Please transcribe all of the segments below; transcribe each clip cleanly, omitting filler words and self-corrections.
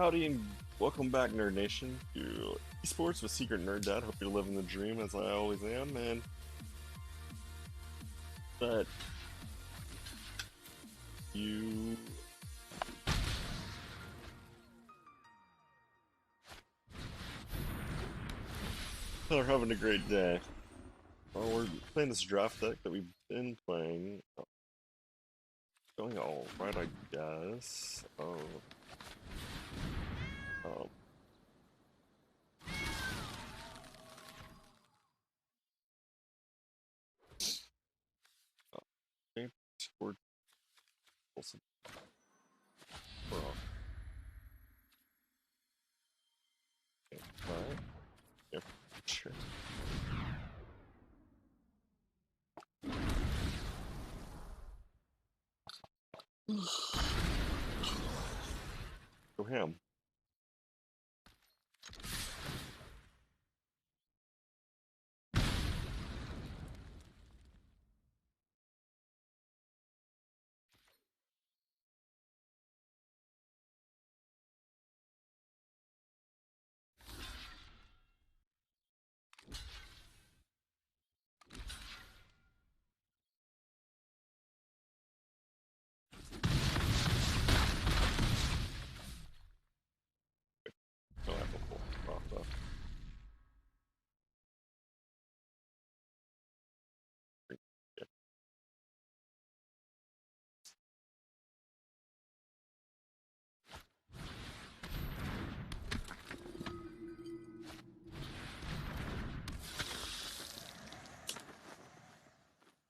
Howdy and welcome back, Nerd Nation, to Esports with Secret Nerd Dad. Hope you're living the dream as I always am, and that you are having a great day. Well, we're playing this draft deck that we've been playing. Going all right, I guess. Um, okay, scored. We're off. Okay, alright. Yep, sure. Go ham. No, I have a full off though. Yep.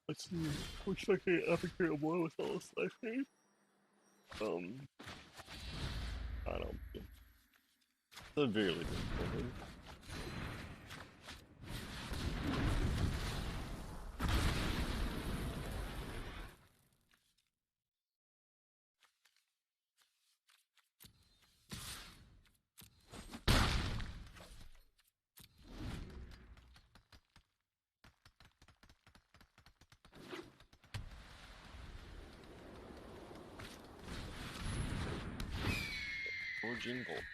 Let's see. Looks like an epic hero boy with all this life game. I don't. Severely disappointed. Origin Gold.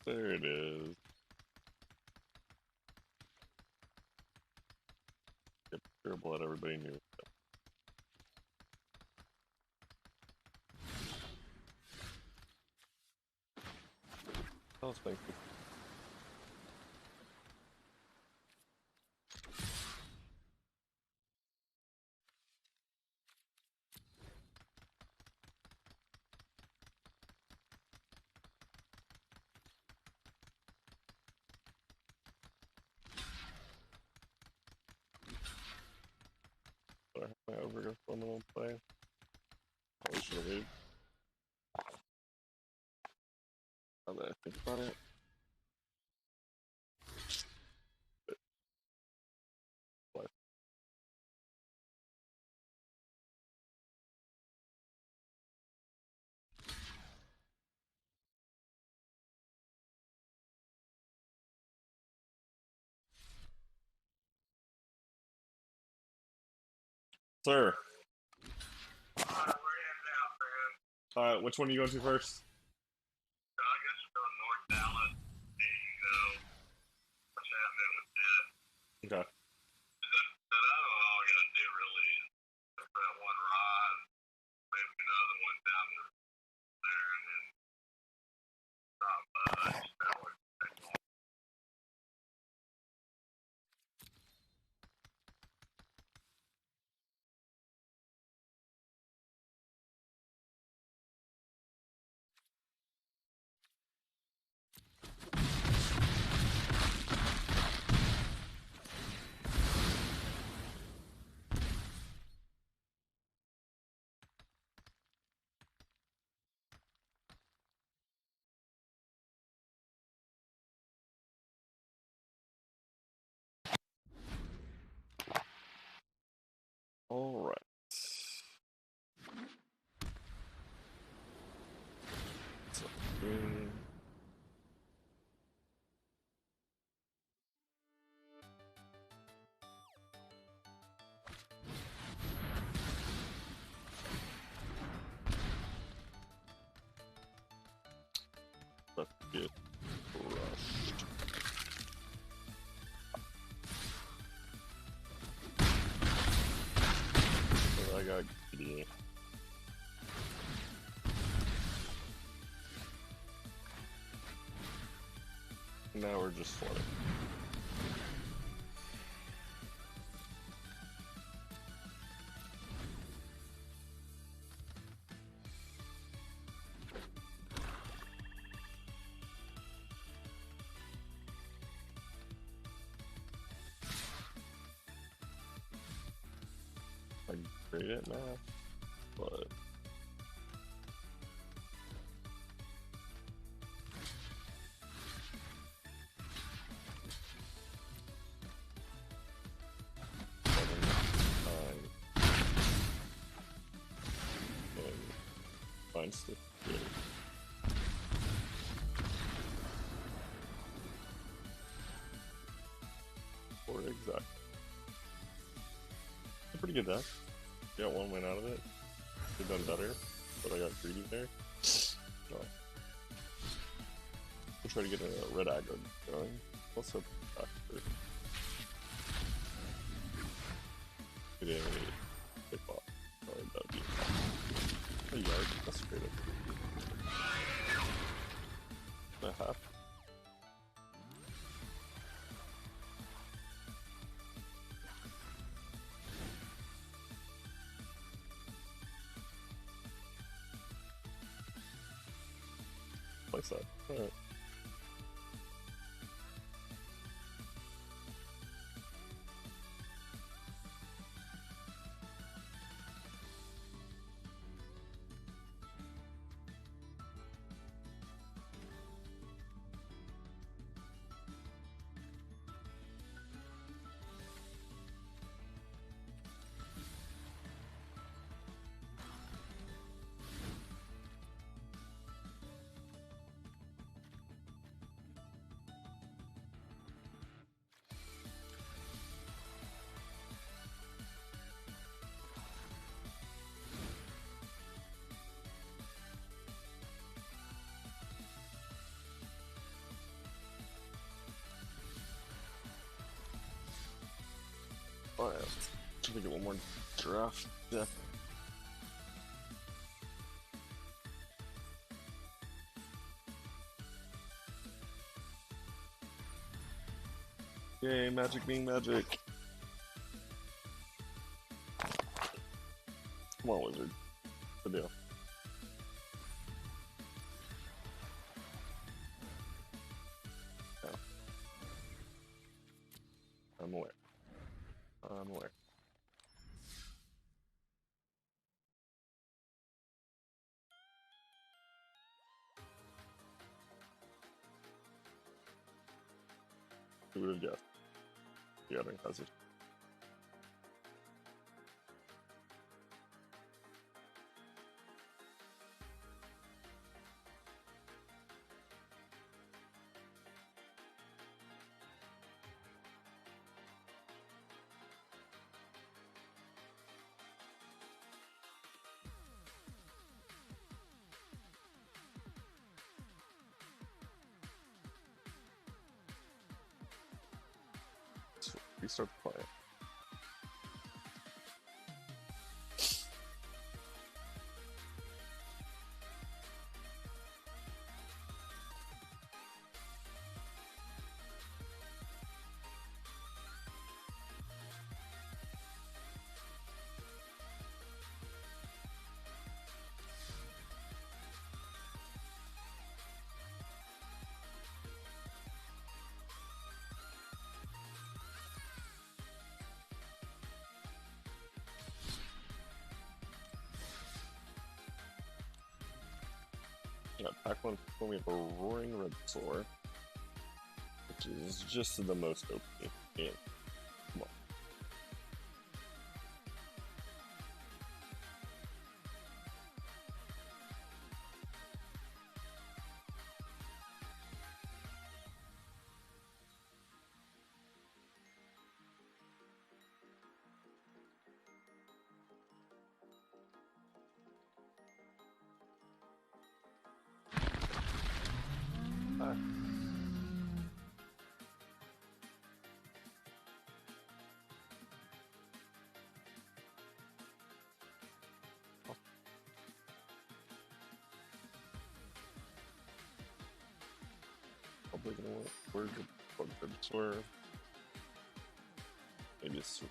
There it is. Yep, terrible that everybody knew. That was thankful. But I have my overgrowth on the one play. think about it. What? Sir. Alright, which one are you going to first? I guess we're going North Dallas, what's happening with that. Okay. And I don't know, all I gotta do really is that one ride, maybe another one down there, and then not much. That would take long. Alright. So, let's get crushed. So I got greedy. Now we're just flooding. I'm great at math, but find stuff good. Or exact. It's a pretty good deck. Got one win out of it. Could have done better, but I got greedy there. So we'll try to get a red aggro going. Also back first. Get a big bot. Sorry, that would be a yard. That's great. A half. Place that. Alright. Alright, try to get one more draft deck. Yay, magic being magic. Come on, wizard. Good deal. Yeah. I'm aware. I'm aware. Who would have guessed? Gathering hazard. Restart the client. Yeah, pack one, we have a Roaring Red Sword, which is just the most OP game. Come on. Probably gonna work. Where's the swerve? Maybe it's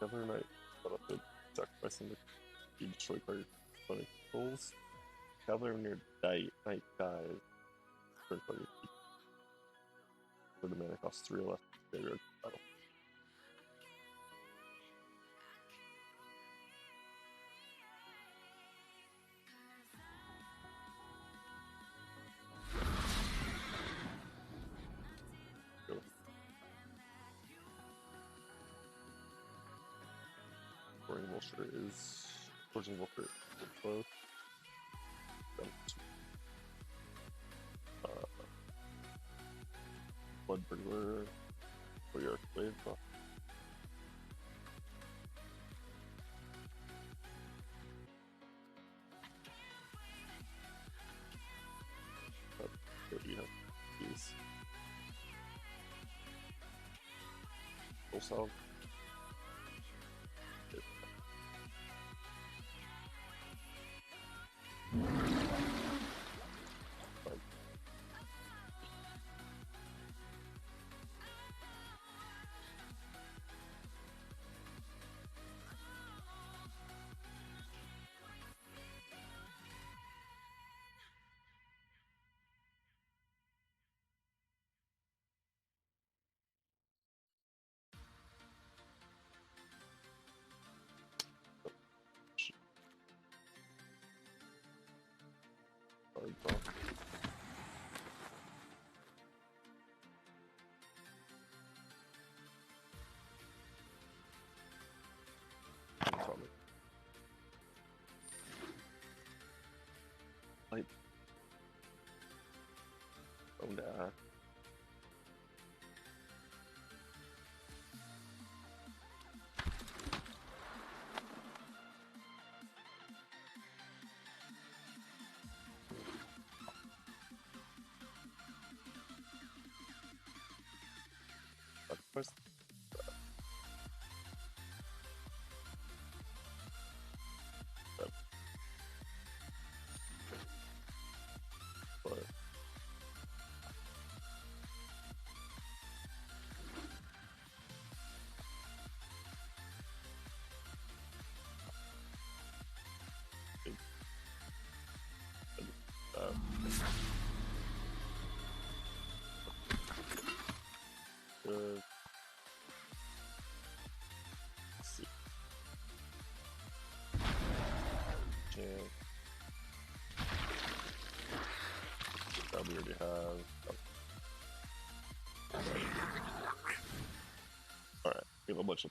Cavalry Knight put up the sacrificing the be destroyed by your opponent's tools. Cavalry when your knight dies, turn target keep. For the mana costs 3 left to graveyard battle. Go. Forging Vulture is Forging Vulture close. Blood Burglar for your wave buff. What do you have? These. Full salve. Hard buff. Atomic. Light. Oh nah. Sacrifice. But good. Let's see. Chance. That we already have. Alright, we have a bunch of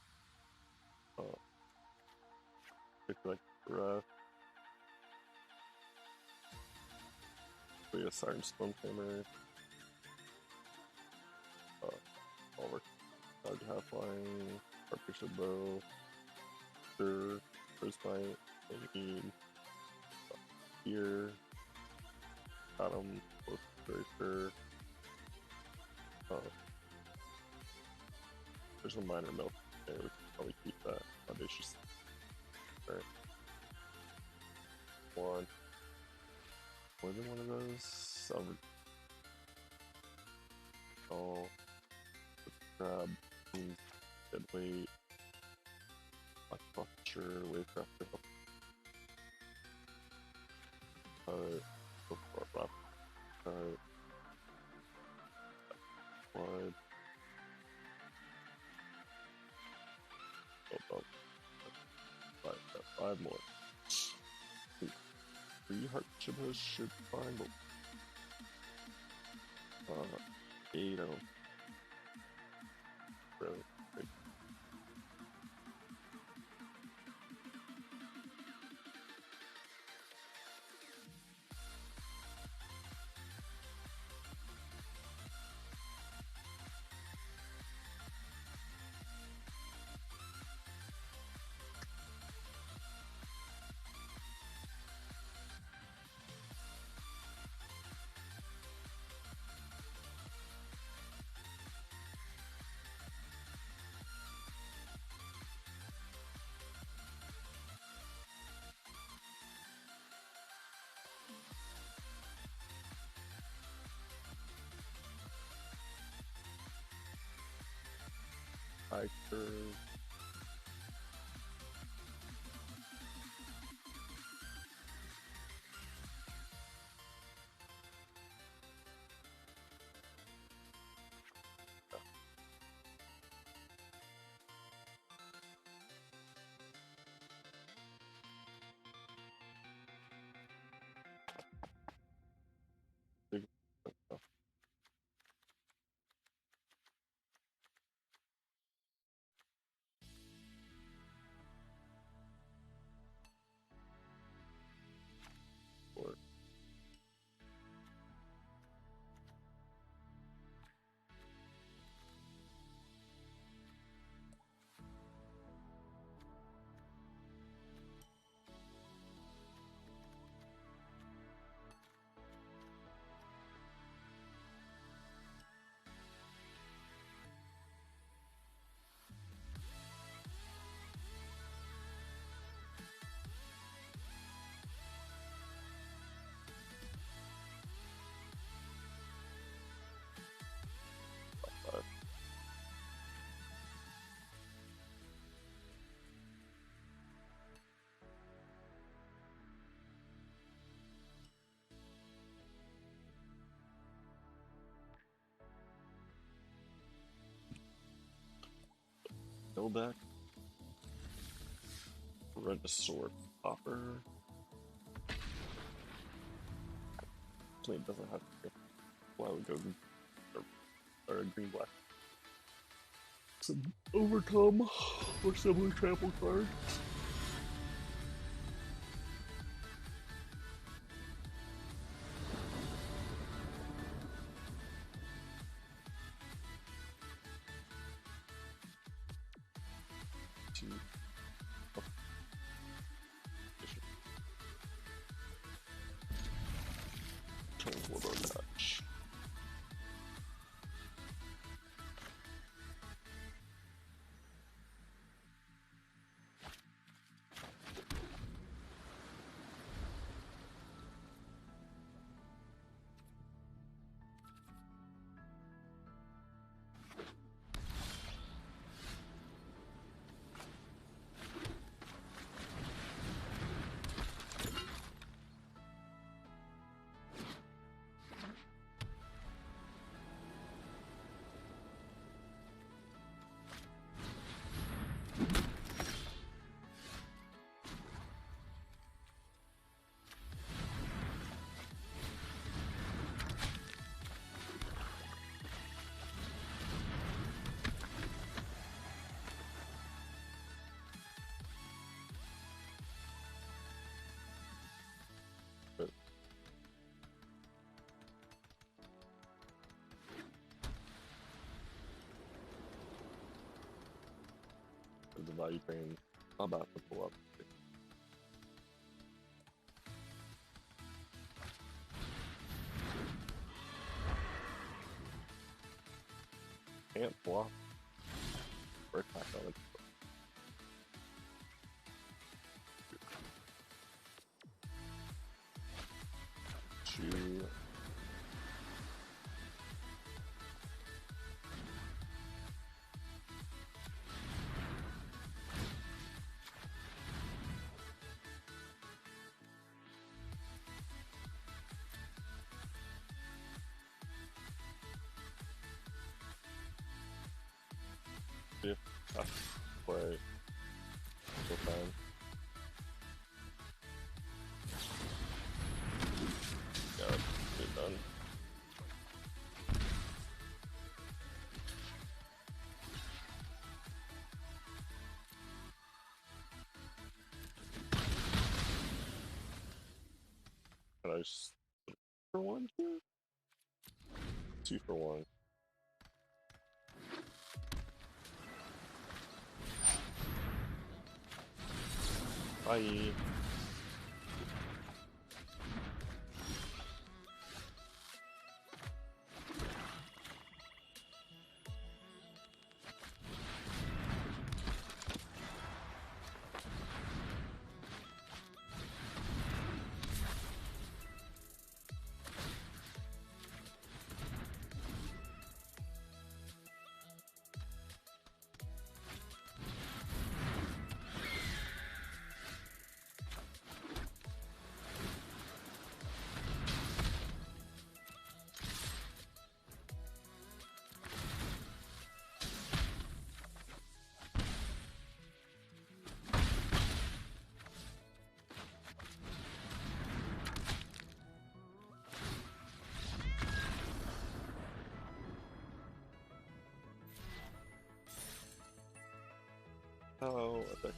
pick like breath. We have Siren Stormhammer. All work. Hard to have flying. Artificial bow. Sure. First bite. Need. Here. Bottom. Both very sure. There's a minor melt there. We can probably keep that. Audacious. Alright. One. More than one of those. Oh. Grab. Dead weight. Black Butcher. Wavecrafter. Go for a blood. Five more. 3 heart shibas should find 8 of them. Really? Great. High curve. Kill deck. Red sword popper. Actually, it doesn't have to. Why would go or green black? Some overcome or similar trample cards. Two. Oh. Transporter match. The value train. I'm about to pull up. Can't block. Or attack on it. Two. Yeah, I play full time. Got it done. Can I just for one here? 2 for 1. Bye. Oh, epic.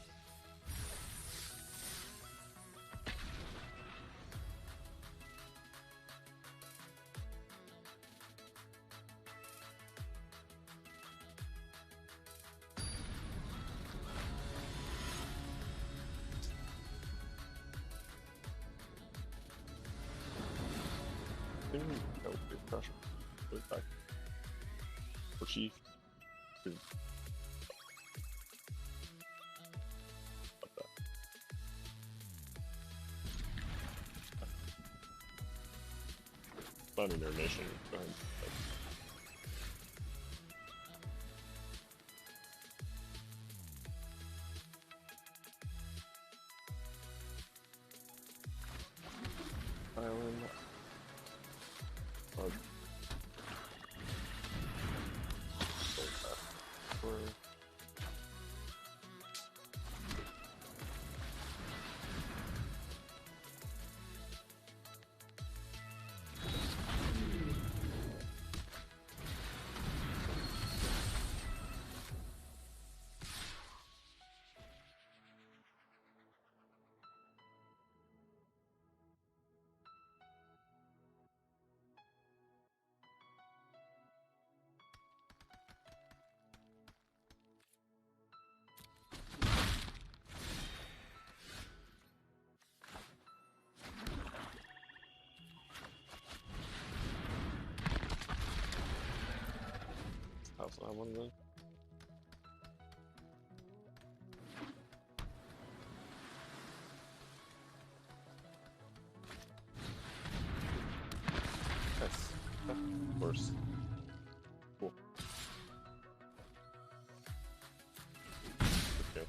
That would be pressure. Put it back. Or chief. Good. Like that. Finding their nation. Go ahead. Island. also have one of those. Nice. Of course. Cool. Okay.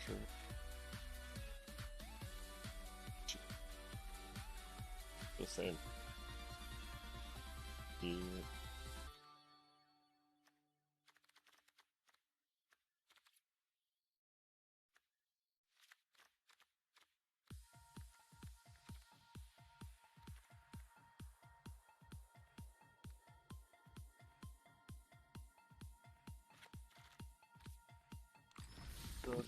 Crusher. The same. Yeah. Good.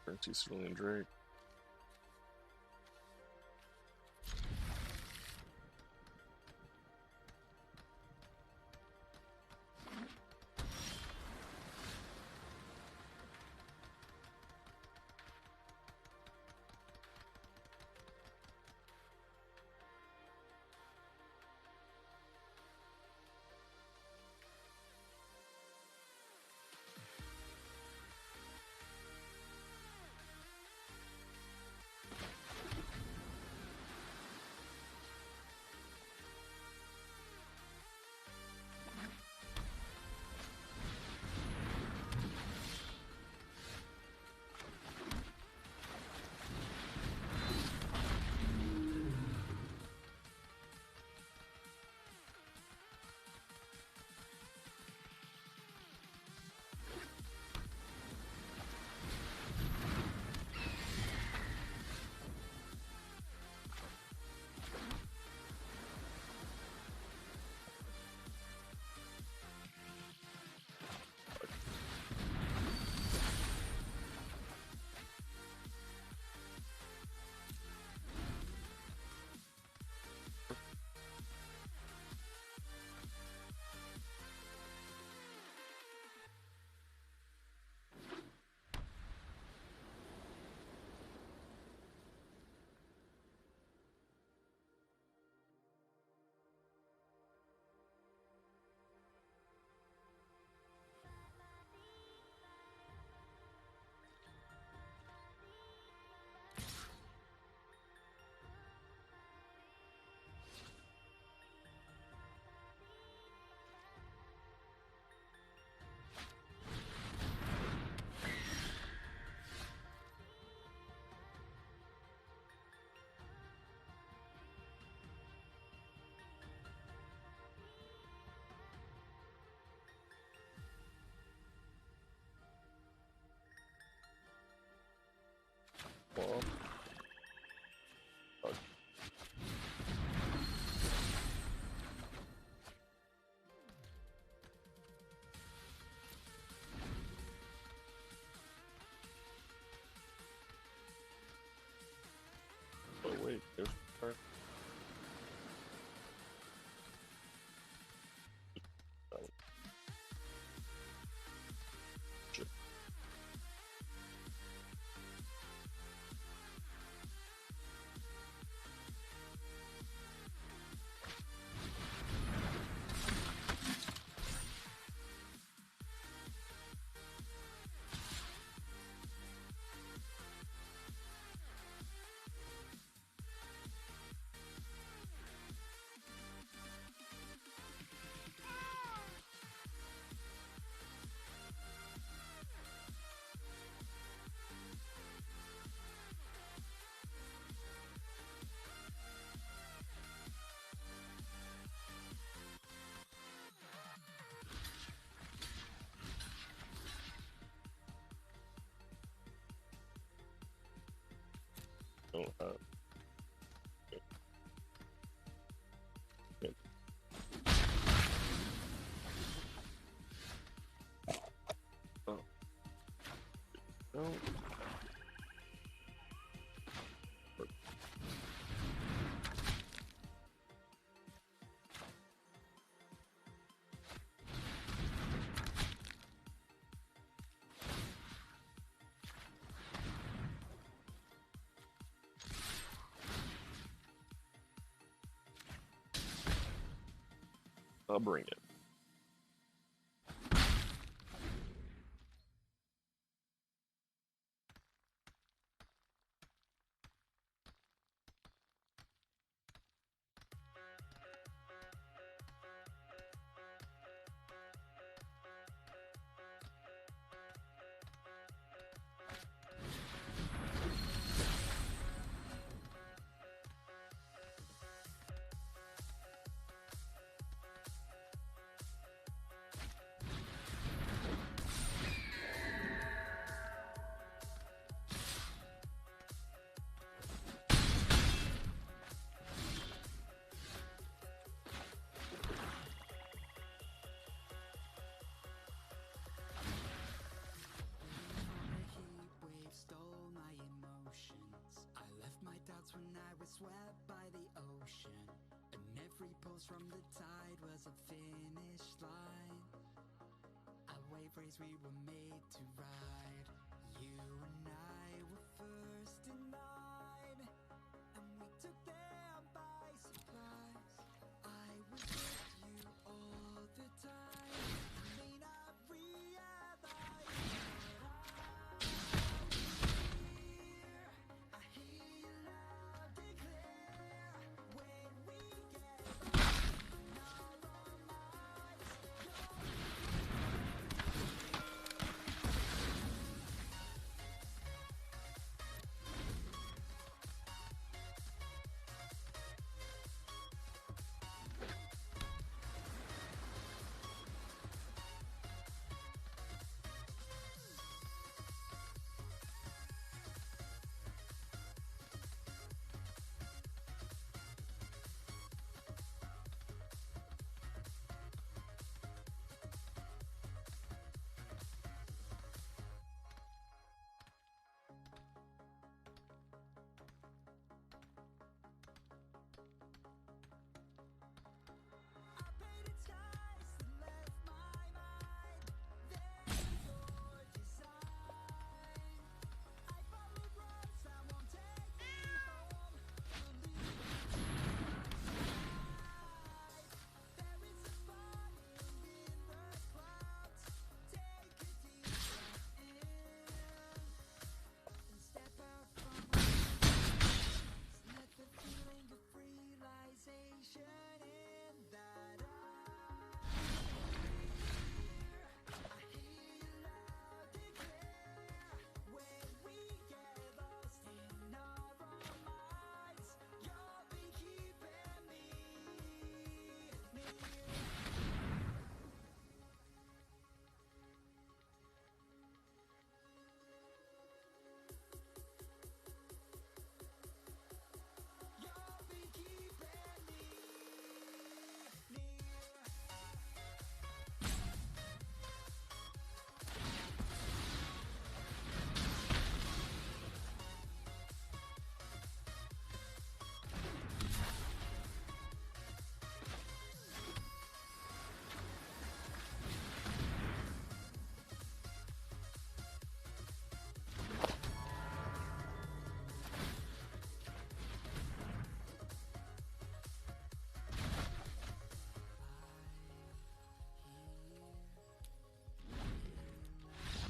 Currency Cerulean Drake. don't have. Okay. Oh. No. I'll bring it. When I was swept by the ocean, and every pulse from the tide was a finish line. A wave race we were made to ride. You and I were first in line, and we took them by surprise. I was with you all the time. You may not realize that I hear you loud and clear when we get lost in our own minds. I painted skies that left my mind. They're your design. I followed roads that won't take me home. Believe there is a fire in the clouds. Take a deep breath in and step out from let the feeling of realization in that I hear you loud and clear when we get lost in our own minds. You'll be keeping me near. You'll be keeping me near.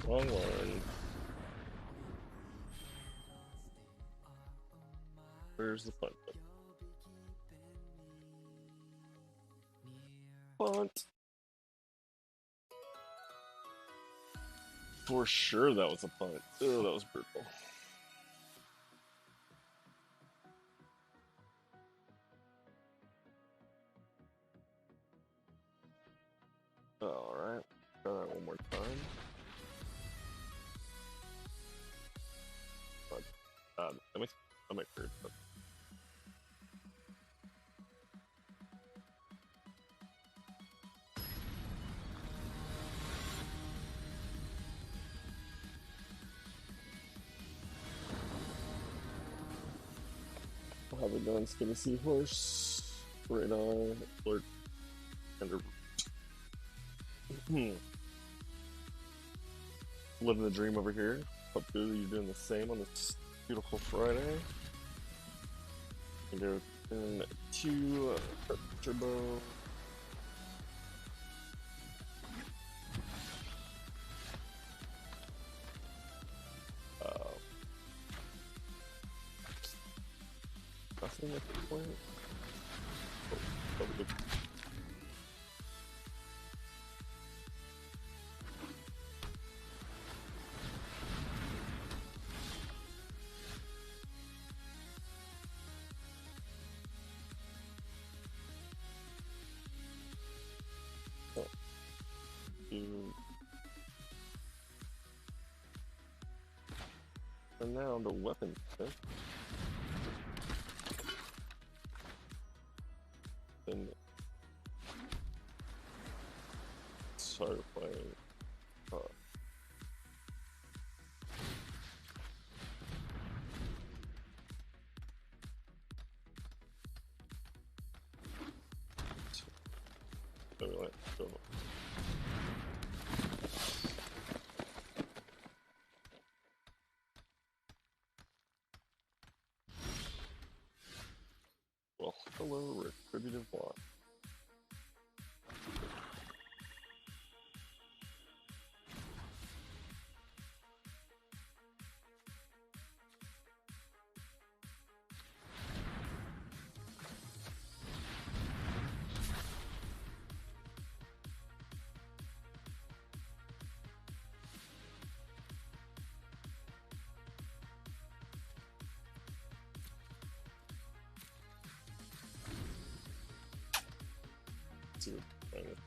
Wrong one. Where's the punt? Punt. For sure that was a punt. Oh, that was brutal. Alright. Try that one more time. I'm stomach hurts. But how we doing, Skinny Seahorse? Right on, Lord Tender. Living the dream over here. Hope you're doing the same on this beautiful Friday. And go into Turbo. Nothing at this point. Oh, probably good. And now the weapon set. Then start playing. Anyway, go. Well, hello, Retributive Block. See what I'm playing with.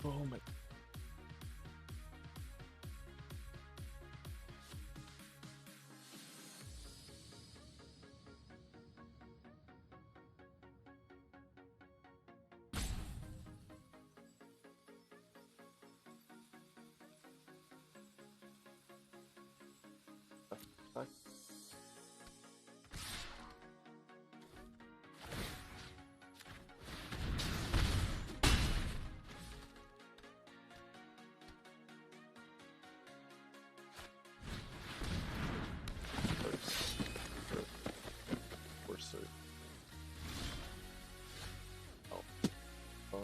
Oh my. Hi. Sir. Oh. Oh.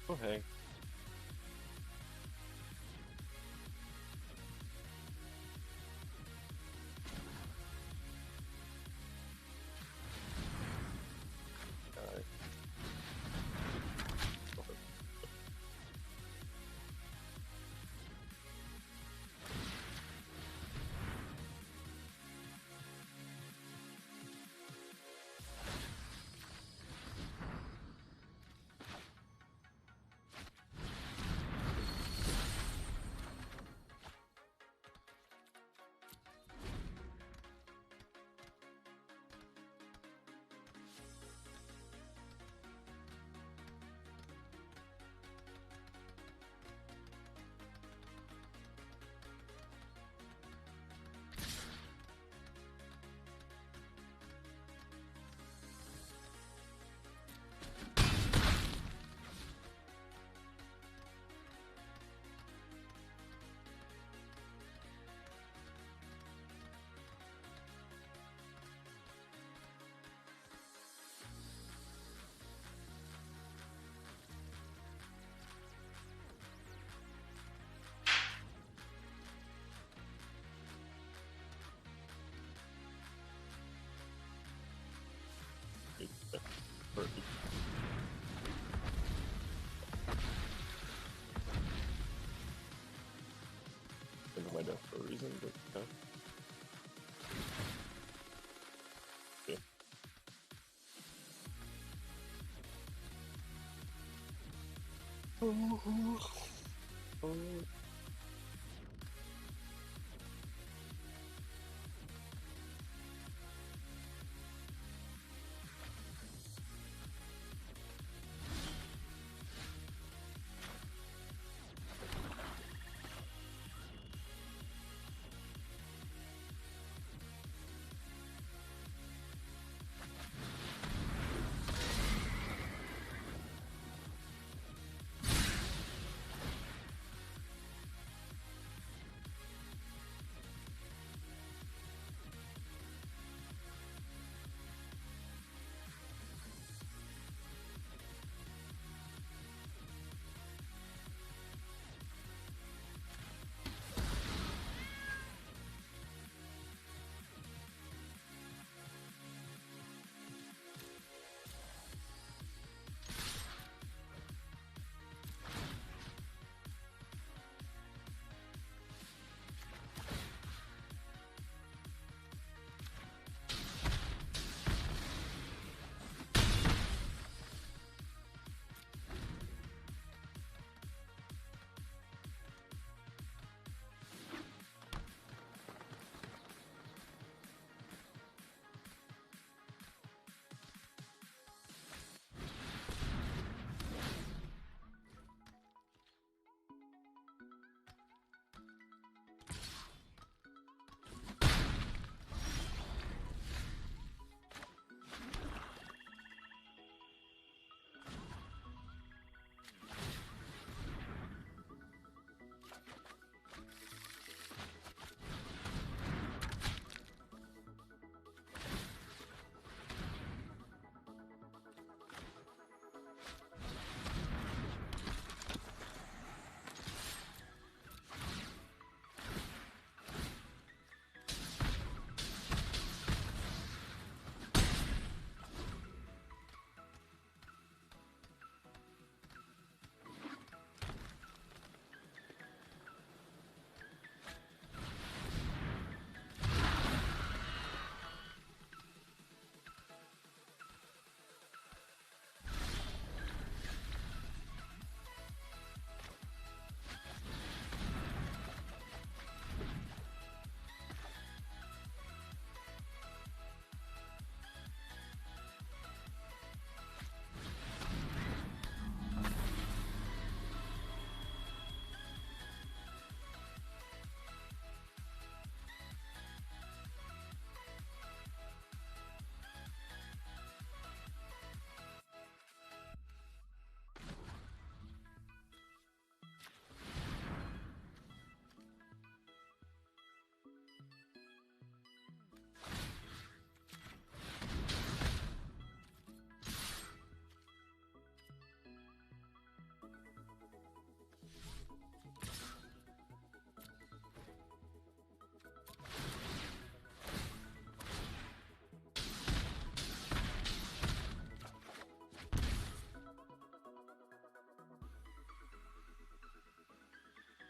Oh, hey. Guy. Okay. enough for a reason, but yeah. Yeah. Oh.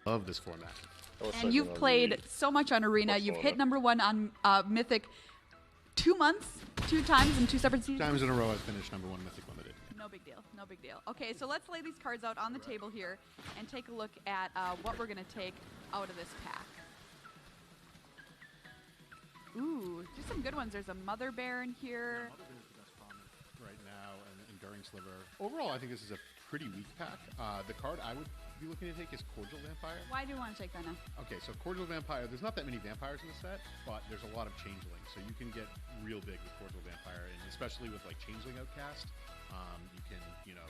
Love this format. And you've played so much on Arena. You've hit #1 on Mythic 2 months, 2 times in 2 separate seasons. 2 times in a row I've finished #1 Mythic Limited. No big deal. No big deal. Okay, so let's lay these cards out on the table here and take a look at what we're going to take out of this pack. Ooh, just some good ones. There's a Mother Bear in here. Mother Bear is the best common right now, and Enduring Sliver. Overall, I think this is a pretty weak pack. The card I would be looking to take is Cordial Vampire. Why do you want to take that now? Okay, so Cordial Vampire, there's not that many vampires in the set, but there's a lot of changelings, so you can get real big with Cordial Vampire, and especially with like Changeling Outcast, you can, you know,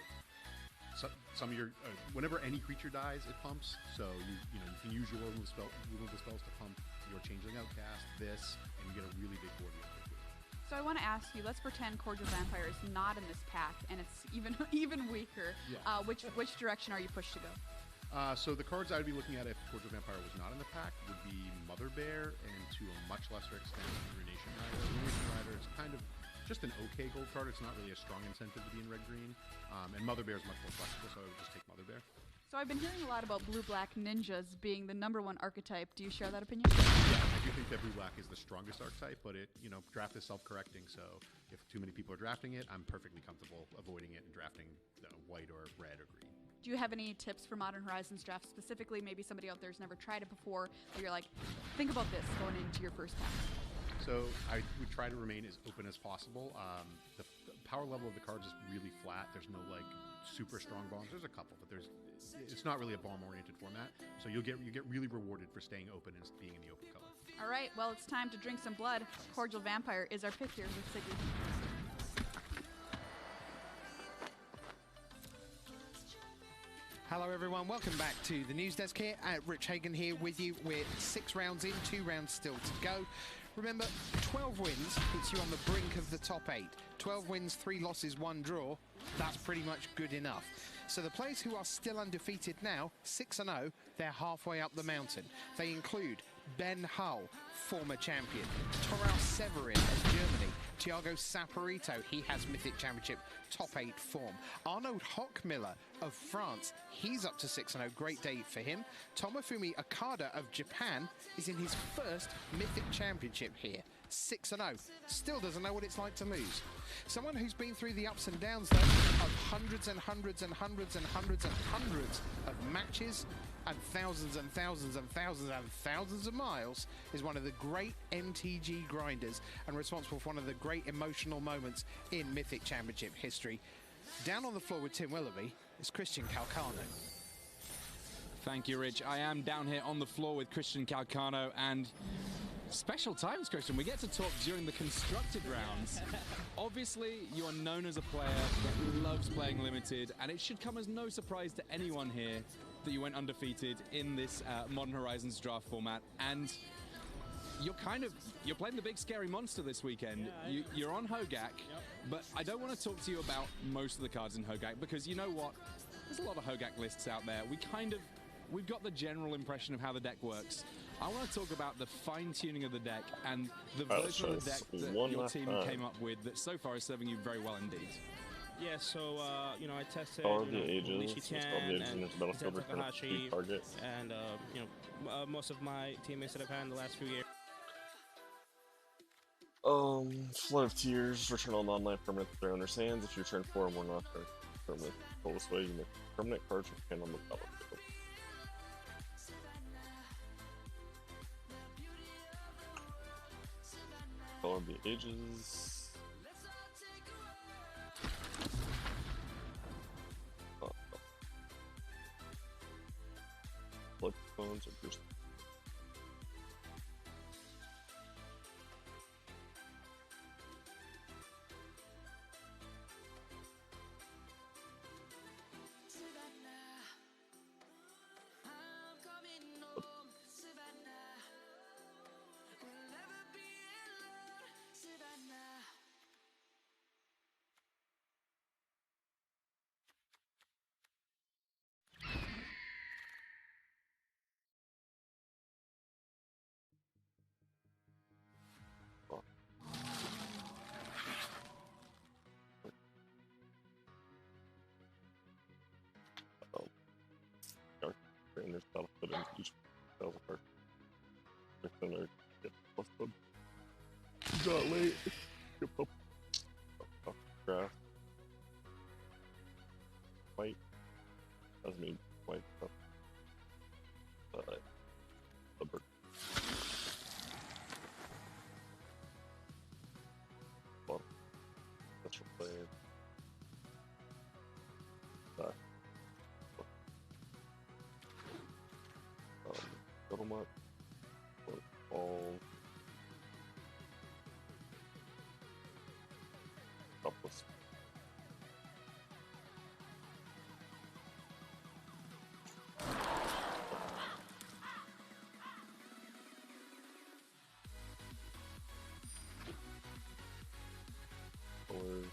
some of your whenever any creature dies, it pumps. So you can use your removal spells to pump your Changeling Outcast, this, and you get a really big board real quickly. So I want to ask you, let's pretend Cordial Vampire is not in this pack, and it's even weaker. Yeah. Which direction are you pushed to go? So the cards I'd be looking at if Cordial Vampire was not in the pack would be Mother Bear, and to a much lesser extent, Ruination Rider. Ruination Rider is kind of just an okay gold card. It's not really a strong incentive to be in red-green. And Mother Bear is much more flexible, so I would just take Mother Bear. So I've been hearing a lot about blue-black ninjas being the #1 archetype. Do you share that opinion? Yeah, I do think that blue black is the strongest archetype, but it, draft is self-correcting. So if too many people are drafting it, I'm perfectly comfortable avoiding it and drafting white or red or green. Do you have any tips for Modern Horizons draft specifically? Maybe somebody out there's never tried it before, or you're like, think about this going into your first pack. So I would try to remain as open as possible. The power level of the cards is really flat. There's no super strong bombs. There's a couple, but it's not really a bomb-oriented format. So you get really rewarded for staying open and being in the open color. All right, well, it's time to drink some blood. Cordial Vampire is our pick here with Siggy. Hello everyone, welcome back to the news desk here. Rich Hagan here with you. We're 6 rounds in, 2 rounds still to go. Remember, 12 wins puts you on the brink of the top 8. 12 wins, 3 losses, 1 draw. That's pretty much good enough. So the players who are still undefeated now, 6-0, they're halfway up the mountain. They include Ben Hull, former champion, Toral Severin of Germany, Thiago Saporito, he has Mythic Championship top 8 form. Arnaud Hochmiller of France, he's up to 6-0, great day for him. Tomofumi Okada of Japan is in his first Mythic Championship here, 6-0, still doesn't know what it's like to lose. Someone who's been through the ups and downs though, of hundreds and hundreds and hundreds and hundreds and hundreds of matches, and thousands and thousands and thousands and thousands of miles, is one of the great MTG grinders and responsible for one of the great emotional moments in Mythic Championship history. Down on the floor with Tim Willoughby is Christian Calcano. Thank you, Rich. I am down here on the floor with Christian Calcano, and special times, Christian. We get to talk during the constructed rounds. Obviously, you are known as a player that loves playing limited, and it should come as no surprise to anyone here that you went undefeated in this Modern Horizons draft format. And you're playing the big scary monster this weekend. Yeah, you're on Hogak, but I don't want to talk to you about most of the cards in Hogak, because you know what? There's a lot of Hogak lists out there. We've got the general impression of how the deck works. I want to talk about the fine-tuning of the deck and the version of the deck that your team came up with that so far is serving you very well indeed. Yeah, so, I tested Ages, Nishitan and Takahashi, Takahashi, and, most of my teammates that I've had in the last few years. Flood of Tears, return all non-life permanent to their owner's hands. If you return 4 or more non-life permanent control this way, you make permanent cards with hand on the battlefield. Color of the Ages. Blood Bones or Bruce. And there's battlefield in each battle card. Then I get busted. Got late. Skip up. Draft. White. Doesn't mean white stuff. Liberty. Well, special play. Settlement, all topless. Colors.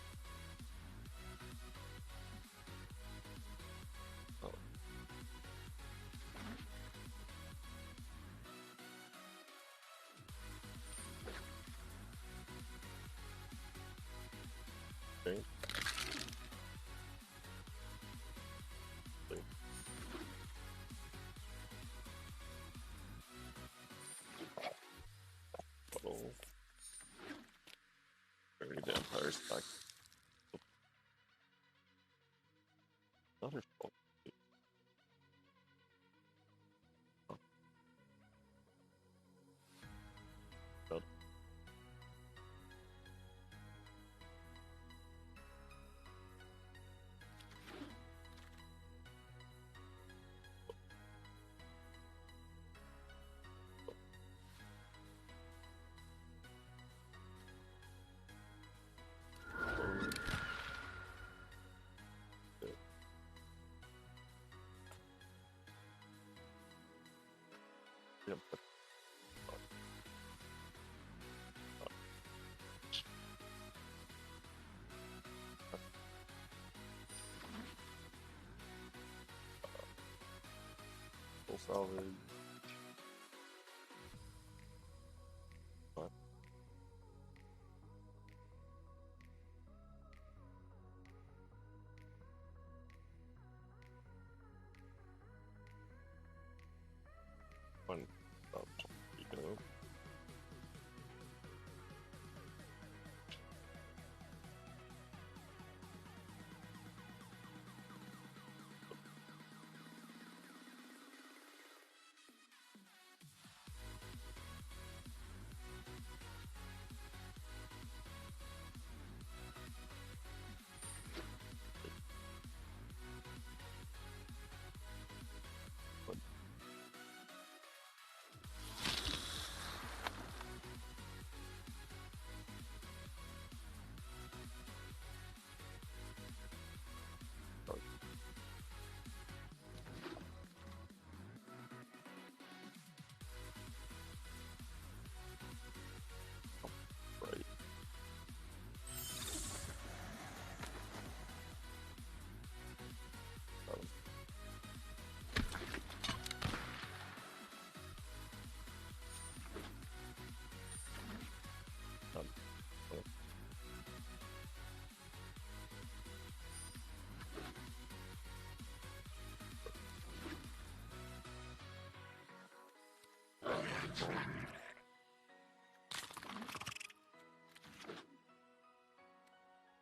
stack. Another spell. Oh. God. Yep. Full salvage. Fine. Fine. You go. Right. Done. Oh.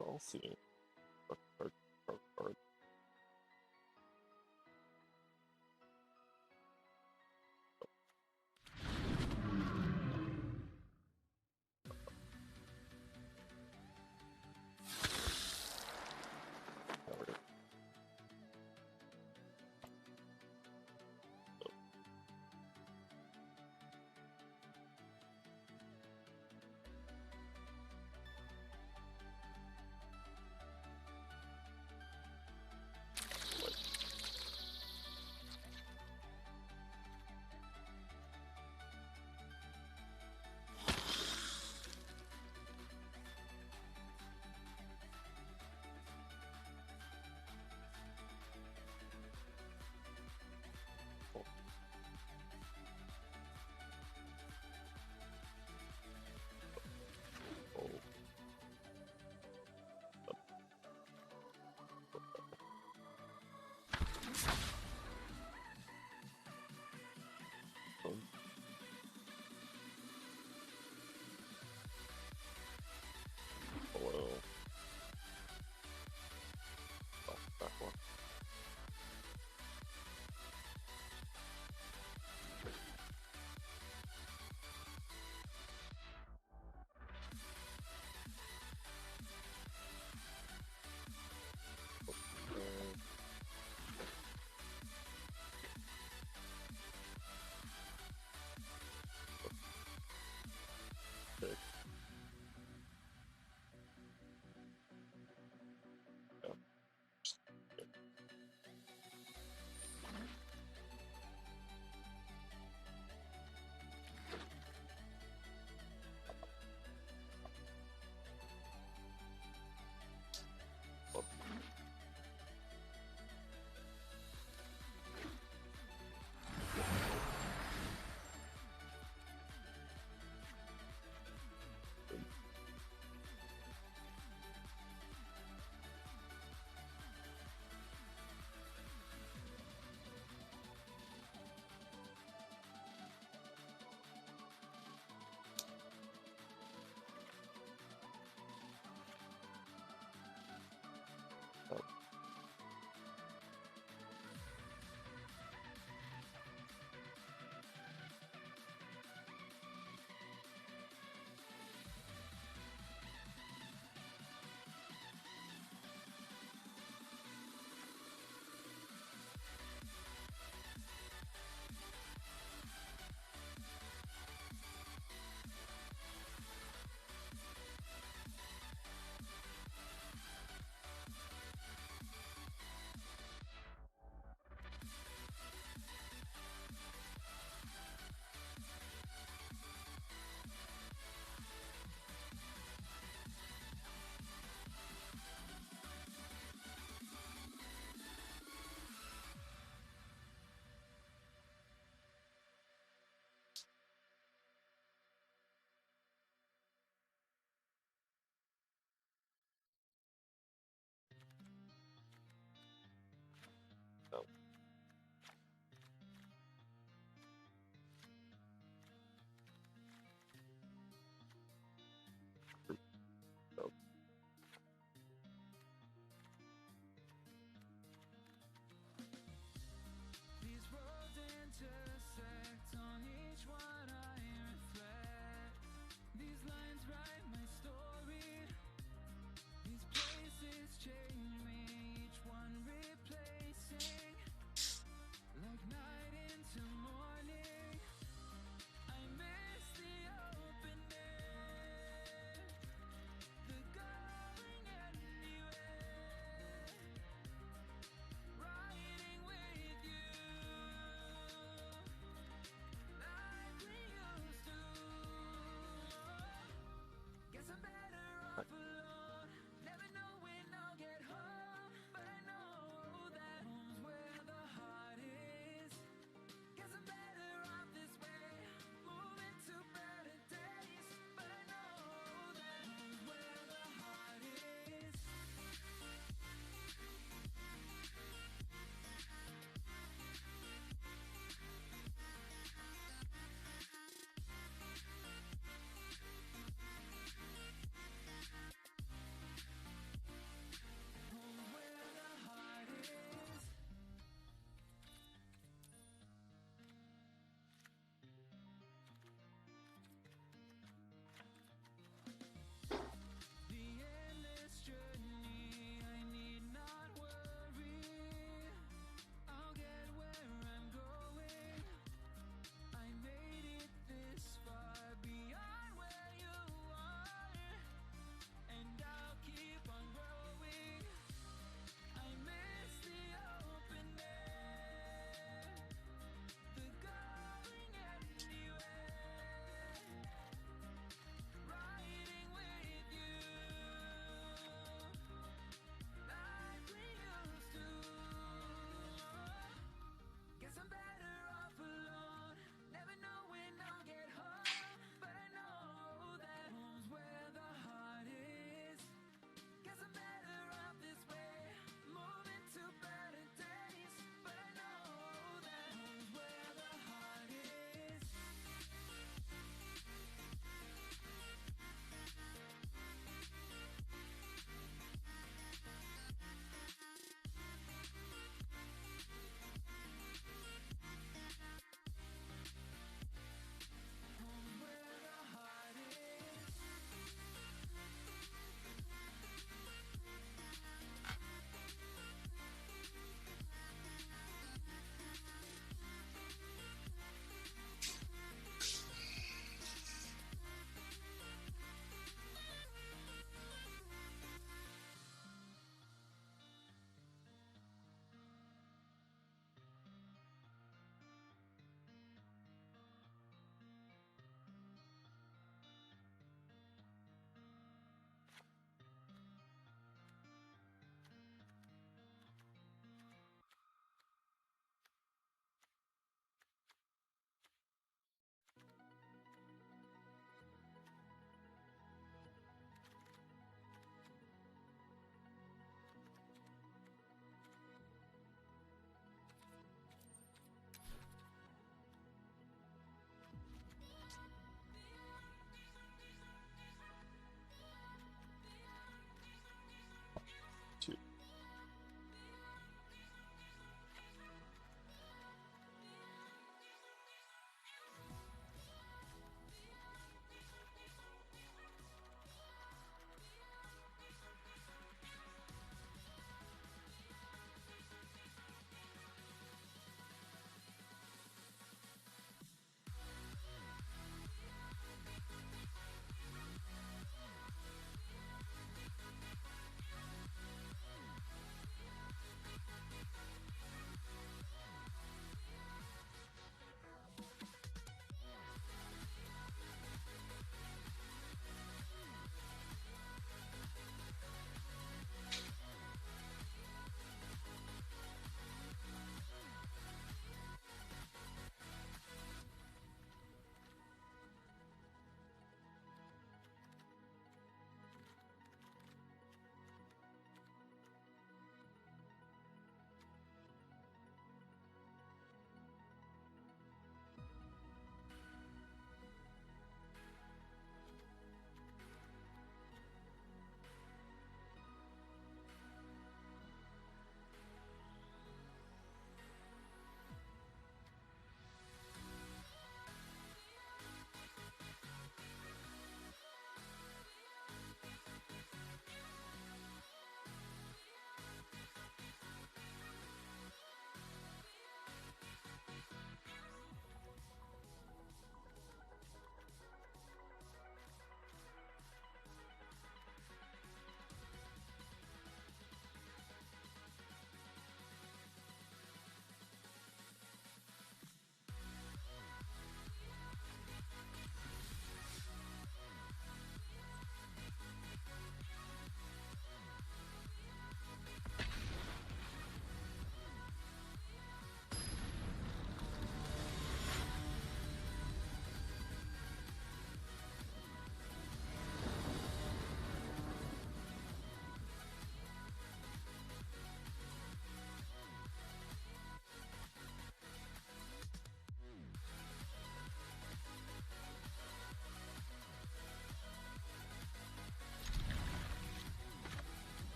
I'll see. Card. There we go.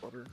Water.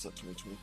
such an itch me.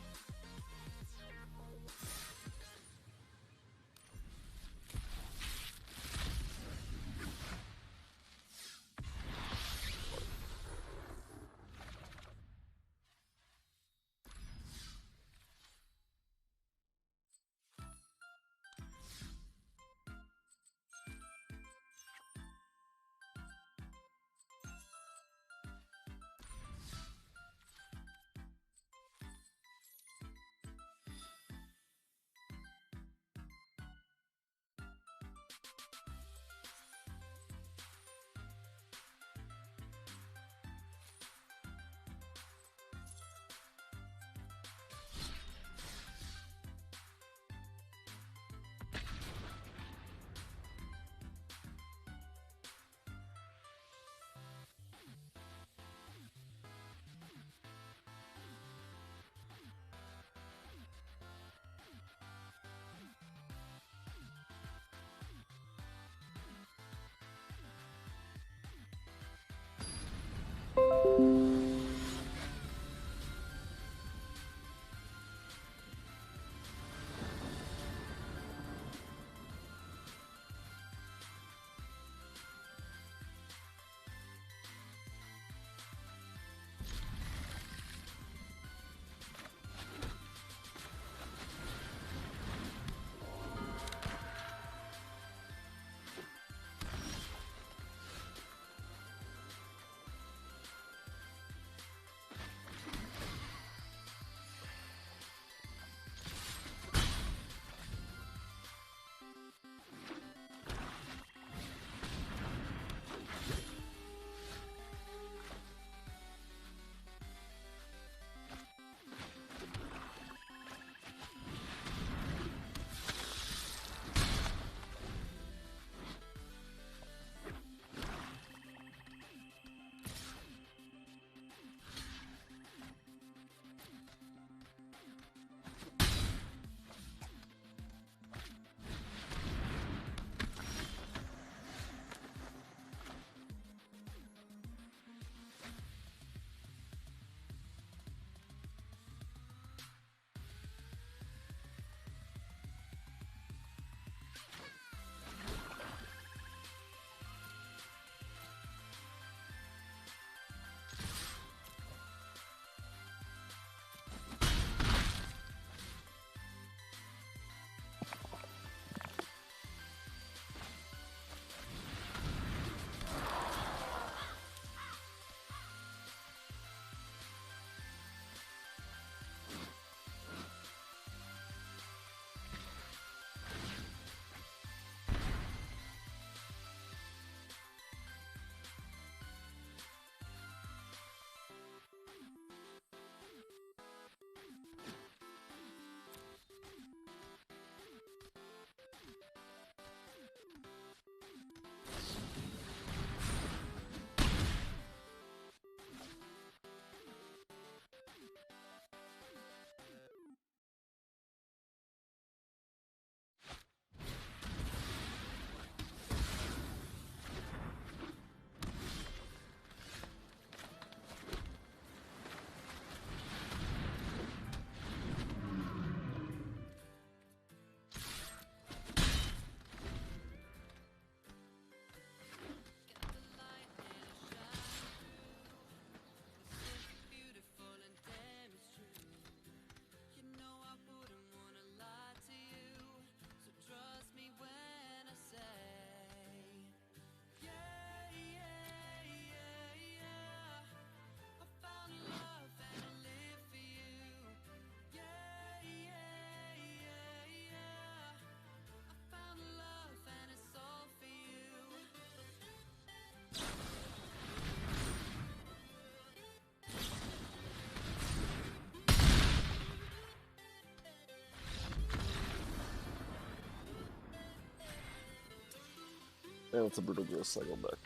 And it's a Brutal Growth cycle deck.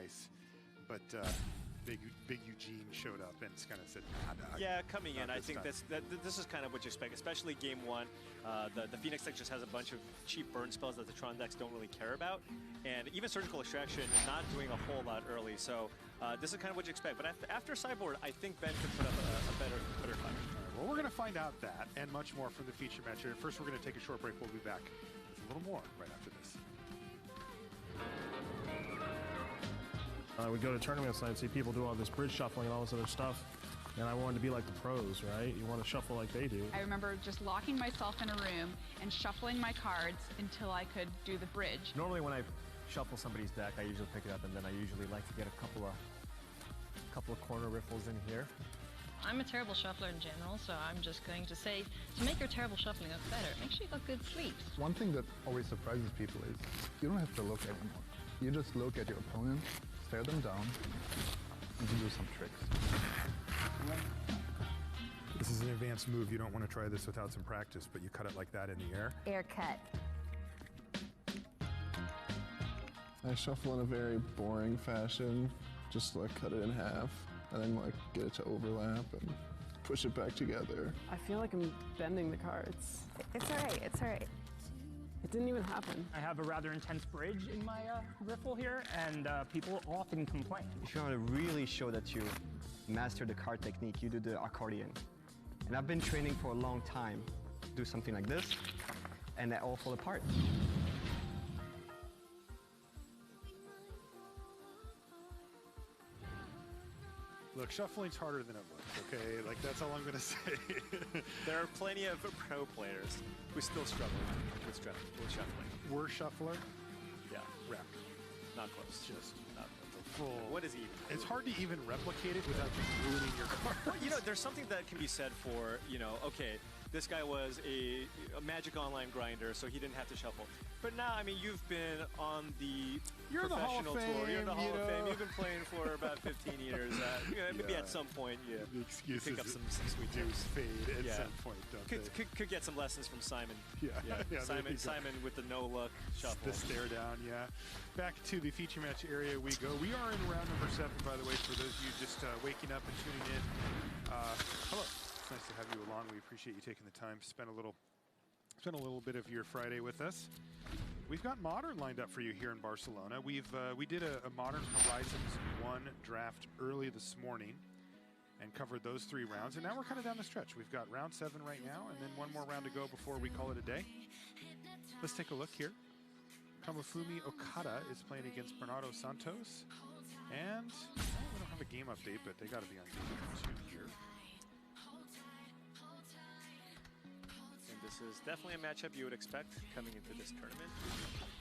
ice, but Big Eugene showed up and kind of said, nah, dog, Yeah, coming in, not I this think time. this is kind of what you expect, especially game one. The Phoenix deck just has a bunch of cheap burn spells that the Tron decks don't really care about, and even Surgical Extraction not doing a whole lot early. So this is kind of what you expect. But after sideboard, I think Ben could put up a better fight. All right, well, we're going to find out that and much more from the feature match here. First, we're going to take a short break. We'll be back with a little more right after this. We go to tournaments and I'd see people do all this bridge shuffling and all this other stuff, and I wanted to be like the pros, right? You want to shuffle like they do. I remember just locking myself in a room and shuffling my cards until I could do the bridge. Normally when I shuffle somebody's deck, I usually pick it up and then I usually like to get a couple of corner riffles in here. I'm a terrible shuffler in general, so I'm just going to say, to make your terrible shuffling look better, make sure you got good sleeps. One thing that always surprises people is you don't have to look anymore. You just look at your opponent, stare them down, and do some tricks. This is an advanced move. You don't want to try this without some practice, but you cut it like that in the air. Air cut. I shuffle in a very boring fashion, just like cut it in half, and then like get it to overlap and push it back together. I feel like I'm bending the cards. It's all right, it's all right. It didn't even happen. I have a rather intense bridge in my riffle here, and people often complain. If you want to really show that you master the card technique, you do the accordion. And I've been training for a long time to do something like this, and that all fall apart. Look, shuffling's harder than it looks, okay? Like, that's all I'm going to say. There are plenty of pro players who still struggle with shuffling. Worst shuffler? Yeah. Rep. Not close. Just not full. What is he even? It's hard to even replicate it without just ruining your cards. Well, you know, there's something that can be said for, you know, okay, this guy was a Magic Online grinder, so he didn't have to shuffle. But now, I mean, you've been on the professional tour. You're in the Hall of Fame. You've been playing for about 15 years. Maybe at some point, you pick up some sweet tips. Fade at some point, don't they? Could get some lessons from Simon. Yeah. Simon with the no-look shuffle. The stare down, yeah. Back to the feature match area we go. We are in round number 7, by the way, for those of you just waking up and tuning in. Hello. It's nice to have you along. We appreciate you taking the time to spend a little bit of your Friday with us. We've got Modern lined up for you here in Barcelona. We did a Modern Horizons 1 draft early this morning and covered those 3 rounds, and now we're kind of down the stretch. We've got round 7 right now, and then one more round to go before we call it a day. Let's take a look here. Kamufumi Okada is playing against Bernardo Santos, and we don't have a game update, but they got to be on game 2 here. This is definitely a matchup you would expect coming into this tournament.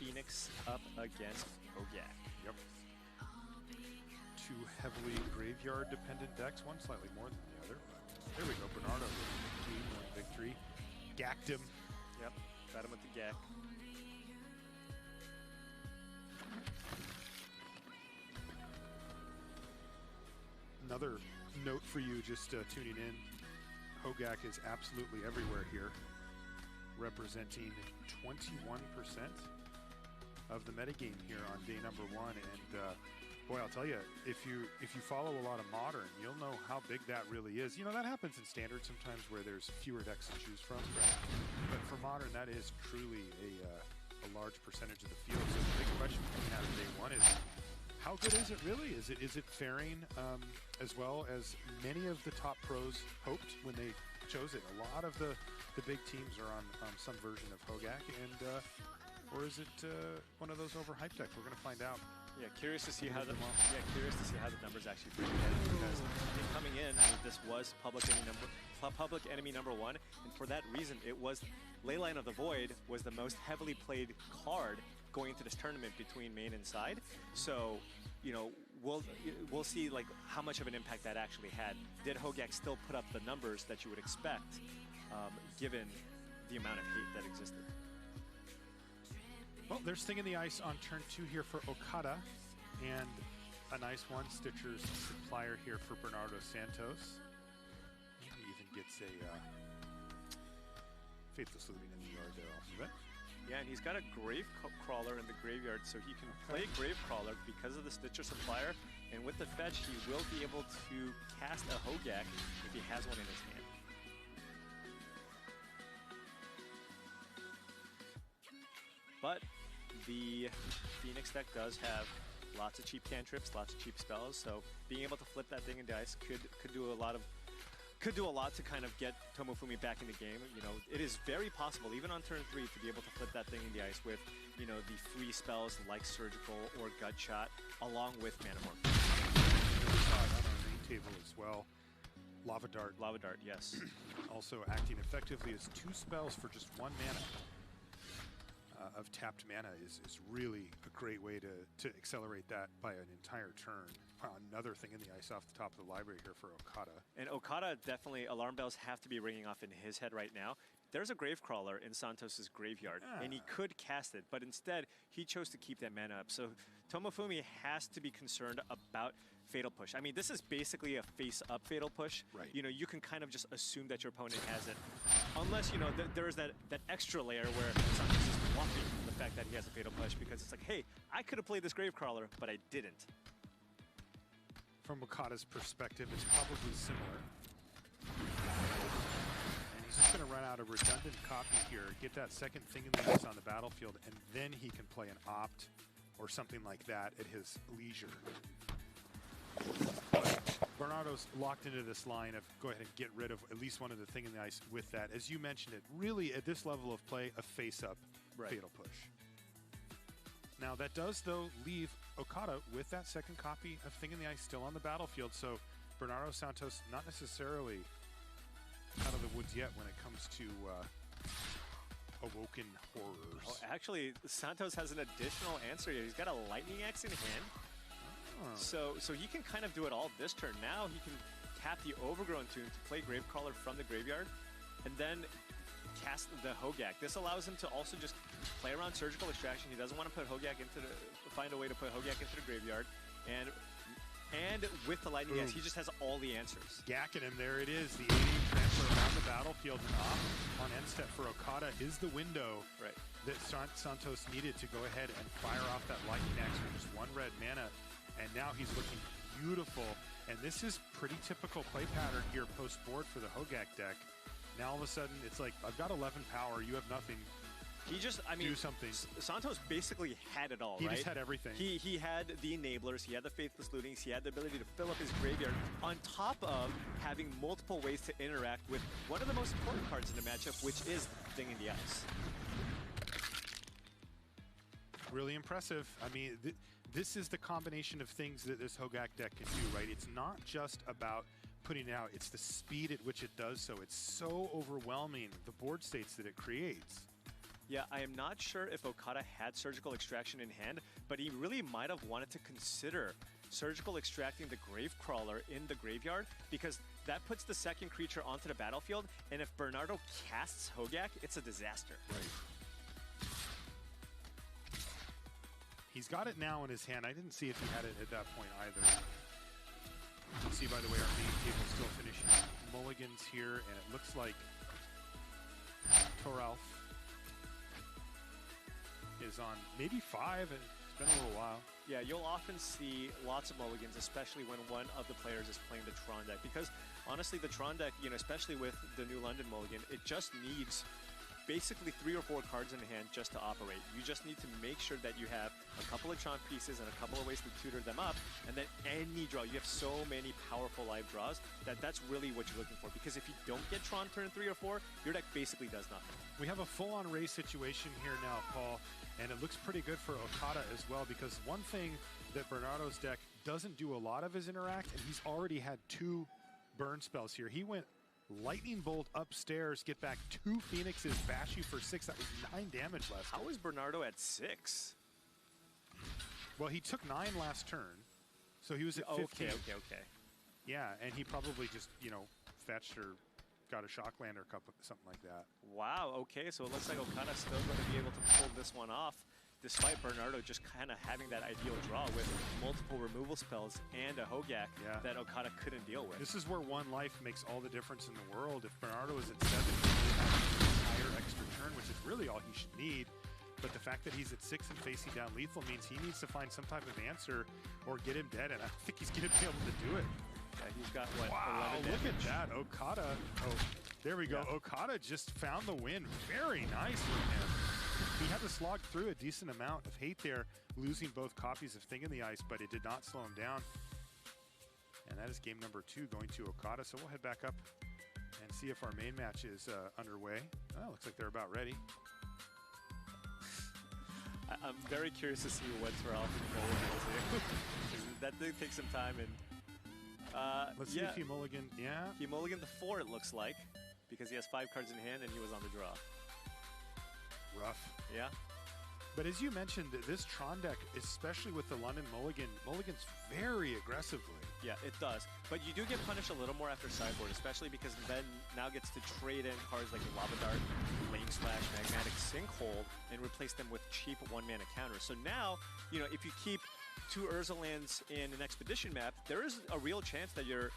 Phoenix up against Hogak. Yep. 2 heavily graveyard-dependent decks, one slightly more than the other. There we go, Bernardo with a game 1 victory. Gacked him. Yep, got him with the gack. Another note for you just tuning in. Hogak is absolutely everywhere here, representing 21% of the metagame here on day number 1. And boy, I'll tell you, if you follow a lot of Modern, you'll know how big that really is. You know, that happens in Standard sometimes where there's fewer decks to choose from. But for Modern, that is truly a large percentage of the field. So the big question coming out of day 1 is, how good is it really? Is it faring as well as many of the top pros hoped when they chose it? A lot of the big teams are on some version of Hogak, and or is it one of those overhyped decks? We're going to find out. Yeah, curious to see how the numbers actually break down, because coming in, I mean, this was Public Enemy number 1, and for that reason, it was Leyline of the Void was the most heavily played card going into this tournament between main and side. So, you know, we'll see like how much of an impact that actually had. Did Hogak still put up the numbers that you would expect, given the amount of hate that existed? Well, there's Sting in the Ice on turn 2 here for Okada, and a nice one, Stitcher's Supplier here for Bernardo Santos. He even gets a Faithless Living in the yard there off of it. Yeah, and he's got a Grave Crawler in the graveyard, so he can play Grave Crawler because of the Stitcher Supplier, and with the fetch, he will be able to cast a Hogak if he has one in his hand. But the Phoenix deck does have lots of cheap cantrips, lots of cheap spells, so being able to flip that thing into ice could do a lot to kind of get Tomofumi back in the game. You know, it is very possible, even on turn 3, to be able to flip that thing in the ice with, you know, the free spells like Surgical or Gut Shot, along with Manamorph. We saw it on our main table as well. Lava Dart. Lava Dart, yes. Also acting effectively as 2 spells for just 1 mana. Of tapped mana is really a great way to accelerate that by an entire turn. Another thing in the ice off the top of the library here for Okada. And Okada, definitely, alarm bells have to be ringing off in his head right now. There's a Gravecrawler in Santos' graveyard, and he could cast it, but instead, he chose to keep that mana up. So Tomofumi has to be concerned about Fatal Push. I mean, this is basically a face-up Fatal Push. Right. You know, you can kind of just assume that your opponent has it, unless, you know, there's that extra layer where Santos is bluffing the fact that he has a Fatal Push, because it's like, hey, I could have played this Gravecrawler, but I didn't. From Okada's perspective, it's probably similar. And he's just going to run out a redundant copy here, get that second thing in the ice on the battlefield, and then he can play an Opt or something like that at his leisure. Bernardo's locked into this line of go ahead and get rid of at least one of the thing in the ice with that. As you mentioned it, really at this level of play, a face-up Fatal Push. Now that does, though, leave Okada with that second copy of Thing in the Ice still on the battlefield, so Bernardo Santos not necessarily out of the woods yet when it comes to Awoken Horrors. Oh, actually, Santos has an additional answer here. He's got a Lightning Axe in hand. So he can kind of do it all this turn. Now he can tap the Overgrown Tomb to play Gravecrawler from the graveyard, and then cast the Hogak. This allows him to also just play around Surgical Extraction. He doesn't want to put Hogak find a way to put Hogak into the graveyard, and with the Lightning Axe, he just has all the answers. Gacking him, there it is. The 80 transfer around the battlefield and off on end step for Okada is the window that Santos needed to go ahead and fire off that Lightning Axe for just 1 red mana. And now he's looking beautiful. And this is pretty typical play pattern here post-board for the Hogak deck. Now all of a sudden, it's like, I've got 11 power, you have nothing. He just, I mean, do something. Santos basically had it all, He right? just had everything. He had the enablers, he had the Faithless Lootings, he had the ability to fill up his graveyard, on top of having multiple ways to interact with one of the most important cards in the matchup, which is Thing in the Ice. Really impressive. I mean, this is the combination of things that this Hogak deck can do, right? It's not just about putting it out, it's the speed at which it does so. It's so overwhelming, the board states that it creates. Yeah, I am not sure if Okada had Surgical Extraction in hand, but he really might have wanted to consider Surgical Extracting the Gravecrawler in the graveyard, because that puts the second creature onto the battlefield, and if Bernardo casts Hogak, it's a disaster. Right. He's got it now in his hand. I didn't see if he had it at that point either. You can see, by the way, our main table still finishing mulligans here, and it looks like Toralf is on maybe 5, and it's been a little while. Yeah, you'll often see lots of mulligans, especially when one of the players is playing the Tron deck, because honestly, the Tron deck, you know, especially with the New London mulligan, it just needs basically 3 or 4 cards in hand just to operate. You just need to make sure that you have a couple of Tron pieces and a couple of ways to tutor them up, and then any draw. You have so many powerful live draws that's really what you're looking for, because if you don't get Tron turn 3 or 4, your deck basically does nothing. We have a full-on race situation here now, Paul, and it looks pretty good for Okada as well, because one thing that Bernardo's deck doesn't do a lot of is interact, and he's already had 2 burn spells here. He went Lightning Bolt upstairs, get back 2 Phoenixes, bash you for 6. That was 9 damage last turn. How is Bernardo at 6? Well, he took 9 last turn, so he was at 15. Okay. Yeah, and he probably just, you know, fetched or got a Shockland or something like that. Wow, okay, so it looks like Okada's still going to be able to pull this one off, despite Bernardo just kind of having that ideal draw with multiple removal spells and a Hogak that Okada couldn't deal with. This is where 1 life makes all the difference in the world. If Bernardo is at 7, he will have an entire extra turn, which is really all he should need. but the fact that he's at 6 and facing down lethal means he needs to find some type of answer or get him dead, and I think he's going to be able to do it. Yeah, he's got, what, Wow, 11 look damage. at that. Okada. Oh, there we go. Yeah. Okada just found the win. Very nice from him. He had to slog through a decent amount of hate there, losing both copies of Thing in the Ice, but it did not slow him down. And that is game number 2 going to Okada. So we'll head back up and see if our main match is underway. Oh, looks like they're about ready. I'm very curious to see what Terrell can mulligan to. That did take some time. And Let's see if he mulligan. Yeah. He mulliganed the 4, it looks like, because he has 5 cards in hand and he was on the draw. Rough. Yeah. But as you mentioned, this Tron deck, especially with the London mulligan, mulligans very aggressively. Yeah, it does. But you do get punished a little more after sideboard, especially because Ben now gets to trade in cards like the Lava Dart, Lane Slash, Magmatic Sinkhole, and replace them with cheap 1-mana counters. So now, you know, if you keep 2 Urza lands in an Expedition map, there is a real chance that your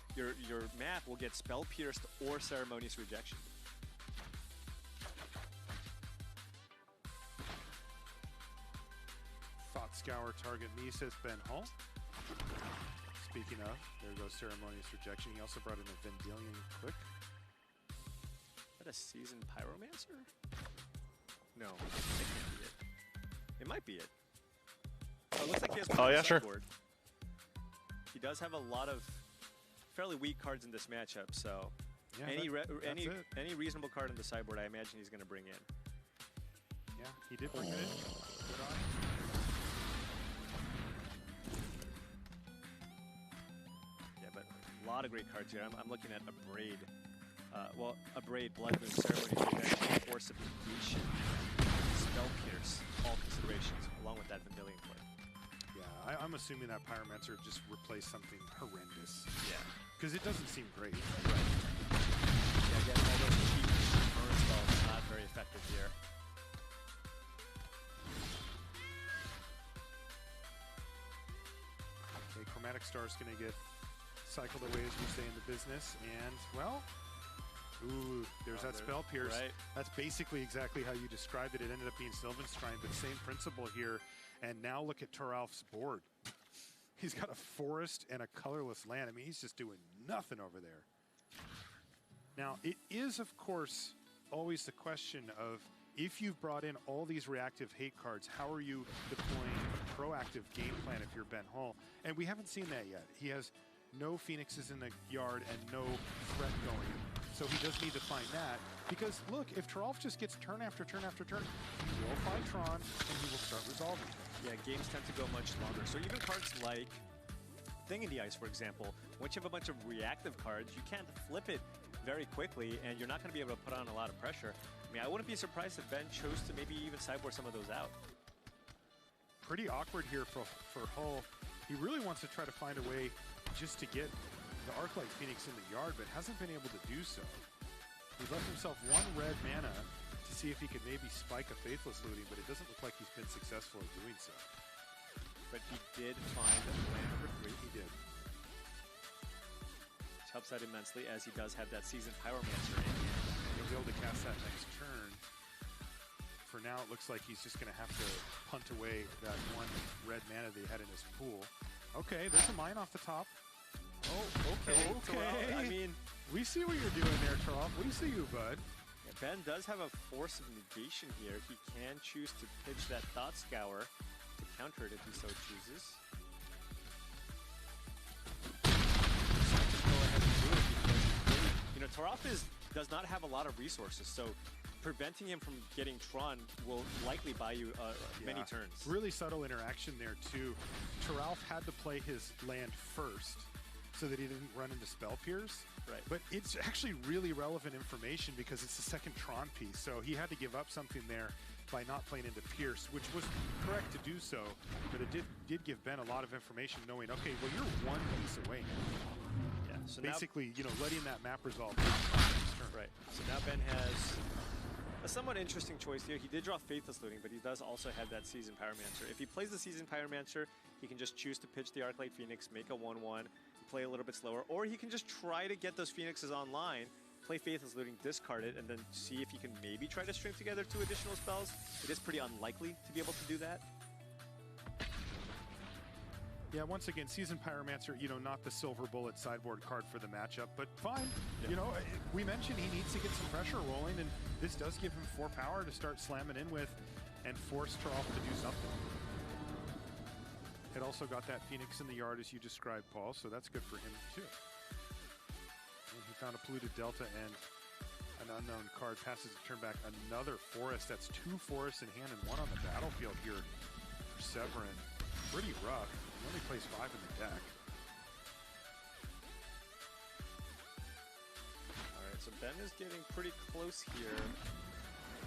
map will get Spell Pierced or Ceremonious Rejection. Thought Scour target me, says Ben Hull. Speaking of, there goes Ceremonious Rejection. He also brought in a Vendilion Click. Is that a Seasoned Pyromancer? No, that can't be it. It might be it. Oh, it looks like he has one on the sideboard. He does have a lot of fairly weak cards in this matchup, so Yeah, any reasonable card on the sideboard, I imagine he's going to bring in. Yeah, he did bring it in. Good on him. Yeah, but a lot of great cards here. I'm looking at Abrade. Abrade, Blood Moon, Ceremony, Rejection, Force of Negation, Spell Pierce, all considerations, along with that Vendilion Click. Yeah, I'm assuming that Pyromancer just replaced something horrendous. Yeah. Because it doesn't seem great. Right. Yeah, again, all those cheap burn spells not very effective here. Okay, Chromatic Star's going to get cycled away, as we say in the business. And, well, ooh, there's that Spell Pierce. Right. That's basically exactly how you described it. It ended up being Sylvanstrine, but same principle here. And now look at Toralf's board. He's got a forest and a colorless land. I mean, he's just doing nothing over there. Now, it is, of course, always the question of, if you've brought in all these reactive hate cards, how are you deploying a proactive game plan if you're Ben Hull? And we haven't seen that yet. He has no Phoenixes in the yard and no threat going. So he does need to find that. Because, look, if Toralf just gets turn after turn after turn, he will find Tron and he will start resolving. Yeah, games tend to go much longer. So even cards like Thing in the Ice, for example, once you have a bunch of reactive cards, you can't flip it very quickly, and you're not going to be able to put on a lot of pressure. I mean, I wouldn't be surprised if Ben chose to maybe even sideboard some of those out. Pretty awkward here for Hull. He really wants to try to find a way just to get the Arclight Phoenix in the yard, but hasn't been able to do so. He left himself 1 red mana to see if he could maybe spike a Faithless Looting, but it doesn't look like he's been successful at doing so. But he did find land number 3. He did. Which helps out immensely, as he does have that Seasoned Pyromancer in hand. He'll be able to cast that next turn. For now, it looks like he's just going to have to punt away that 1 red mana that he had in his pool. Okay, there's a mine off the top. Oh, okay. Okay. I mean, we see what you're doing there, Toralf. We see you, bud. Yeah, Ben does have a Force of Negation here. He can choose to pitch that Thought Scour to counter it if he so chooses. You know, Toralf does not have a lot of resources, so preventing him from getting Tron will likely buy you many turns. Really subtle interaction there, too. Toralf had to play his land first so that he didn't run into Spell Pierce. Right. But it's actually really relevant information because it's the second Tron piece, so he had to give up something there by not playing into Pierce, which was correct to do so, but it did give Ben a lot of information knowing, okay, well, you're 1 piece away now. Yeah, so basically, you know, letting that map resolve. Right. So now Ben has a somewhat interesting choice here. He did draw Faithless Looting, but he does also have that Seasoned Pyromancer. If he plays the Seasoned Pyromancer, he can just choose to pitch the Arclight Phoenix, make a 1/1, play a little bit slower, or he can just try to get those Phoenixes online play Faithless Looting, discard it, and then see if you can maybe try to string together 2 additional spells. It is pretty unlikely to be able to do that. Yeah, once again, Seasoned Pyromancer, you know, not the silver bullet sideboard card for the matchup, but fine. You know, we mentioned he needs to get some pressure rolling, and this does give him 4 power to start slamming in with and force Turalf to do something. It also got that Phoenix in the yard, as you described, Paul, so that's good for him, too. And he found a Polluted Delta and an unknown card. Passes to turn back another Forest. That's 2 forests in hand and 1 on the battlefield here for Severin. Pretty rough. He only plays 5 in the deck. All right, so Ben is getting pretty close here.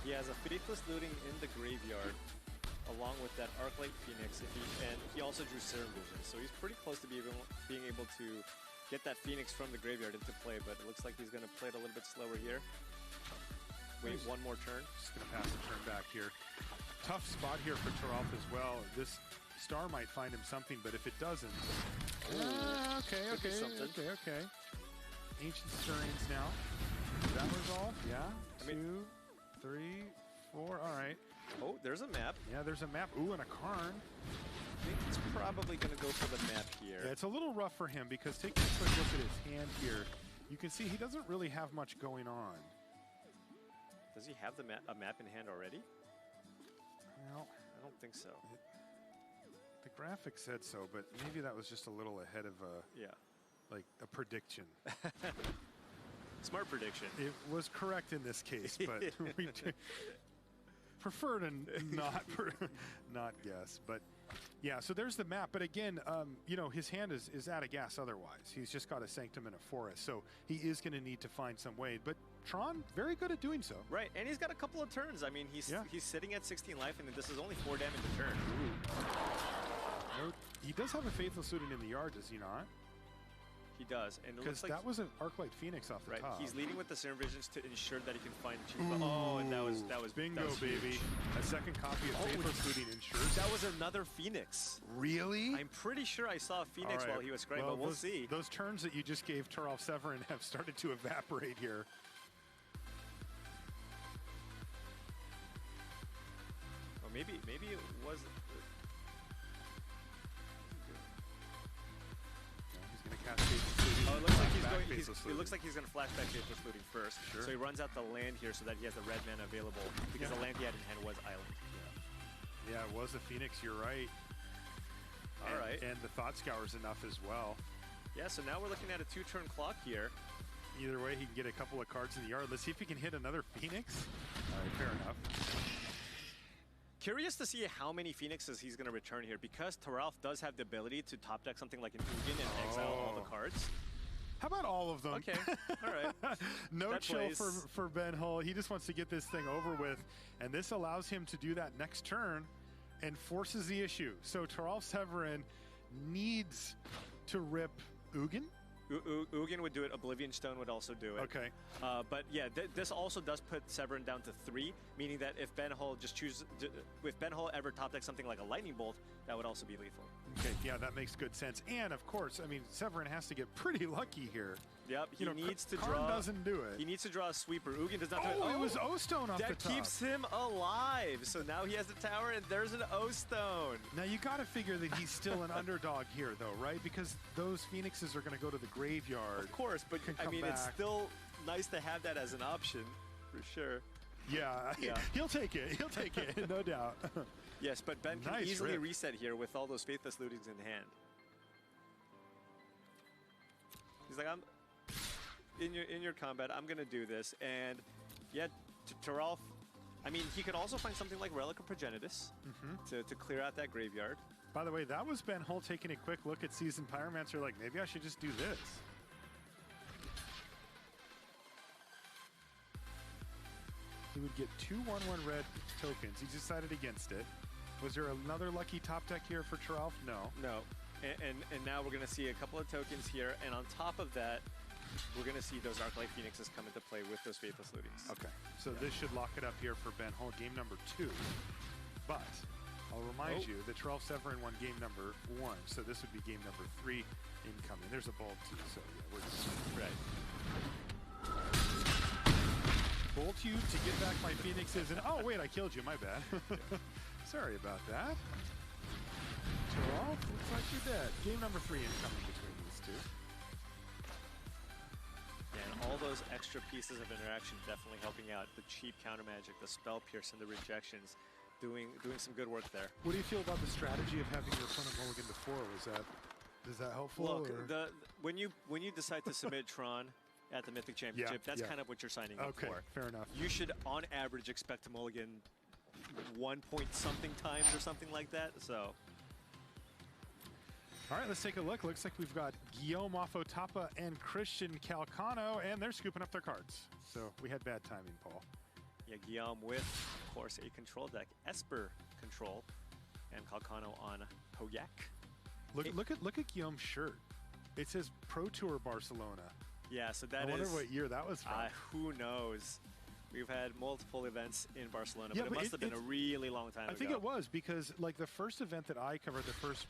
He has a Faithless Looting in the graveyard, along with that Arclight Phoenix, and he also drew Serum Vision, so he's pretty close to being able to get that Phoenix from the graveyard into play, but it looks like he's going to play it a little bit slower here. Wait 1 more turn. Just going to pass the turn back here. Tough spot here for Turalf as well. This star might find him something, but if it doesn't... okay. Ancient Stirrings now. Is that resolve? Yeah. I mean, 2, 3, 4. All right. Oh, there's a map. Yeah, there's a map. Ooh, and a Karn. I think he's probably going to go for the map here. Yeah, it's a little rough for him because taking a quick look at his hand here, you can see he doesn't really have much going on. Does he have a map in hand already? Well, I don't think so. The graphic said so, but maybe that was just a little ahead of like a prediction. Smart prediction. It was correct in this case, but we prefer to not guess. But yeah, so there's the map. But again, you know, his hand is out of gas otherwise. He's just got a Sanctum and a Forest, so he is going to need to find some way. But Tron, very good at doing so. Right, and he's got a couple of turns. I mean, he's sitting at 16 life, and this is only 4 damage a turn. No, he does have a Faithless Looting in the yard, does he not? He does, and it looks like that was an Arclight Phoenix off the top. He's leading with the Serum Visions to ensure that he can find Oh, and that was bingo, that was baby! huge. A second copy of Faithless Looting ensures. That was another Phoenix. Really? I'm pretty sure I saw a Phoenix while he was scrying, but we'll see. Those turns that you just gave Turalf Severin have started to evaporate here. Or maybe it was. Oh, it looks like he's going. It looks like he's going to flashback Faithless Looting first. Sure. So he runs out the land here so that he has the red mana available because the land he had in hand was Island. Yeah, it was a Phoenix. You're right. All right. And the Thought Scour's enough as well. Yeah. So now we're looking at a 2-turn clock here. Either way, he can get a couple of cards in the yard. Let's see if he can hit another Phoenix. All right, fair enough. Curious to see how many Phoenixes he's going to return here because Turalf does have the ability to top deck something like an Ugin and exile all the cards. How about all of them? Okay, all right. No that chill plays. for Ben Hull. He just wants to get this thing over with, and this allows him to do that next turn and forces the issue. So Turalf Severin needs to rip Ugin. Ugin would do it. Oblivion Stone would also do it. Okay. But yeah, this also does put Severin down to 3, meaning that if Ben Hull just chooses, if Ben Hull ever top decks something like a Lightning Bolt, that would also be lethal. Okay, yeah, that makes good sense. And of course, I mean, Severin has to get pretty lucky here. Yep, he needs to Karn draw. doesn't do it. He needs to draw a sweeper. Ugin does not do it. Oh, it was O-Stone off the top. That keeps him alive. So now he has the tower, and there's an O-Stone. Now you got to figure that he's still an underdog here, though, right? Because those Phoenixes are going to go to the graveyard. Of course, but I mean, it's still nice to have that as an option, for sure. Yeah, he'll take it. He'll take it, no doubt. Yes, but Ben can Nice easily rip. reset here with all those Faithless Lootings in hand. He's like, I'm in your combat. I'm gonna do this, and yeah, Turalf. I mean, he could also find something like Relic of Progenitus to clear out that graveyard. By the way, that was Ben Hull taking a quick look at Seasoned Pyromancer, like, maybe I should just do this. He would get 2 1/1 red tokens. He decided against it. Was there another lucky top deck here for Turalf? No. No. And now we're going to see a couple of tokens here, and on top of that, we're going to see those Arclight Phoenixes come into play with those Faithless Lootings. Okay, so this should lock it up here for Ben Hull, game number 2. But I'll remind you that Turalf Severin won game number 1, so this would be game number 3 incoming. There's a bulb too, so yeah, we're just right. you to get back my phoenixes, and oh wait, I killed you. My bad. Sorry about that. Well, looks like you're dead. Game number 3 incoming between these two. Yeah, and all those extra pieces of interaction definitely helping out. The cheap counter magic, the spell pierce, and the rejections, doing some good work there. What do you feel about the strategy of having your opponent mulligan before? Is that helpful? Look, or? when you decide to submit Tron at the Mythic Championship, that's kind of what you're signing up for. Fair enough. You should, on average, expect to mulligan 1 point something times or something like that. So. All right, let's take a look. Looks like we've got Guillaume Afotapa and Christian Calcano, and they're scooping up their cards. So we had bad timing, Paul. Yeah, Guillaume with, of course, a control deck, Esper control, and Calcano on Hogak. Look at Guillaume's shirt. It says Pro Tour Barcelona. Yeah, so that is. I wonder what year that was from. Who knows? We've had multiple events in Barcelona, but it must have been a really long time ago. I think it was because, like, the first event that I covered, the first,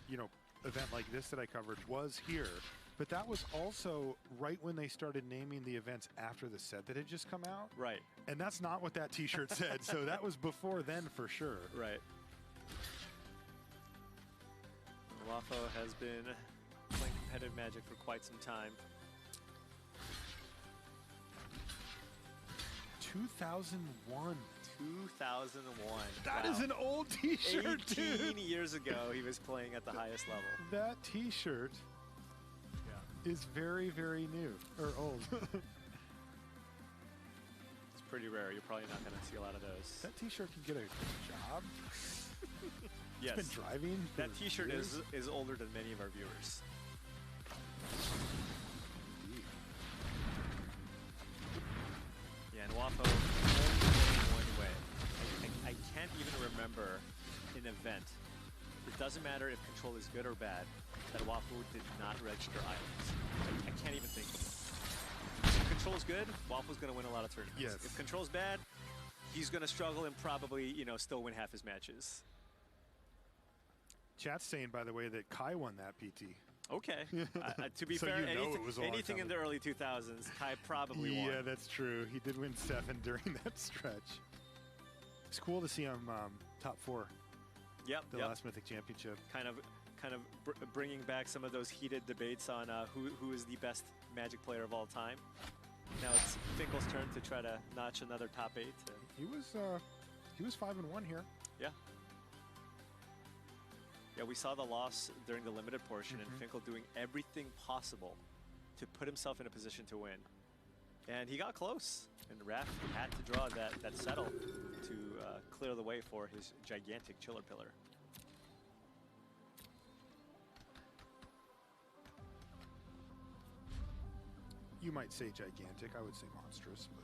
event like this that I covered was here. But that was also right when they started naming the events after the set that had just come out. Right. And that's not what that t-shirt said. So that was before then for sure. Right. Wafo has been playing competitive Magic for quite some time. 2001. 2001. That is an old t-shirt, 18 years ago, he was playing at the highest level. That t-shirt is very, very new, or old. It's pretty rare. You're probably not going to see a lot of those. That t-shirt can get a job. Yes. It's been driving. That t-shirt is older than many of our viewers. Yeah, and Wafo only one way. I can't even remember an event. It doesn't matter if control is good or bad, that Wafo did not register islands. I can't even think of it. If control is good, Wafo's going to win a lot of tournaments. Yes. If control's bad, he's going to struggle and probably, still win half his matches. Chat's saying, by the way, that Kai won that PT. Okay. To be So fair, anything in the early 2000s, Kai probably won. Yeah, that's true. He did win 7 during that stretch. It's cool to see him top 4. Yep. The last Mythic Championship. Kind of bringing back some of those heated debates on who is the best Magic player of all time. Now it's Finkel's turn to try to notch another top 8. He was 5-1 here. Yeah. Yeah, we saw the loss during the limited portion, and Finkel doing everything possible to put himself in a position to win. And he got close, and Raph had to draw that settle to clear the way for his gigantic Chiller Pillar. You might say gigantic. I would say monstrous, but.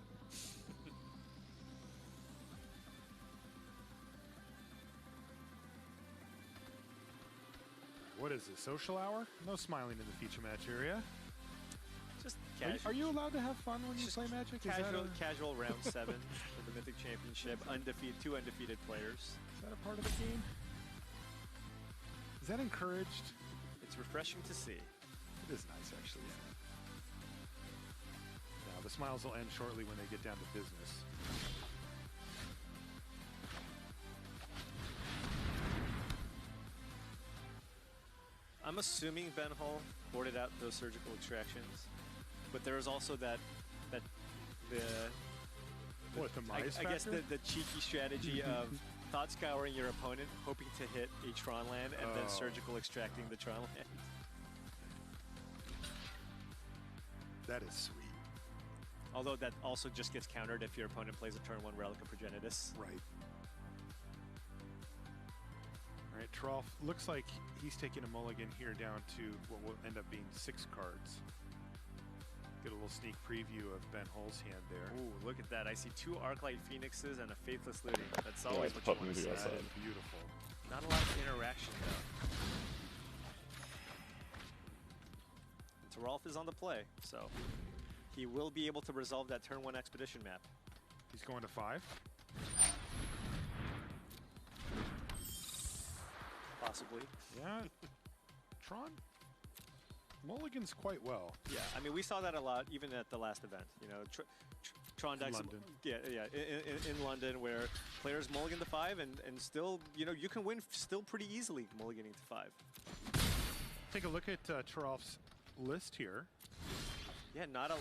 What is this, social hour? No smiling in the feature match area. Just casual. Are you allowed to have fun when you play Magic? Casual round 7 for the Mythic Championship. Two undefeated players. Is that a part of the game? Is that encouraged? It's refreshing to see. It is nice, actually. Now, the smiles will end shortly when they get down to business. I'm assuming Ben Hull boarded out those surgical extractions, but there is also the cheeky strategy of thought scouring your opponent, hoping to hit a Tron land, and then surgical extracting the Tron land. That is sweet. Although that also just gets countered if your opponent plays a turn 1 Relic of Progenitus. Right. All right, Trolf looks like he's taking a mulligan here down to what will end up being 6 cards. Get a little sneak preview of Ben Hull's hand there. Ooh, look at that. I see 2 Arclight Phoenixes and a Faithless Looting. That's always what you want to see. That is beautiful. Not a lot of interaction, though. Taralf is on the play, so he will be able to resolve that turn 1 Expedition map. He's going to 5. Possibly. Yeah. Tron mulligans quite well. Yeah, I mean, we saw that a lot even at the last event. Tron decks, London. in London, where players mulligan to 5 and still, you know, you can win still pretty easily mulliganing to 5. Take a look at Turalf's list here. Yeah, not a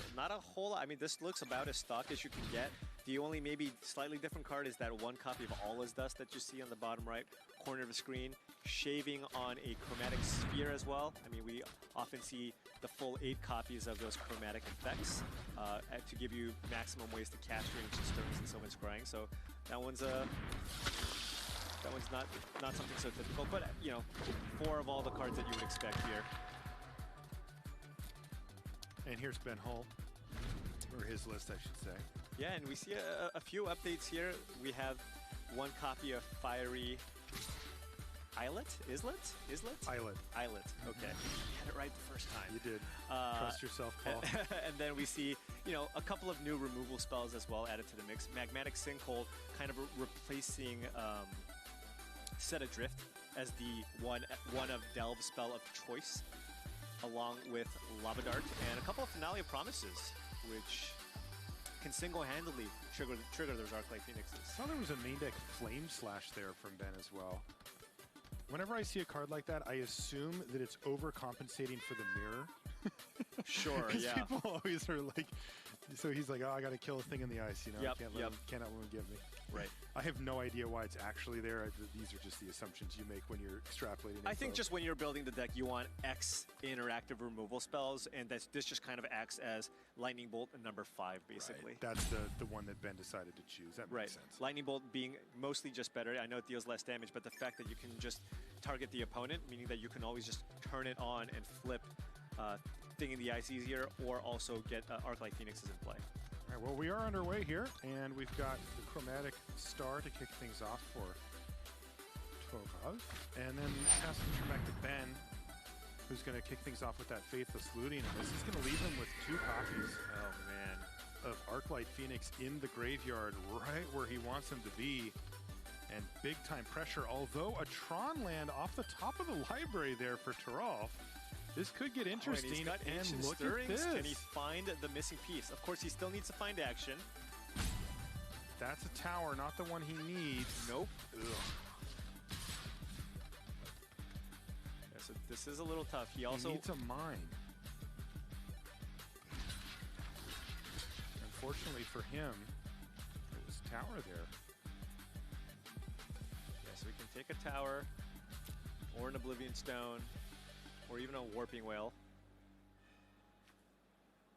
whole lot. I mean, this looks about as stock as you can get. The only maybe slightly different card is that one copy of All Is Dust that you see on the bottom right corner of the screen, shaving on a chromatic sphere as well. I mean, we often see the full 8 copies of those chromatic effects to give you maximum ways to cast your Ancient Stirrings and Sylvan Scrying. So that one's not something so typical, but you know, 4 of all the cards that you would expect here. And here's Ben Hull, or his list, I should say. Yeah, and we see a few updates here. We have one copy of Fiery Islet? Islet? Islet. Islet, okay. Had it right the first time. You did. Trust yourself, Paul. And then we see, you know, a couple of new removal spells as well added to the mix. Magmatic Sinkhole kind of replacing Set Adrift as the one of Delve's spell of choice, along with Lava Dart and a couple of Finale of Promises, which can single-handedly trigger those Arclight Phoenixes. I saw there was a main deck Flame Slash there from Ben as well. Whenever I see a card like that, I assume that it's overcompensating for the mirror. Sure, yeah. People always are like, so he's like, oh, I got to kill a thing in the ice, you know, Yep, cannot let him give me. Right. I have no idea why it's actually there. These are just the assumptions you make when you're extrapolating. I think just when you're building the deck, you want X interactive removal spells, and this just kind of acts as Lightning Bolt number 5, basically. Right. That's the one that Ben decided to choose. That makes sense. Lightning Bolt being mostly just better. I know it deals less damage, but the fact that you can just target the opponent, meaning that you can always just turn it on and flip Thing in the Ice easier, or also get Arclight Phoenixes in play. All right, well, we are underway here, and we've got the Chromatic Star to kick things off for Tokov, and then pass the turn back to Ben, who's going to kick things off with that Faithless Looting, and this is going to leave him with 2 copies. Oh, man. Of Arclight Phoenix in the graveyard, right where he wants him to be, and big-time pressure, although a Tron land off the top of the library there for Turalf. This could get interesting, and he's got Ancient look Stirrings. at this. Can he find the missing piece? Of course, he still needs to find action. That's a tower, not the one he needs. Nope. Ugh. Yeah, so this is a little tough. He also needs a mine. Unfortunately for him, it was a tower there. Yeah, so we can take a tower, or an Oblivion Stone, or even a Warping Whale.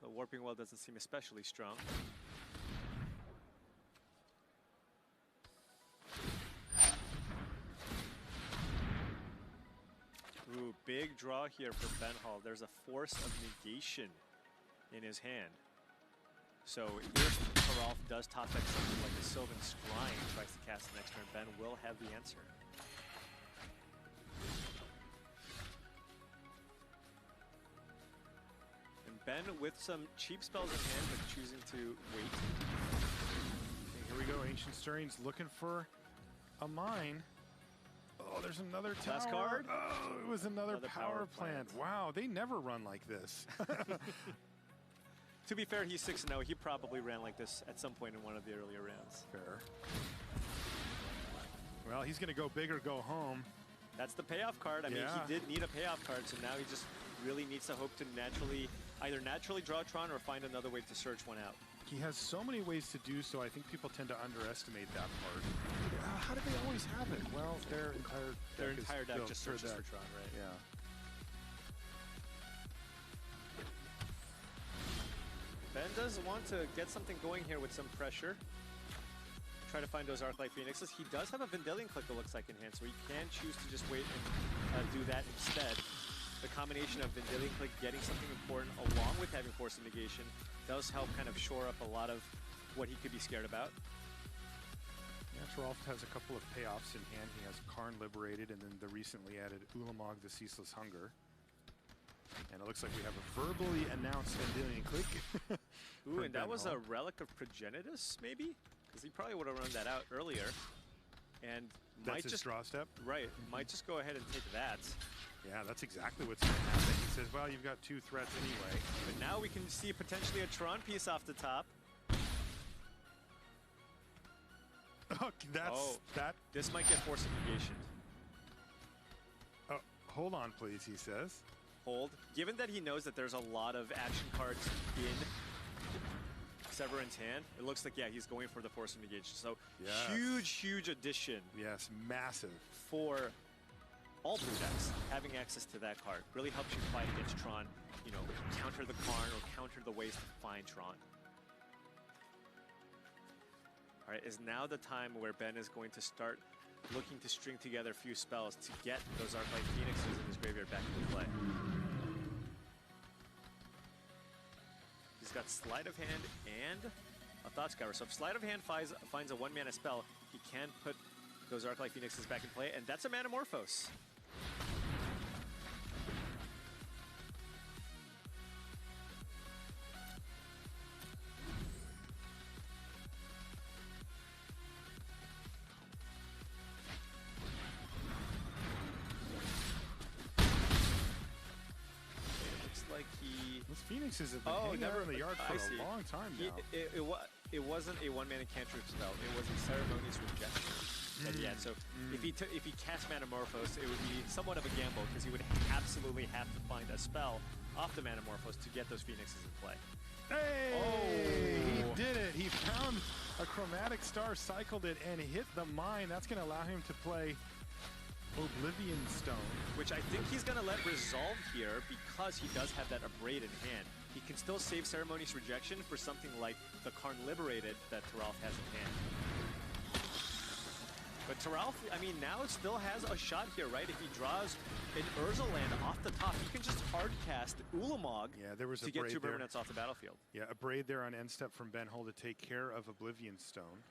The Warping Whale doesn't seem especially strong. Ooh, big draw here for Ben Hull. There's a Force of Negation in his hand. So if Turalf does top deck something like a Sylvan Scrying and tries to cast the next turn, Ben will have the answer. Ben with some cheap spells in hand, but choosing to wait. Okay, here we go. Ancient Stirrings looking for a mine. Oh, there's another tower. Last card. Oh, it was another power plant. Wow, they never run like this. To be fair, he's 6-0. He probably ran like this at some point in one of the earlier rounds. Fair. Well, he's going to go big or go home. That's the payoff card. I mean, he did need a payoff card, so now he just really needs to hope to either naturally draw Tron or find another way to search one out. He has so many ways to do so. I think people tend to underestimate that part. How do they always have it? Well, their entire deck just searches for Tron, right? Yeah. Ben does want to get something going here with some pressure. Try to find those Arclight Phoenixes. He does have a Vendilion Click, it looks like, in hand, so he can choose to just wait and do that instead. The combination of Vendilion Click getting something important along with having Force of Negation does help kind of shore up a lot of what he could be scared about. Yeah, Turalf has a couple of payoffs in hand. He has Karn Liberated and then the recently added Ulamog, the Ceaseless Hunger. And it looks like we have a verbally announced Vendilion Click. Ooh, and that was a Relic of Progenitus, maybe? Because he probably would have run that out earlier. And that's his draw step? Right. Might just go ahead and take that. Yeah, that's exactly what's going to happen. He says, well, you've got 2 threats anyway. But now we can see potentially a Tron piece off the top. That's that. This might get forced negation. Hold on, please, he says. Hold. Given that he knows that there's a lot of action cards in Severan's hand, it looks like, yeah, he's going for the force of negation. So huge addition. Yes, massive. For all blue decks, having access to that card really helps you fight against Tron, you know, counter the Karn or counter the ways to find Tron. All right, is now the time where Ben is going to start looking to string together a few spells to get those Arclight Phoenixes in his graveyard back into play. He's got Sleight of Hand and a Thought Scour. So if Sleight of Hand finds a 1-mana spell, he can put those Arclight Phoenixes back in play, and that's a Manamorphose. Phoenixes have been hanging out in the yard for a long time now. It wasn't a 1-mana cantrip spell. It was a Ceremonious Rejection that he had. So if he cast Manamorphose, it would be somewhat of a gamble because he would absolutely have to find a spell off the Manamorphose to get those Phoenixes in play. Hey! He did it! He found a Chromatic Star, cycled it, and hit the mine. That's going to allow him to play Oblivion Stone. Which I think he's going to let resolve here because he does have that Abrade in hand. He can still save Ceremonious Rejection for something like the Karn Liberated that Turalf has in hand. But Turalf, I mean, now still has a shot here, right? If he draws an Urza land off the top, he can just hard cast Ulamog to get 2 permanents off the battlefield. Yeah, a Braid there on end step from Ben Hull to take care of Oblivion Stone.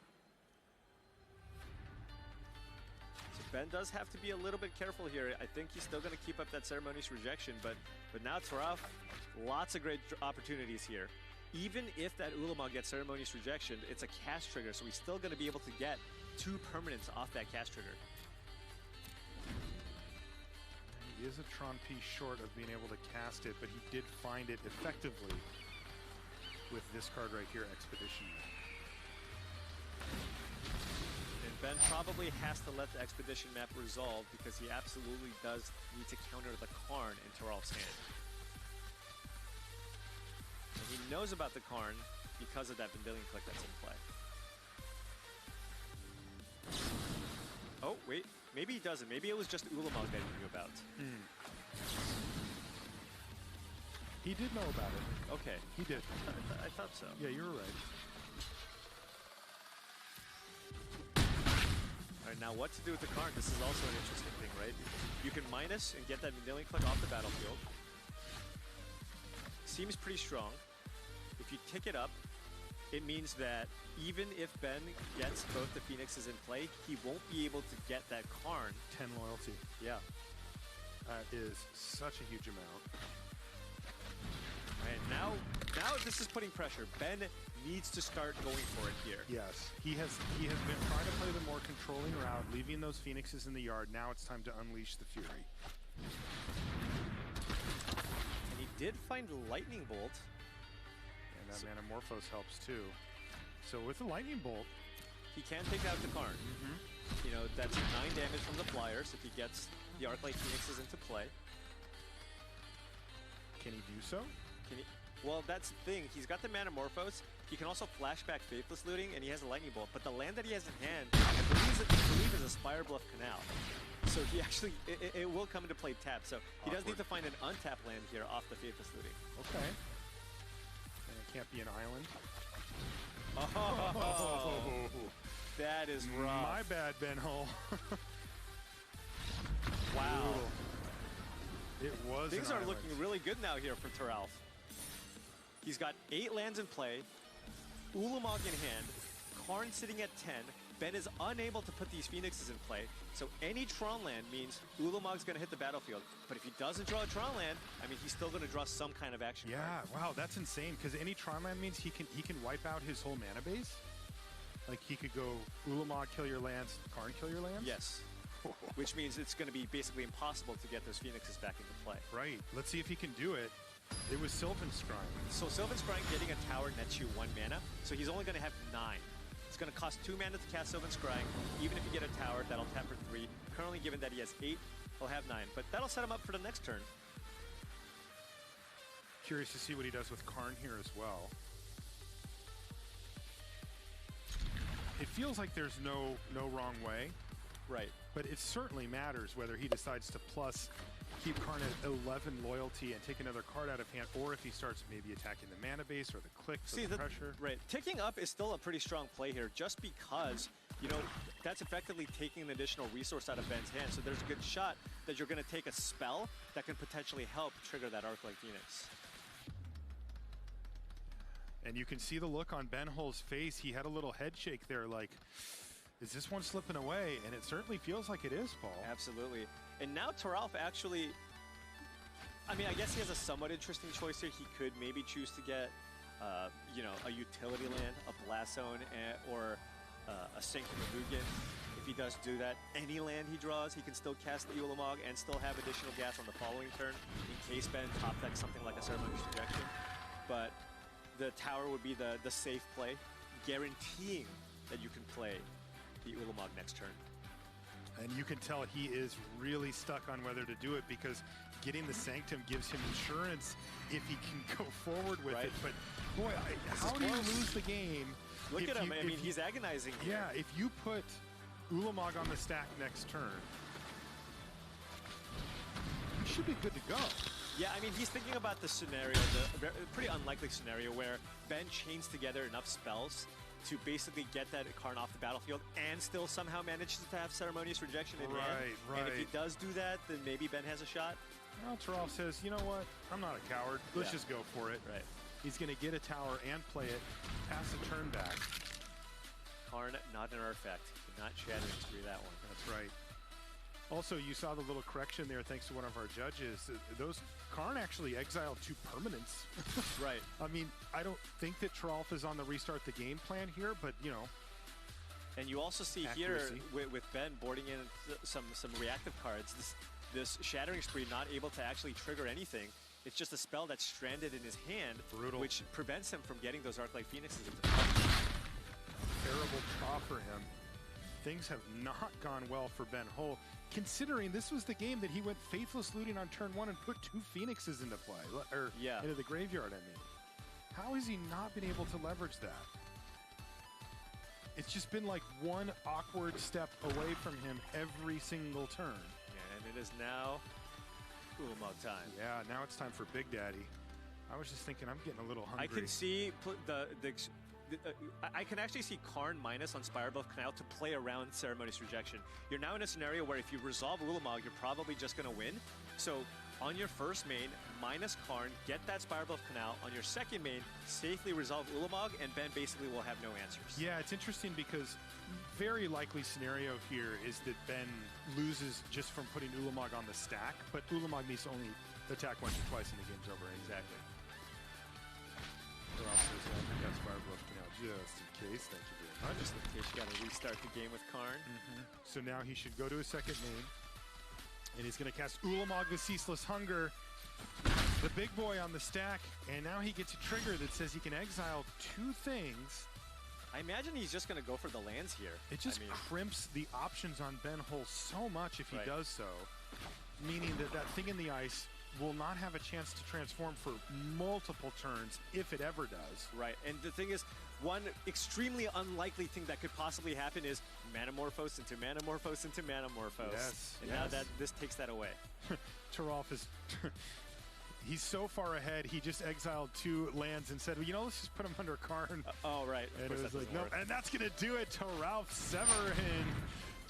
Ben does have to be a little bit careful here. I think he's still going to keep up that Ceremonious Rejection, but now Turalf, lots of great opportunities here. Even if that Ulamog gets Ceremonious Rejection, it's a cast trigger, so he's still going to be able to get 2 permanents off that cast trigger. He is a Tron piece short of being able to cast it, but he did find it effectively with this card right here, Expedition. Ben probably has to let the Expedition map resolve because he absolutely does need to counter the Karn in Turalf's hand. And he knows about the Karn because of that Vendilion Clique that's in play. Oh, wait. Maybe he doesn't. Maybe it was just Ulamog that he knew about. He did know about it. Okay. He did. I thought so. Yeah, you were right. Alright, now what to do with the Karn? This is also an interesting thing, right? You can minus and get that Vendilion Clique off the battlefield. Seems pretty strong. If you tick it up, it means that even if Ben gets both the Phoenixes in play, he won't be able to get that Karn. 10 loyalty. Yeah. That is such a huge amount. And now this is putting pressure. Ben needs to start going for it here. Yes, he has been trying to play the more controlling route, leaving those Phoenixes in the yard. Now it's time to unleash the fury. And he did find Lightning Bolt. And that Manamorphose helps too. So with the Lightning Bolt, he can take out the Karn. You know, that's 9 damage from the Flyers if he gets the Arclight Phoenixes into play. Can he do so? Well, that's the thing. He's got the Manamorphose. He can also flashback Faithless Looting, and he has a Lightning Bolt. But the land that he has in hand, I believe is a Spirebluff Canal. So he actually, it will come into play tapped. So he does need to find an untapped land here off the Faithless Looting. Okay. And it can't be an island. Oh, that is rough. My bad, Ben Hull. Wow. It was Things are looking really good now here for Turalf. He's got 8 lands in play, Ulamog in hand, Karn sitting at 10. Ben is unable to put these Phoenixes in play, so any Tron land means Ulamog's going to hit the battlefield. But if he doesn't draw a Tron land, I mean, he's still going to draw some kind of action card. Wow, that's insane, because any Tron land means he can wipe out his whole mana base? Like, he could go Ulamog, kill your lands, Karn, kill your lands? Yes. Which means it's going to be basically impossible to get those Phoenixes back into play. Right. Let's see if he can do it. It was Sylvan Scrying. So Sylvan Scrying getting a tower nets you 1 mana, so he's only going to have 9. It's going to cost 2 mana to cast Sylvan Scrying. Even if you get a tower, that'll tap for 3. Currently, given that he has 8, he'll have 9. But that'll set him up for the next turn. Curious to see what he does with Karn here as well. It feels like there's no wrong way. Right. But it certainly matters whether he decides to plus keep Karn at 11 loyalty and take another card out of hand, or if he starts maybe attacking the mana base or the clicks or the pressure. Right. Ticking up is still a pretty strong play here, just because, you know, that's effectively taking an additional resource out of Ben's hand. So there's a good shot that you're going to take a spell that can potentially help trigger that Arclight Phoenix. And you can see the look on Ben Hull's face. He had a little head shake there, like, is this one slipping away? And it certainly feels like it is, Paul. Absolutely. And now Toralf actually, I mean, I guess he has a somewhat interesting choice here. He could maybe choose to get, you know, a utility land, a Blast Zone, or a Sanctum of Ugin. If he does do that, any land he draws, he can still cast the Ulamog and still have additional gas on the following turn in case Ben top decks something like a Ceremonious Rejection. But the tower would be the safe play, guaranteeing that you can play the Ulamog next turn. And you can tell he is really stuck on whether to do it, because getting the Sanctum gives him insurance if he can go forward with it. But boy, how do you lose the game? Look at him. I mean, he's agonizing here. Yeah, if you put Ulamog on the stack next turn, you should be good to go. Yeah, I mean, he's thinking about the scenario, the pretty unlikely scenario where Ben chains together enough spells to basically get that Karn off the battlefield and still somehow manages to have Ceremonious Rejection in hand. And if he does do that, then maybe Ben has a shot. Well, Toralf says, you know what? I'm not a coward. Let's just go for it. Right. He's going to get a tower and play it, pass a turn back. Karn, not an artifact. Not Shattering Spree that one. That's right. Also, you saw the little correction there thanks to one of our judges. Those Karn actually exiled 2 permanents. Right. I mean, I don't think that Toralf is on the restart the game plan here, but, you know. And you also see accuracy here with Ben boarding in some reactive cards, this Shattering Spree not able to actually trigger anything. It's just a spell that's stranded in his hand, which prevents him from getting those Arclight Phoenixes into play. Terrible draw for him. Things have not gone well for Ben Hull, considering this was the game that he went Faithless Looting on turn 1 and put 2 Phoenixes into play, or into the graveyard, I mean. How has he not been able to leverage that? It's just been like one awkward step away from him every single turn. And it is now Ulamog time. Yeah, now it's time for Big Daddy. I was just thinking, I'm getting a little hungry. I can see I can actually see Karn minus on Spirebluff Canal to play around Ceremonious Rejection. You're now in a scenario where if you resolve Ulamog, you're probably just going to win. So on your first main, minus Karn, get that Spirebluff Canal. On your second main, safely resolve Ulamog, and Ben basically will have no answers. Yeah, it's interesting because very likely scenario here is that Ben loses just from putting Ulamog on the stack, but Ulamog needs to only attack once or twice and the game's over. Exactly. That's Spirebluff Canal just in case. Thank you very much. Just in case you got to restart the game with Karn. So now he should go to his second main, and he's going to cast Ulamog the Ceaseless Hunger, the big boy on the stack, and now he gets a trigger that says he can exile 2 things. I imagine he's just going to go for the lands here. It just crimps the options on Ben Hull so much if he does so, meaning that that thing in the ice will not have a chance to transform for multiple turns if it ever does. Right, and the thing is, one extremely unlikely thing that could possibly happen is Manamorphose into Manamorphose into Manamorphose. Yes, and now that this takes that away. Toralf is... He's so far ahead, he just exiled 2 lands and said, well, you know, let's just put him under Karn. Oh, right. And it was like, no, and that's going to do it. Toralf Severin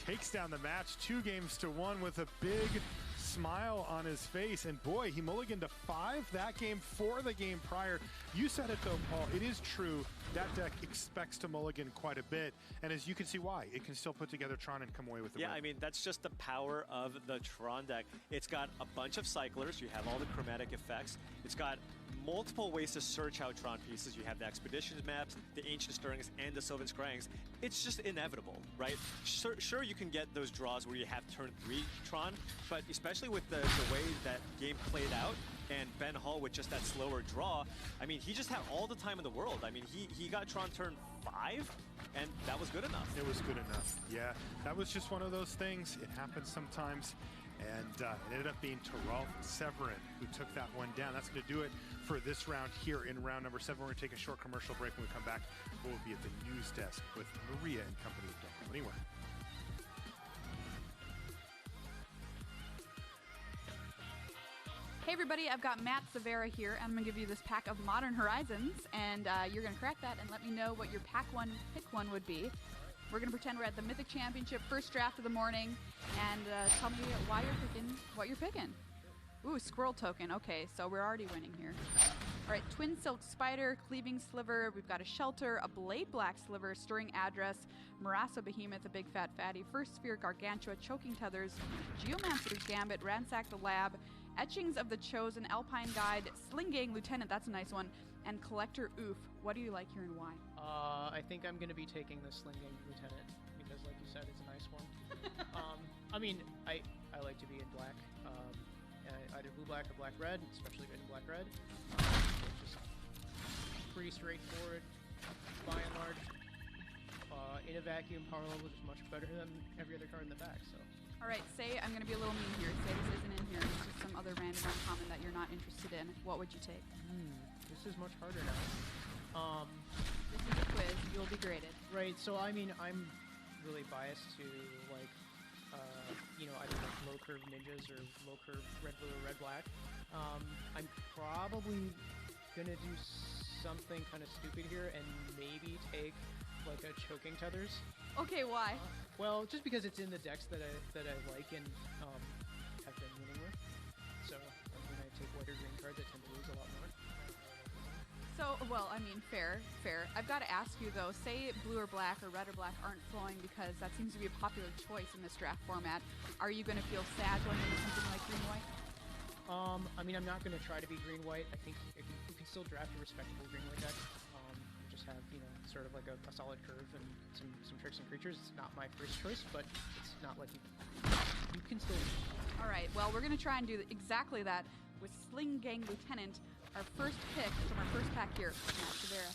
takes down the match 2-1 with a big smile on his face, and boy, he mulliganed to 5 that game for the game prior. You said it though, Paul, it is true that deck expects to mulligan quite a bit, and as you can see why, it can still put together Tron and come away with the win. I mean, that's just the power of the Tron deck. It's got a bunch of cyclers, you have all the chromatic effects, it's got multiple ways to search out Tron pieces. You have the Expeditions maps, the Ancient Stirrings, and the Sylvan Scryings. It's just inevitable, right? Sure, you can get those draws where you have turn 3 Tron, but especially with the way that game played out, and Ben Hall with just that slower draw. I mean, he just had all the time in the world. I mean, he got Tron turn 5, and that was good enough. It was good enough. Yeah, that was just one of those things. It happens sometimes. And it ended up being Taralf Severin who took that one down. That's going to do it for this round here in round number 7. We're going to take a short commercial break. When we come back, we'll be at the news desk with Maria and company. Don't go anywhere. Hey everybody, I've got Matt Severa here, and I'm going to give you this pack of Modern Horizons, and you're going to crack that and let me know what your pack one, pick one would be. We're going to pretend we're at the Mythic Championship, first draft of the morning, and tell me why you're picking what you're picking. Ooh, Squirrel Token. Okay, so we're already winning here. All right, Twin Silk Spider, Cleaving Sliver. We've got a Shelter, a Blade Black Sliver, Stirring Address, Marasa Behemoth, a Big Fat Fatty, First Sphere Gargantua, Choking Tethers, Geomancer's Gambit, Ransack the Lab, Etchings of the Chosen, Alpine Guide, Sling Gang Lieutenant, that's a nice one, and Collector Oof. What do you like here and why? I think I'm going to be taking the Sling Gang Lieutenant because, like you said, it's a nice one. I mean, I like to be in black, either blue black or black red, especially in black red. It's just pretty straightforward by and large. In a vacuum, power level is much better than every other card in the back. So. All right, say I'm going to be a little mean here. Say this isn't in here. It's just some other random uncommon that you're not interested in. What would you take? This is much harder now. This is a quiz. You'll be graded. Right. So I mean, I'm really biased to like, either like low curve ninjas or low curve red blue or red black. I'm probably gonna do something kind of stupid here and maybe take like a Choking Tethers. Okay, why? Well, just because it's in the decks that I like and have been winning with. So I'm gonna take white or green cards that tend to lose a lot more. So, well, I mean, fair. I've got to ask you, though, say blue or black or red or black aren't flowing because that seems to be a popular choice in this draft format. Are you going to feel sad going into something like green-white? I mean, I'm not going to try to be green-white. I think you can still draft a respectable green-white deck. Just have, sort of like a solid curve and some tricks and creatures. It's not my first choice, but it's not like you can still... All right, well, we're going to try and do exactly that with Sling Gang Lieutenant, our first pick from our first pack here, Matt Severa.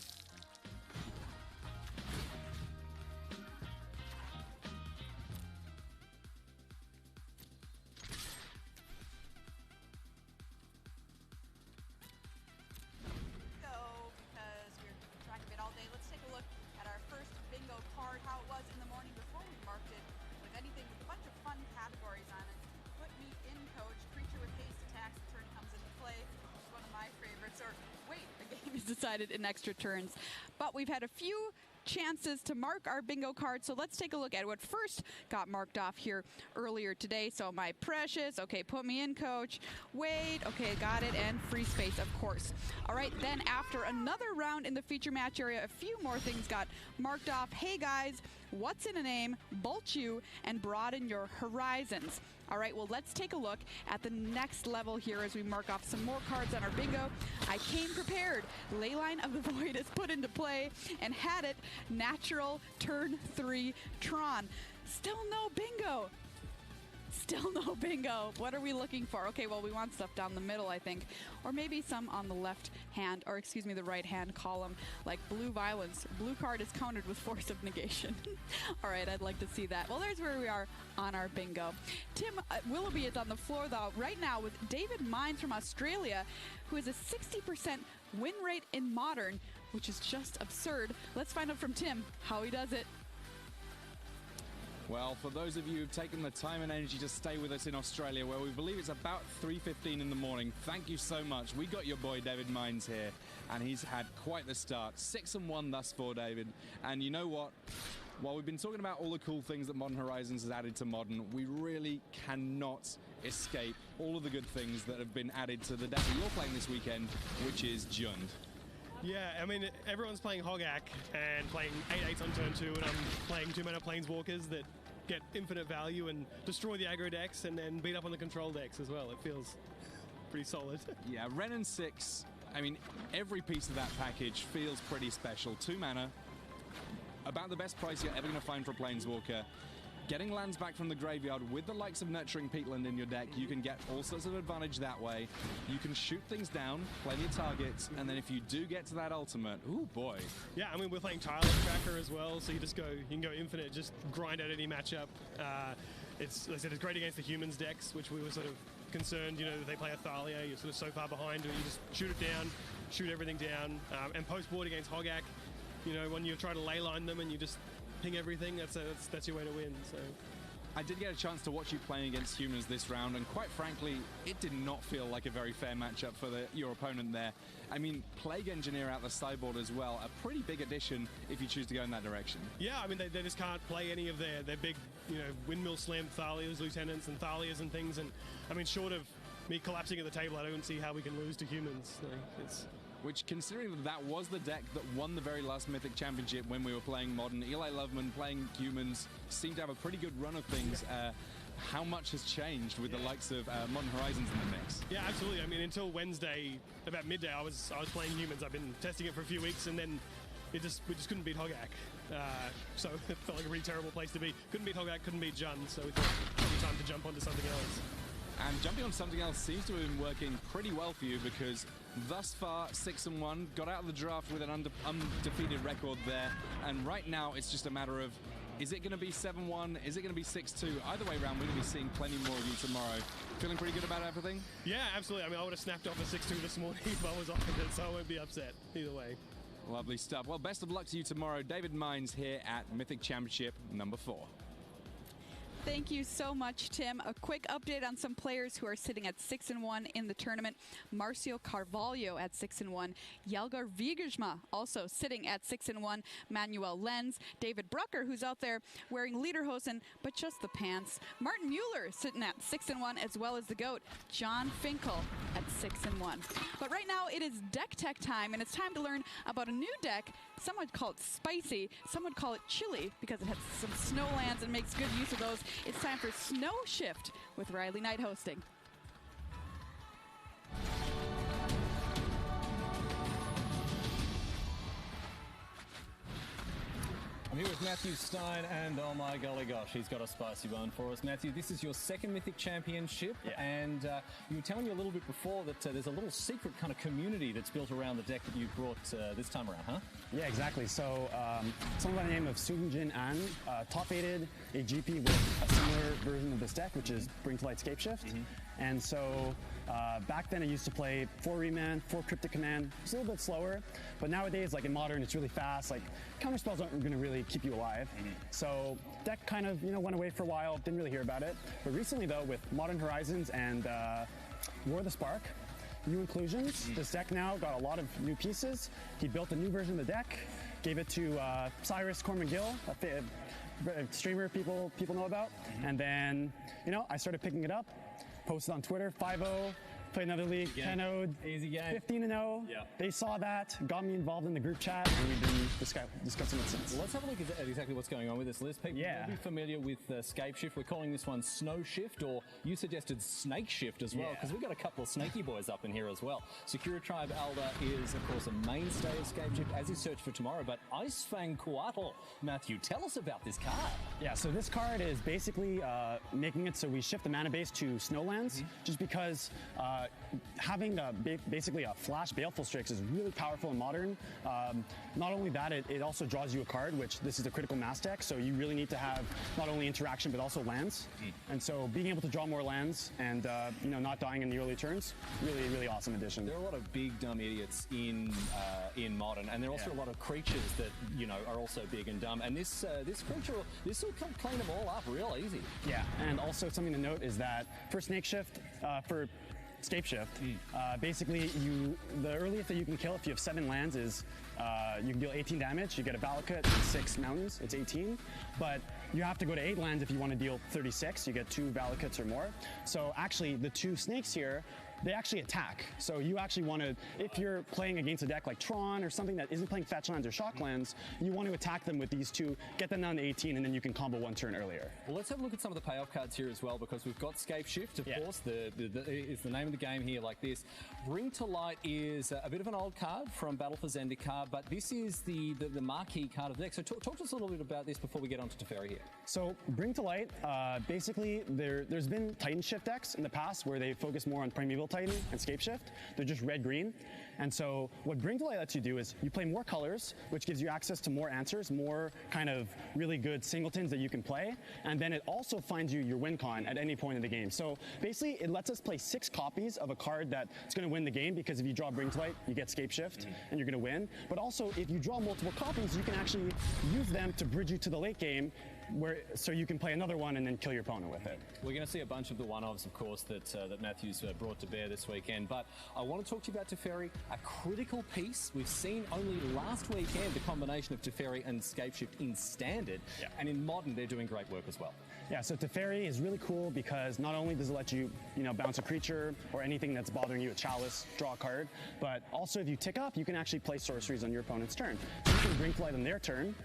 Decided in extra turns, but we've had a few chances to mark our bingo card, so let's take a look at what first got marked off here earlier today. So my precious, okay, put me in, coach. Wait, okay, got it, and free space, of course. All right, then after another round in the feature match area, a few more things got marked off. Hey guys, what's in a name? Bolt you and broaden your horizons. All right, well, let's take a look at the next level here as we mark off some more cards on our bingo. I came prepared. Leyline of the Void is put into play and had it. Natural turn 3 Tron. Still no bingo. Still no bingo. What are we looking for? Okay, well, we want stuff down the middle, I think. Or maybe some on the left hand, or excuse me, the right hand column, like Blue Violence. Blue card is countered with Force of Negation. All right, I'd like to see that. Well, there's where we are on our bingo. Tim Willoughby is on the floor, though, right now with David Mines from Australia, who has a 60% win rate in Modern, which is just absurd. Let's find out from Tim how he does it. Well, for those of you who've taken the time and energy to stay with us in Australia, where we believe it's about 3:15 in the morning, thank you so much. We got your boy David Mines here, and he's had quite the start. 6-1 thus far, David. And you know what? While we've been talking about all the cool things that Modern Horizons has added to Modern, we really cannot escape all of the good things that have been added to the deck that you're playing this weekend, which is Jund. Yeah, I mean, everyone's playing Hogak and playing 8/8s on turn 2, and I'm playing 2-mana Planeswalkers that get infinite value and destroy the aggro decks and then beat up on the control decks as well. It feels pretty solid. Yeah, Ren and 6, I mean, every piece of that package feels pretty special. 2 mana, about the best price you're ever going to find for a Planeswalker. Getting lands back from the graveyard with the likes of Nurturing Peatland in your deck, you can get all sorts of advantage that way. You can shoot things down, play your targets, and then if you do get to that ultimate, ooh boy. Yeah, I mean, we're playing Tireless Tracker as well, so you can go infinite, just grind out any matchup. It's, like I said, it's great against the humans decks, which we were sort of concerned, that they play a Thalia, you're sort of so far behind, you just shoot it down, shoot everything down, and post-board against Hogak, when you try to leyline them and you just ping everything, that's your way to win. So I did get a chance to watch you playing against humans this round, and quite frankly, it did not feel like a very fair matchup for your opponent there. I mean, Plague Engineer out the sideboard as well, a pretty big addition if you choose to go in that direction. Yeah, I mean, they just can't play any of their big, windmill slam Thalias, Lieutenants, and Thalias and things, and I mean, short of me collapsing at the table, I don't see how we can lose to humans. Which, considering that was the deck that won the very last Mythic Championship when we were playing Modern, Eli Loveman playing humans seemed to have a pretty good run of things. How much has changed with the likes of Modern Horizons in the mix? Yeah, absolutely. I mean, until Wednesday, about midday, I was playing humans. I've been testing it for a few weeks, and then we just couldn't beat Hogak. So it felt like a really terrible place to be. Couldn't beat Hogak, couldn't beat Jun, so we thought it was time to jump onto something else. And jumping on something else seems to have been working pretty well for you, because thus far 6-1, got out of the draft with an undefeated record there, and right now it's just a matter of, is it going to be 7-1? Is it going to be 6-2? Either way around, we're going to be seeing plenty more of you tomorrow. Feeling pretty good about everything? Yeah, absolutely. I mean, I would have snapped off a 6-2 this morning if I was offered it, so I won't be upset either way. Lovely stuff. Well, best of luck to you tomorrow. David Mines here at Mythic Championship number 4. Thank you so much, Tim. A quick update on some players who are sitting at 6-1 in the tournament. Marcio Carvalho at 6-1. Jelgar Vigersma also sitting at 6-1. Manuel Lenz. David Brucker, who's out there wearing lederhosen, but just the pants. Martin Mueller sitting at 6-1, as well as the GOAT, John Finkel at 6-1. But right now it is deck tech time, and it's time to learn about a new deck. Some would call it spicy, some would call it chilly, because it has some snow lands and makes good use of those. It's time for Snow Shift with Riley Knight hosting. I'm here with Matthew Stein, and oh my golly gosh, he's got a spicy one for us. Matthew, this is your second Mythic Championship, and you were telling me a little bit before that there's a little secret kind of community that's built around the deck that you brought this time around, huh? Yeah, exactly. So someone by the name of Sungjin An top-aided a GP with a similar version of this deck, which is Bring to Light Scapeshift. And so back then I used to play 4 Remand, 4 Cryptic Command. It's a little bit slower, but nowadays, like in Modern, it's really fast. Like counter spells aren't going to really keep you alive. So deck kind of went away for a while, didn't really hear about it. But recently though, with Modern Horizons and War of the Spark, new inclusions, this deck now got a lot of new pieces. He built a new version of the deck, gave it to Cyrus Corman-Gill, a streamer people know about. And then, I started picking it up, posted on Twitter, 5-0, played another league, 10-0, easy game, 15-0. Yeah. They saw that, got me involved in the group chat, and we've been discussing it since. Well, let's have a look at exactly what's going on with this list. People will be familiar with Scapeshift. We're calling this one Snow Shift, or you suggested Snake Shift as well, because we've got a couple of snaky boys up in here as well. Sakura Tribe Alda is, of course, a mainstay of Scapeshift, as is Search for Tomorrow, but Icefang Coatl, Matthew, tell us about this card. Yeah, so this card is basically making it so we shift the mana base to Snowlands, just because having basically a flash Baleful Strix is really powerful in Modern. Not only that, it also draws you a card, which this is a critical mass deck, so you really need to have not only interaction but also lands. And so being able to draw more lands and not dying in the early turns, really, really awesome addition. There are a lot of big dumb idiots in Modern, and there are also a lot of creatures that are also big and dumb. And this creature, this will clean them all up real easy. Yeah, and also something to note is that for Snake Shift, for Scapeshift, basically the earliest that you can kill if you have 7 lands is you can deal 18 damage, you get a Valakut and 6 mountains, it's 18, but you have to go to 8 lands if you want to deal 36, you get 2 Valakuts or more. So actually the 2 snakes here they actually attack. So you actually want to, if you're playing against a deck like Tron or something that isn't playing fetch lands or shock lands, you want to attack them with these two, get them down to 18, and then you can combo one turn earlier. Well, let's have a look at some of the payoff cards here as well, because we've got Scape Shift, of course, is the name of the game here, like this. Bring to Light is a bit of an old card from Battle for Zendikar, but this is the marquee card of the deck. So talk to us a little bit about this before we get on to Teferi here. So Bring to Light, basically there's been Titan Shift decks in the past where they focus more on Primeval Titan and Scape Shift. They're just red-green. And so what Bring to Light lets you do is you play more colors, which gives you access to more answers, more kind of really good singletons that you can play. And then it also finds you your win con at any point in the game. So basically it lets us play 6 copies of a card that's going to win the game, because if you draw Bring to Light, you get Scape Shift and you're going to win. But also if you draw multiple copies, you can actually use them to bridge you to the late game, so you can play another one and then kill your opponent with it. We're going to see a bunch of the one-offs, of course, that Matthew's brought to bear this weekend. But I want to talk to you about Teferi, a critical piece. We've seen only last weekend the combination of Teferi and Scape Shift in Standard, and in Modern they're doing great work as well. Yeah, so Teferi is really cool because not only does it let you, bounce a creature or anything that's bothering you, a chalice, draw a card, but also if you tick up, you can actually play sorceries on your opponent's turn. So you can Bring to Light on their turn,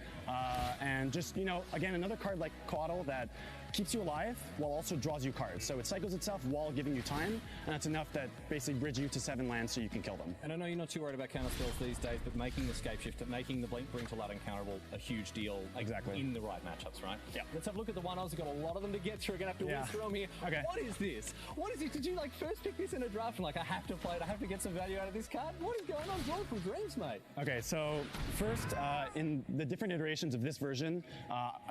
and just, again, another card like Coatl that keeps you alive while also draws you cards. So it cycles itself while giving you time, and that's enough that basically bridge you to 7 lands so you can kill them. And I know you're not too worried about counter spells these days, but making the Scape Shift, making the Bring to Light uncounterable a huge deal. Exactly. In the right matchups, right? Yeah. Let's have a look at the one-offs. We've got a lot of them to get through. We're going to have to whiz through them here. Okay. What is this? What is it? Did you first pick this in a draft and I have to play it, I have to get some value out of this card? What is going on? Draw from Dreams, mate. Okay, so first, in the different iterations of this version,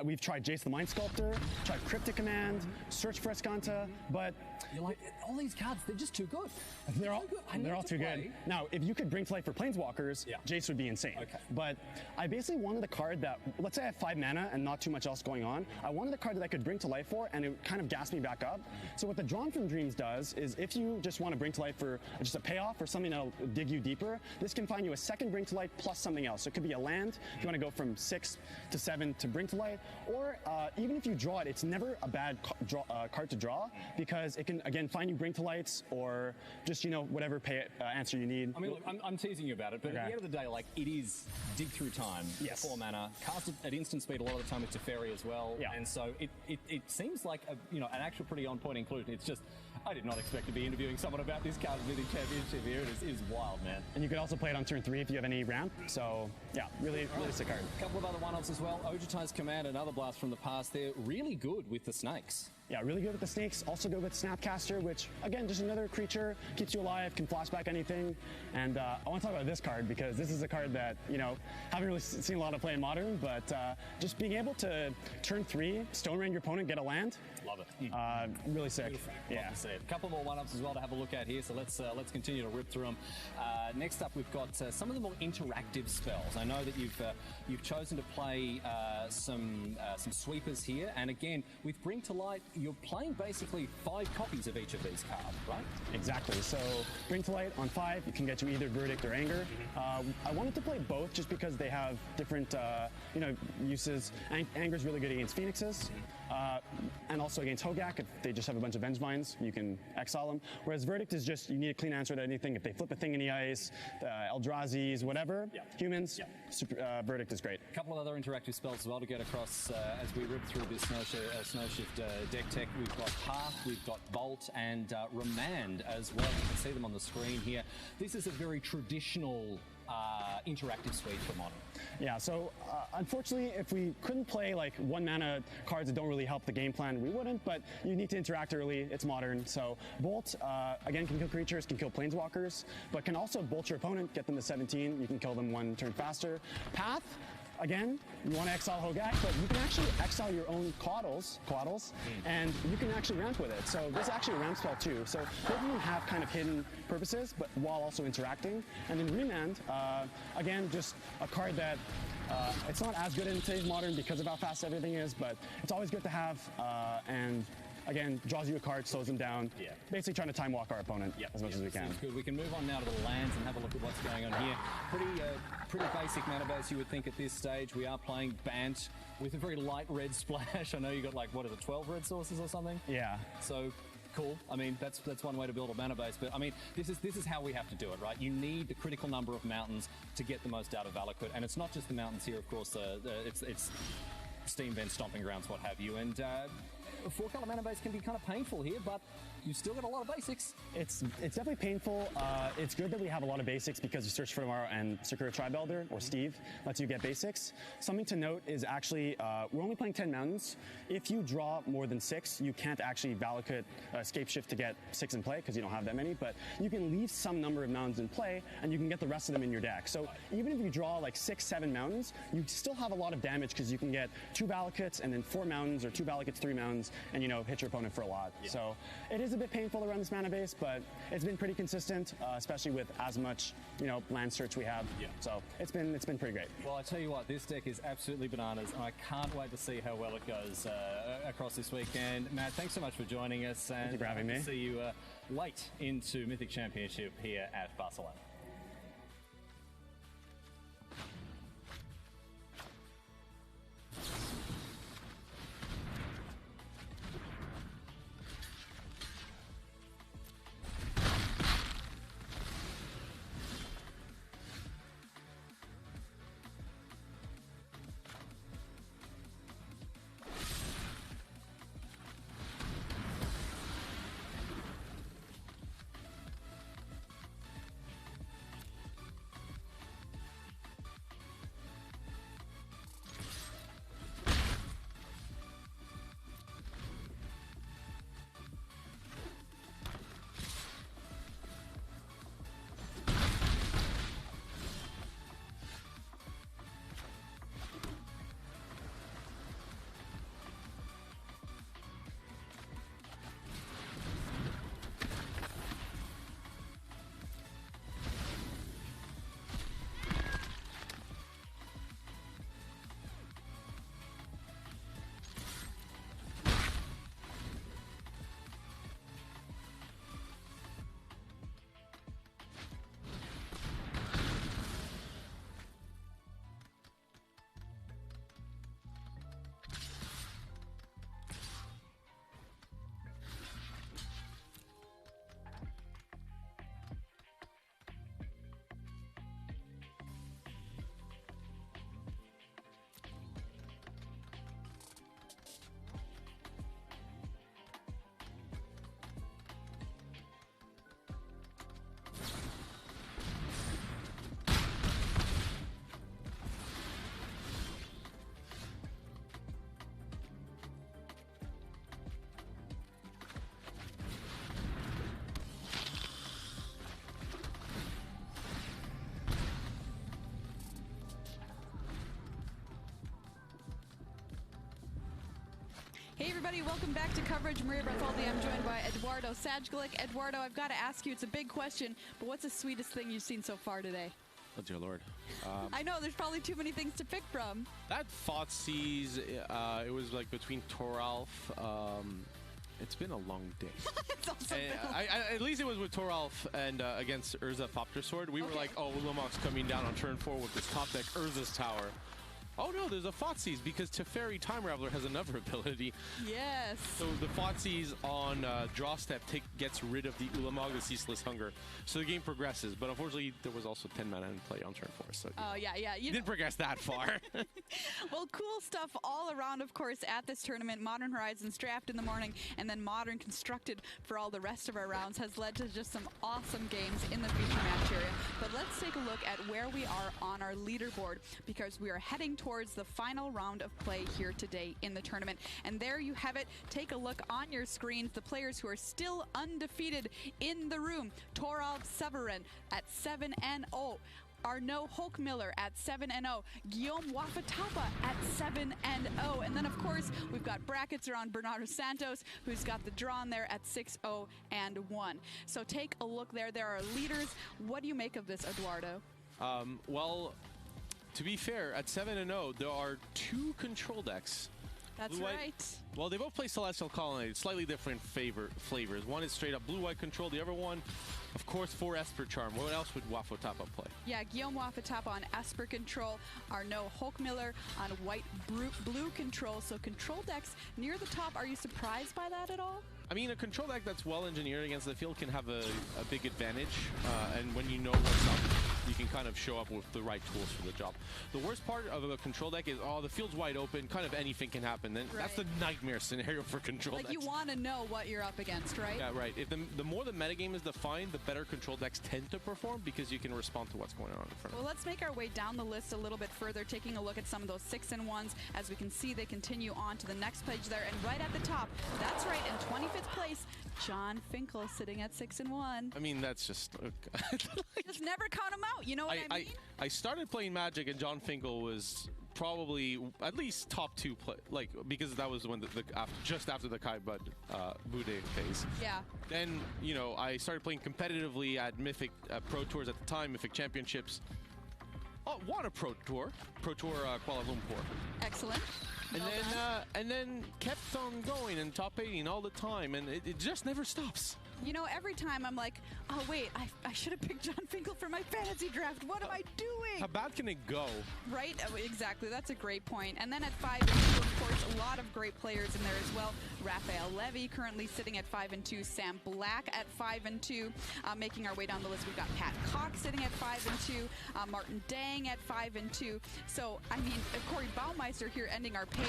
we've tried Jace the Mind Sculptor, tried Cryptic Command, Search for Escanta, but you're like, all these cards, they're just too good. They're all too good. Now, if you could Bring to Light for Planeswalkers, Jace would be insane. Okay. But I basically wanted a card that, let's say I have 5 mana and not too much else going on, I wanted a card that I could Bring to Life for, and it kind of gas me back up. So what the Drawn from Dreams does is if you just want to Bring to Life for just a payoff or something that'll dig you deeper, this can find you a second Bring to Life plus something else. So it could be a land, if you want to go from 6 to 7 to Bring to Life, or even if you draw it, it's never a bad card to draw, because it can, again, find you Bring to Lights or just, whatever answer you need. I mean, look, I'm teasing you about it, but at the end of the day, it is dig through time, 4 mana, cast it at instant speed a lot of the time with Teferi as well, and so it seems like an actual pretty on-point inclusion. It's just, I did not expect to be interviewing someone about this card in the championship here. It is wild, man. And you can also play it on turn 3 if you have any ramp, so yeah, really sick card. A couple of other one-offs as well. Ojutai's Command, another blast from the past there, really good with the snakes. Yeah, really good with the snakes. Also good with Snapcaster, which, again, just another creature, keeps you alive, can flashback anything. And I want to talk about this card because this is a card that, haven't really seen a lot of play in Modern, but just being able to turn 3, Stone Rain your opponent, get a land. Love it. Really sick. Beautiful. Yeah. Love to see it. A couple more one-ups as well to have a look at here, so let's continue to rip through them. Next up, we've got some of the more interactive spells. I know that you've chosen to play some sweepers here, and again, with Bring to Light, you're playing basically 5 copies of each of these cards, right? Exactly. So Bring to Light on 5, you can get you either Verdict or Anger. I wanted to play both just because they have different, uses. Anger's really good against Phoenixes, and also against Hogak. If they just have a bunch of Vengevines, you can exile them. Whereas Verdict is just, you need a clean answer to anything. If they flip a thing in the ice, Eldrazi's, whatever, humans, Verdict is great. A couple of other interactive spells as well to get across as we rip through this Snowshift deck tech. We've got Path, we've got Bolt, and Remand as well. You can see them on the screen here. This is a very traditional interactive suite for Modern. Yeah, so unfortunately, if we couldn't play 1 mana cards that don't really help the game plan, we wouldn't, but you need to interact early. It's Modern. So Bolt, again, can kill creatures, can kill Planeswalkers, but can also bolt your opponent, get them to 17. You can kill them 1 turn faster. Path, again, you want to exile Hogak, but you can actually exile your own Coatls, and you can actually ramp with it. So this is actually a ramp spell too. So both of them have kind of hidden purposes, but while also interacting. And then Remand, again, just a card that it's not as good in today's Modern because of how fast everything is, but it's always good to have, and again, draws you a card, slows them down. Basically trying to time walk our opponent as much as we can. Sounds good. We can move on now to the lands and have a look at what's going on here. Pretty basic mana base, you would think at this stage. We are playing Bant with a very light red splash. I know you got 12 red sources or something? Yeah. So cool. I mean, that's one way to build a mana base. But I mean, this is how we have to do it, right? You need the critical number of mountains to get the most out of Valakut, and it's not just the mountains here. Of course, it's Steam Vent, Stomping Grounds, what have you, and. A 4-color mana base can be kind of painful here, but you've still got a lot of basics. It's definitely painful. It's good that we have a lot of basics because Search for Tomorrow and Sakura Tribe Elder, or Steve, lets you get basics. Something to note is actually, we're only playing 10 mountains. If you draw more than 6, you can't actually Valakut Escape Shift to get 6 in play because you don't have that many, but you can leave some number of mountains in play and you can get the rest of them in your deck. So even if you draw like 6, 7 mountains, you still have a lot of damage because you can get 2 Valakuts and then 4 mountains, or 2 Valakuts, 3 mountains, and hit your opponent for a lot. Yeah. So it is a bit painful to run this mana base, but it's been pretty consistent, especially with as much land search we have. Yeah. So it's been pretty great. Well, I tell you what, this deck is absolutely bananas, and I can't wait to see how well it goes across this weekend. Matt, thanks so much for joining us, and thank you for having me. See you late into Mythic Championship here at Barcelona. Hey everybody, welcome back to coverage. Maria Bartholdi, I'm joined by Eduardo Sajgalik. Eduardo, I've got to ask you, it's a big question, but what's the sweetest thing you've seen so far today? Oh dear Lord. I know, there's probably too many things to pick from. That Thoughtseize, it was like between Toralf. It's been a long day. It's also at least it was with Toralf and against Urza Thopter Sword. We were like, oh, Ulamog's coming down on turn 4 with this top deck Urza's Tower. Oh no, there's a Thoughtseize because Teferi Time Raveler has another ability. Yes. So the Thoughtseize on draw step gets rid of the Ulamog, the Ceaseless Hunger. So the game progresses, but unfortunately there was also 10 mana in play on turn 4. So yeah. You didn't progress that far. Well, cool stuff all around, of course, at this tournament. Modern Horizons draft in the morning, and then Modern Constructed for all the rest of our rounds has led to just some awesome games in the feature match area. But let's take a look at where we are on our leaderboard, because we are heading towards the final round of play here today in the tournament. And there you have it. Take a look on your screens. The players who are still undefeated in the room. Toralf Severin at 7-0. Arnaud Hulkmiller at 7-0. Guillaume Wafatapa at 7-0. And then, of course, we've got brackets around Bernardo Santos, who's got the draw in there at 6-0 and 1. So take a look there. There are leaders. What do you make of this, Eduardo? Well, to be fair, at 7-0, there are 2 control decks. That's right. Well, they both play Celestial Colonnade, slightly different flavors. One is straight up blue-white control. The other one, of course, 4 Esper Charm. What else would Wafatapa play? Yeah, Guillaume Wafatapa on Esper control. Arnaud Hulkmiller on white blue control. So control decks near the top. Are you surprised by that at all? I mean, a control deck that's well engineered against the field can have a big advantage, and when you know what's up, you can kind of show up with the right tools for the job. The worst part of a control deck is, the field's wide open, kind of anything can happen. Then that's the nightmare scenario for control Like, decks. you want to know what you're up against, right? Yeah, right. If the more the metagame is defined, the better control decks tend to perform because you can respond to what's going on in front of Well, let's make our way down the list a little bit further, taking a look at some of those 6-1s. As we can see, they continue on to the next page there. And right at the top, that's right, in 25th place, John Finkel sitting at 6-1. I mean, that's just... Just never count him out, you know what I mean? I started playing Magic and John Finkel was probably at least top 2 play, like, because that was when just after the Kai Bud Bude phase. Yeah. Then, you know, I started playing competitively at Mythic Pro Tours at the time, Mythic Championships. Won a Pro Tour Kuala Lumpur. Excellent. And then kept on going and top 80 all the time, and it just never stops. You know, every time I'm like, oh, wait, I should have picked John Finkel for my fantasy draft. What am I doing? How bad can it go? Right? Exactly. That's a great point. And then at 5-2, of course, a lot of great players in there as well. Raphael Levy currently sitting at 5-2. Sam Black at 5-2. Making our way down the list, we've got Pat Cox sitting at 5-2. Martin Dang at 5-2. So, I mean, Corey Baumeister here ending our page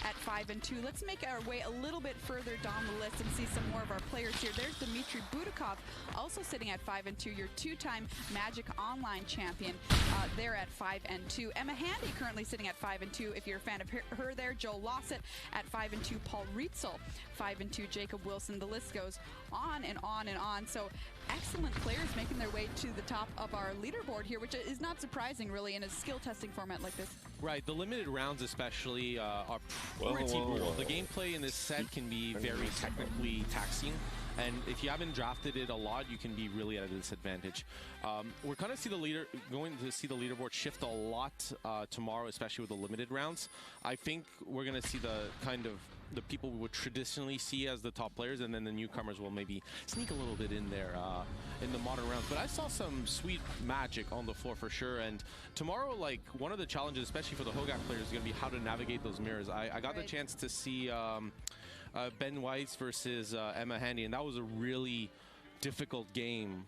at 5-2. Let's make our way a little bit further down the list and see some more of our players here. There's Dmitry Budakov, also sitting at 5-2. Your 2-time Magic Online champion there at 5-2. Emma Handy currently sitting at 5-2. If you're a fan of her there, Joe Lossett at 5-2. Paul Rietzel, 5-2. Jacob Wilson. The list goes on and on and on. So excellent players making their way to the top of our leaderboard here, which is not surprising really in a skill testing format like this. Right, the limited rounds especially are pretty brutal. The gameplay in this set can be very technically taxing, and if you haven't drafted it a lot, you can be really at a disadvantage. We're going to see the leaderboard shift a lot tomorrow, especially with the limited rounds. I think we're going to see the people we would traditionally see as the top players, and then the newcomers will maybe sneak a little bit in there in the modern rounds. But I saw some sweet Magic on the floor for sure, and tomorrow, like, one of the challenges, especially for the Hogak players, is going to be how to navigate those mirrors. I got the chance to see Ben Weiss versus Emma Handy, and that was a really difficult game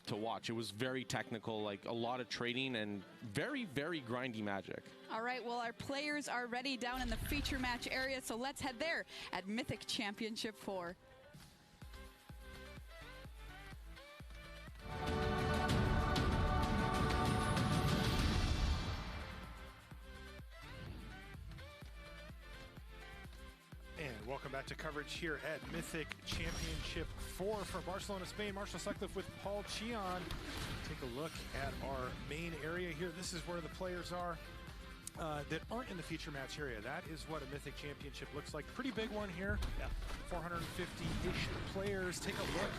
to watch. It was very technical, like a lot of trading and very, very grindy Magic. All right, well, our players are ready down in the feature match area, so let's head there at Mythic Championship 4. And welcome back to coverage here at Mythic Championship 4 for Barcelona, Spain. Marshall Sutcliffe with Paul Cheon. Take a look at our main area here. This is where the players are that aren't in the feature match area. That is what a Mythic Championship looks like. Pretty big one here. 450-ish players. Take a look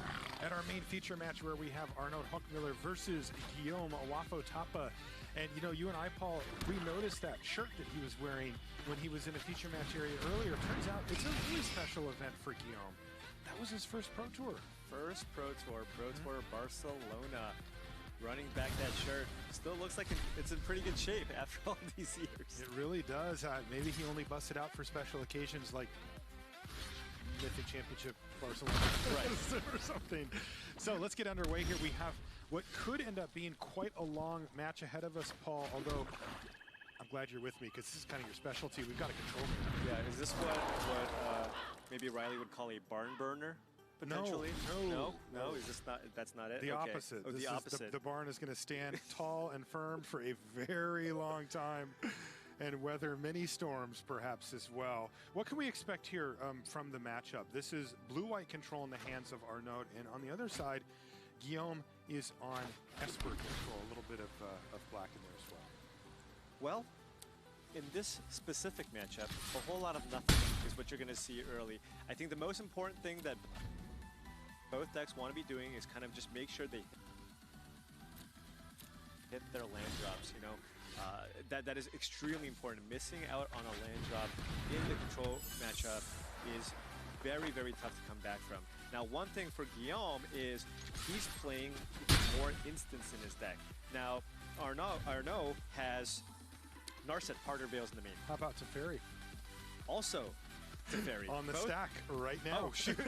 at our main feature match where we have Arnaud Hochmiller versus Guillaume Awafo Tapa. And, you know, you and I, Paul, we noticed that shirt that he was wearing when he was in a feature match area earlier. Turns out it's a really special event for Guillaume. That was his first Pro Tour. First Pro Tour Barcelona. Running back that shirt. Still looks like it's in pretty good shape after all these years. It really does. Maybe he only busted out for special occasions like Mythic Championship Barcelona or something. So let's get underway here. We have what could end up being quite a long match ahead of us, Paul, although I'm glad you're with me because this is kind of your specialty. We've got a control room. Yeah, is this what maybe Riley would call a barn burner? Potentially? No. Is this not? That's not it. The okay. opposite. Oh, the opposite. The barn is going to stand tall and firm for a very long time, and weather many storms, perhaps as well. What can we expect here from the matchup? This is blue-white control in the hands of Arnaud, and on the other side, Guillaume is on Esper control. A little bit of black in there as well. Well, in this specific matchup, a whole lot of nothing is what you're going to see early. I think the most important thing that both decks want to be doing is kind of just make sure they hit their land drops, you know. That is extremely important. Missing out on a land drop in the control matchup is very, very tough to come back from. Now, one thing for Guillaume is he's playing more instants in his deck. Now, Arnaud has Narset, Parter Veils in the main. How about Teferi? Also, Teferi. On the Both? stack right now. Oh, shoot. So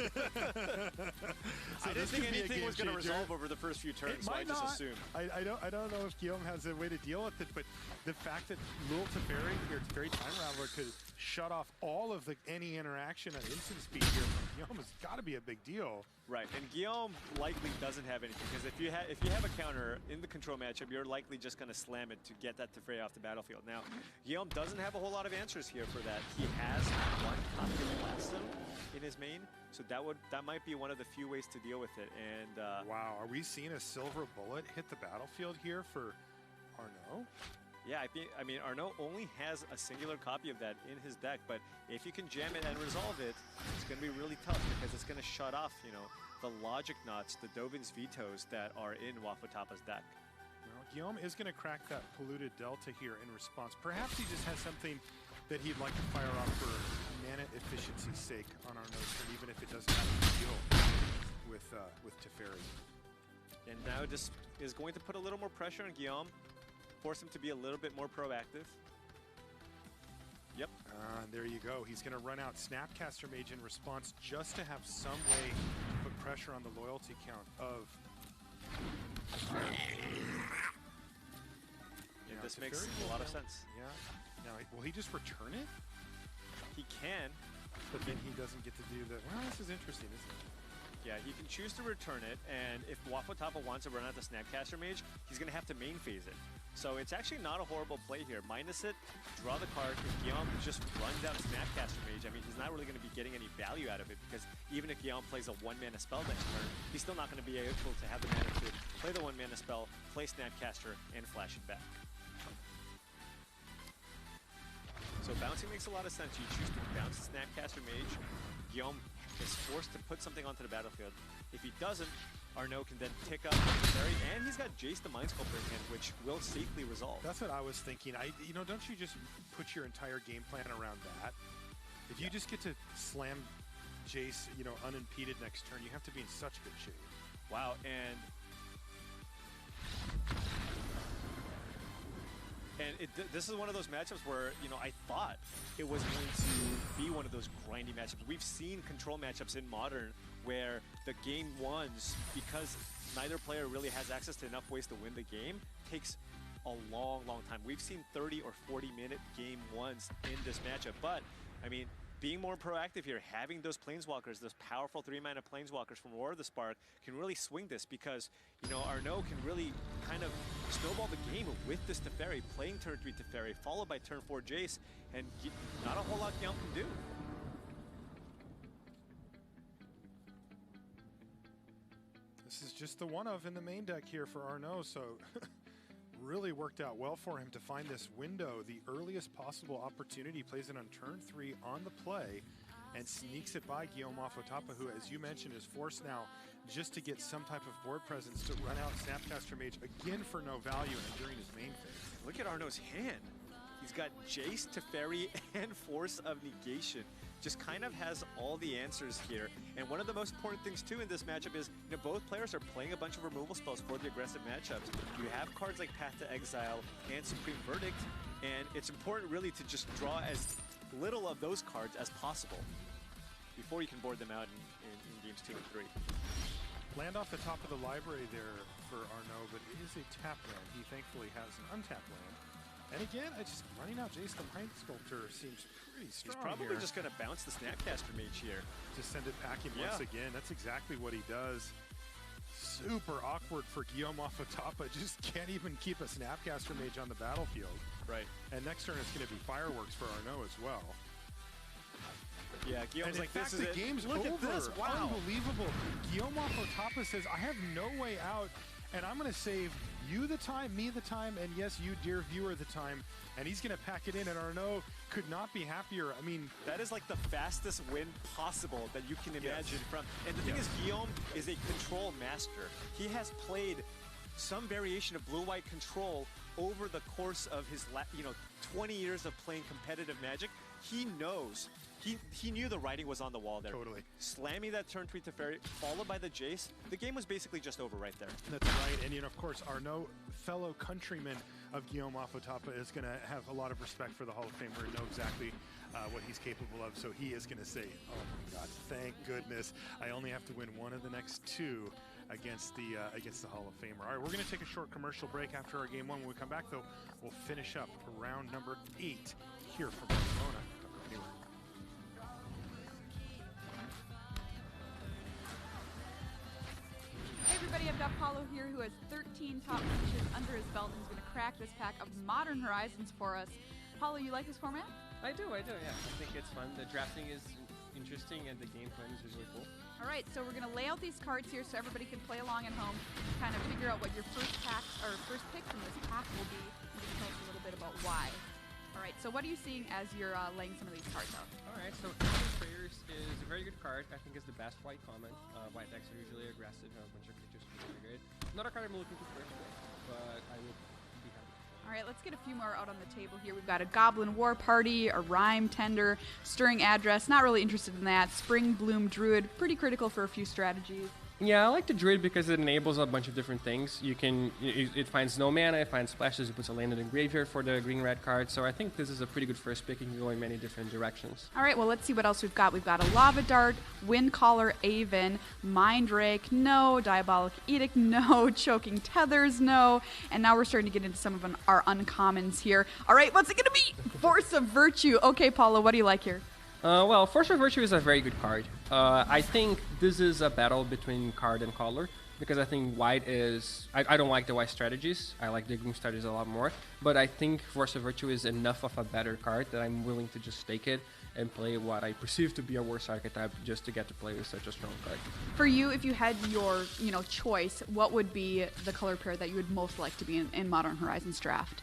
I this didn't think could be a anything game was going to changer. resolve over the first few turns, It so I might just not. assumed. I don't know if Guillaume has a way to deal with it, but the fact that Lil Teferi here, Teferi Time Raveler, could shut off all of any interaction at instant speed here from Guillaume has got to be a big deal. Right, and Guillaume likely doesn't have anything, because if you have a counter in the control matchup, you're likely just going to slam it to get that Teferi off the battlefield. Now, Guillaume doesn't have a whole lot of answers here for that. He has one copy of Blastum in his main, so that might be one of the few ways to deal with it. And wow, are we seeing a silver bullet hit the battlefield here for Arnaud? yeah, I mean, Arnaud only has a singular copy of that in his deck, but if you can jam it and resolve it, it's going to be really tough because it's going to shut off, you know, the logic knots, the Dovin's vetoes that are in Wafotapa's deck. Well, Guillaume is going to crack that polluted delta here in response. Perhaps he just has something that he'd like to fire off for mana efficiency's sake on Arnaud's turn, even if it doesn't have to deal with Teferi. And now just is going to put a little more pressure on Guillaume, force him to be a little bit more proactive. Yep. There you go. He's going to run out Snapcaster Mage in response just to have some way to put pressure on the loyalty count of... Yeah, this makes a lot of sense. Yeah. Now, will he just return it? He can. But then he doesn't get to do the... Well, this is interesting, isn't it? Yeah, he can choose to return it, and if Wafotapa wants to run out the Snapcaster Mage, he's going to have to main phase it. So it's actually not a horrible play here. Minus it, draw the card. If Guillaume just runs out Snapcaster Mage, I mean, he's not really going to be getting any value out of it, because even if Guillaume plays a one-mana spell next turn, he's still not going to be able to have the mana to play the one-mana spell, play Snapcaster, and flash it back. So bouncing makes a lot of sense. You choose to bounce the Snapcaster Mage. Guillaume is forced to put something onto the battlefield. If he doesn't, Arnaud can then pick up Teferi, and he's got Jace the Mind Sculptor in hand, which will safely resolve. That's what I was thinking. You know, don't you just put your entire game plan around that? If you just get to slam Jace, you know, unimpeded next turn, you have to be in such good shape. Wow, and this is one of those matchups where, you know, I thought it was going to be one of those grindy matchups. We've seen control matchups in Modern where the game ones, because neither player really has access to enough ways to win the game, takes a long, long time. We've seen 30 or 40-minute game ones in this matchup. But, I mean, being more proactive here, having those Planeswalkers, those powerful 3-mana Planeswalkers from War of the Spark can really swing this because, you know, Arnaud can really kind of snowball the game with this Teferi, playing turn 3 Teferi, followed by turn 4 Jace, and not a whole lot Guillaume can do. This is just the one of in the main deck here for Arnaud, so really worked out well for him to find this window, the earliest possible opportunity. Plays it on turn 3 on the play and sneaks it by Guillaume Wafotapa, who, as you mentioned, is forced now just to get some type of board presence to run out Snapcaster Mage again for no value and during his main phase. Look at Arnaud's hand. He's got Jace, Teferi, and Force of Negation. Just kind of has all the answers here. And one of the most important things, too, in this matchup is, you know, both players are playing a bunch of removal spells for the aggressive matchups. You have cards like Path to Exile and Supreme Verdict, and it's important, really, to just draw as little of those cards as possible before you can board them out in games 2 and 3. Land off the top of the library there for Arnaud, but it is a tap land. He thankfully has an untapped land. And again, just running out Jace the Mind Sculptor seems pretty strong. He's probably here. just going to bounce the Snapcaster Mage here. Just send it packing once again. That's exactly what he does. Super awkward for Guillaume Wafotapa. Just can't even keep a Snapcaster Mage on the battlefield. Right. And next turn it's going to be Fireworks for Arnaud as well. Yeah, Guillaume's and like, fact, this is the game's Look over. at this, wow. Unbelievable. Guillaume Wafotapa says, I have no way out, and I'm going to save you the time, me the time, and yes, you, dear viewer, the time. And he's going to pack it in, and Arnaud could not be happier. I mean, that is like the fastest win possible that you can imagine from. And the thing is, Guillaume is a control master. He has played some variation of blue-white control over the course of his 20 years of playing competitive Magic. He knows. He knew the writing was on the wall there. Totally. Slamming that turn 3 Teferi, followed by the Jace, the game was basically just over right there. That's right. And, you know, of course, Arnaud, fellow countryman of Guillaume Wafotapa, is going to have a lot of respect for the Hall of Famer and know exactly what he's capable of. So he is going to say, oh my God, thank goodness. I only have to win one of the next two against the Hall of Famer. All right, we're going to take a short commercial break after our game one. When we come back, though, we'll finish up round number 8 here from Barcelona. Don't go anywhere. Hey everybody, I've got Paulo here who has 13 top finishes under his belt and is going to crack this pack of Modern Horizons for us. Paulo, you like this format? I do, yeah. I think it's fun. The drafting is interesting and the game plan is really cool. All right, so we're going to lay out these cards here so everybody can play along at home, kind of figure out what your first pick from this pack will be, and just tell us a little bit about why. All right, so what are you seeing as you're laying some of these cards out? All right, so Ancient Traders is a very good card. I think it's the best white common. White decks are usually aggressive and a bunch of creatures are really good. Not a card I'm looking to first play, but I would be happy. All right, let's get a few more out on the table here. We've got a Goblin War Party, a Rime Tender, Stirring Address, not really interested in that, Spring Bloom Druid, pretty critical for a few strategies. Yeah, I like the Druid because it enables a bunch of different things. You can, it finds no mana, it finds splashes, it puts a land in the graveyard for the green-red card, so I think this is a pretty good first pick. You can go in many different directions. All right, well, let's see what else we've got. We've got a Lava Dart, Windcaller Aven, Mind Rake, no, Diabolic Edict, no, Choking Tethers, no, and now we're starting to get into some of our uncommons here. All right, what's it going to be? Force of Virtue. Okay, Paulo, what do you like here? Well, Force of Virtue is a very good card. I think this is a battle between card and color, because I think white is... I don't like the white strategies. I like the green strategies a lot more. But I think Force of Virtue is enough of a better card that I'm willing to just stake it and play what I perceive to be a worse archetype just to get to play with such a strong card. For you, if you had your choice, what would be the color pair that you would most like to be in Modern Horizons draft?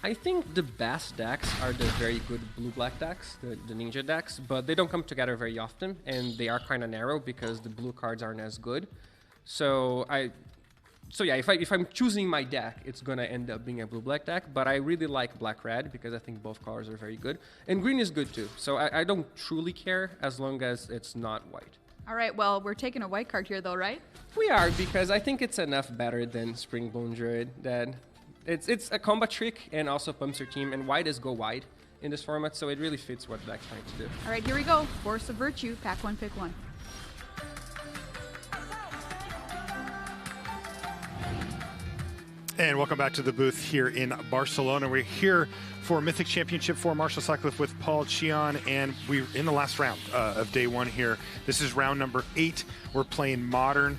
I think the best decks are the very good blue-black decks, the ninja decks, but they don't come together very often, and they are kind of narrow because the blue cards aren't as good. So yeah, if I'm choosing my deck, it's gonna end up being a blue-black deck, but I really like black-red because I think both colors are very good, and green is good too. So I don't truly care as long as it's not white. All right, well, we're taking a white card here though, right? We are, because I think it's enough better than Spring Bloom Druid that it's a combat trick and also pumps your team, and white is go wide in this format, so it really fits what the deck's trying to do. All right, here we go. Force of Virtue, pack one, pick one. And welcome back to the booth here in Barcelona. We're here for Mythic Championship 4 Martial Cyclist with Paul Cheon, and we're in the last round of day one here. This is round number 8. We're playing Modern.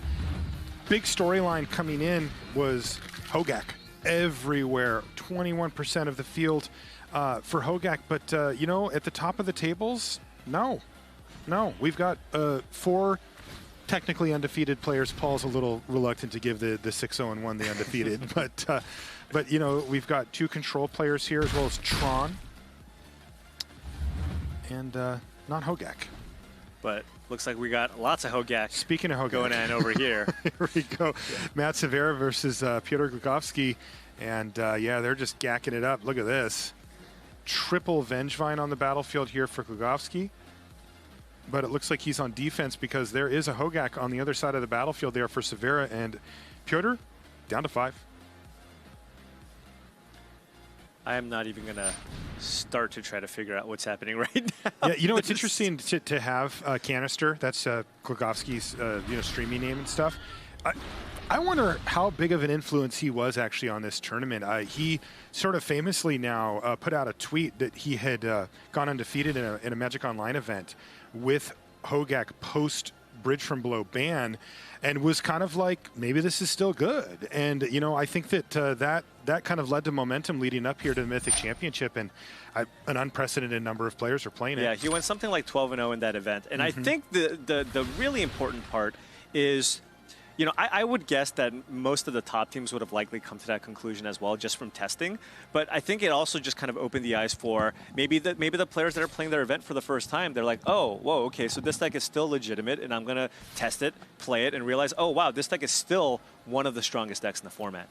Big storyline coming in was Hogak. Everywhere, 21% of the field for Hogak, but at the top of the tables, no, we've got 4 technically undefeated players. Paul's a little reluctant to give the 6-0-1 the undefeated, but we've got 2 control players here as well as Tron, and not Hogak. But looks like we got lots of Hogak. Speaking of Hogak, going on over here. Here we go. Yeah. Matt Severa versus Pyotr Glugovsky. And yeah, they're just gacking it up. Look at this. Triple Vengevine on the battlefield here for Glugovsky. But it looks like he's on defense because there is a Hogak on the other side of the battlefield there for Severa. And Pyotr, down to 5. I am not even going to start to try to figure out what's happening right now. Yeah, it's interesting to have Canister. That's Glugovsky's streaming name and stuff. I wonder how big of an influence he was actually on this tournament. He sort of famously now put out a tweet that he had gone undefeated in a Magic Online event with Hogak post Bridge from Below ban, and was kind of like, maybe this is still good. And I think that that kind of led to momentum leading up here to the Mythic Championship, and an unprecedented number of players are playing it. Yeah, he went something like 12-0 in that event, and I think the really important part is, I would guess that most of the top teams would have likely come to that conclusion as well, just from testing. But I think it also just kind of opened the eyes for maybe the players that are playing their event for the first time. They're like, oh, whoa, okay, so this deck is still legitimate, and I'm going to test it, play it, and realize, oh, wow, this deck is still one of the strongest decks in the format.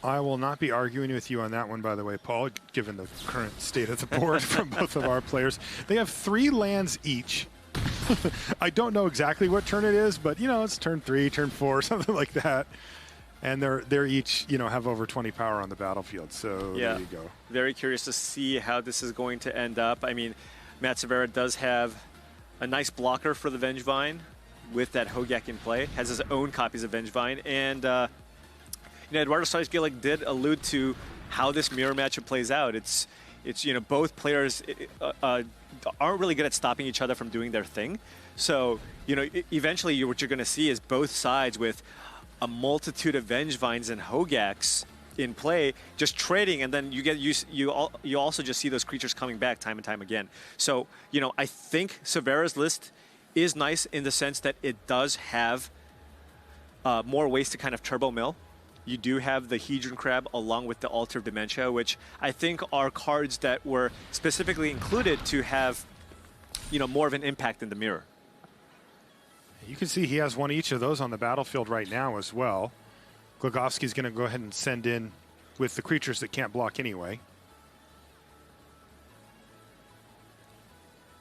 I will not be arguing with you on that one, by the way, Paul, given the current state of the board from both of our players. They have 3 lands each. I don't know exactly what turn it is, but it's turn 3, turn 4, something like that. And they're each, have over 20 power on the battlefield. So Yeah. there you go. Very curious to see how this is going to end up. I mean, Matt Severa does have a nice blocker for the Vengevine with that Hogak in play. Has his own copies of Vengevine. And, Eduardo Saez-Gillig did allude to how this mirror matchup plays out. It's both players aren't really good at stopping each other from doing their thing. So, eventually what you're going to see is both sides with a multitude of Vengevines and Hogaks in play, just trading, and then you also just see those creatures coming back time and time again. So, I think Severa's list is nice in the sense that it does have more ways to kind of turbo mill. You do have the Hedron Crab along with the Altar of Dementia, which I think are cards that were specifically included to have, more of an impact in the mirror. You can see he has one each of those on the battlefield right now as well. Glogowski's going to go ahead and send in with the creatures that can't block anyway.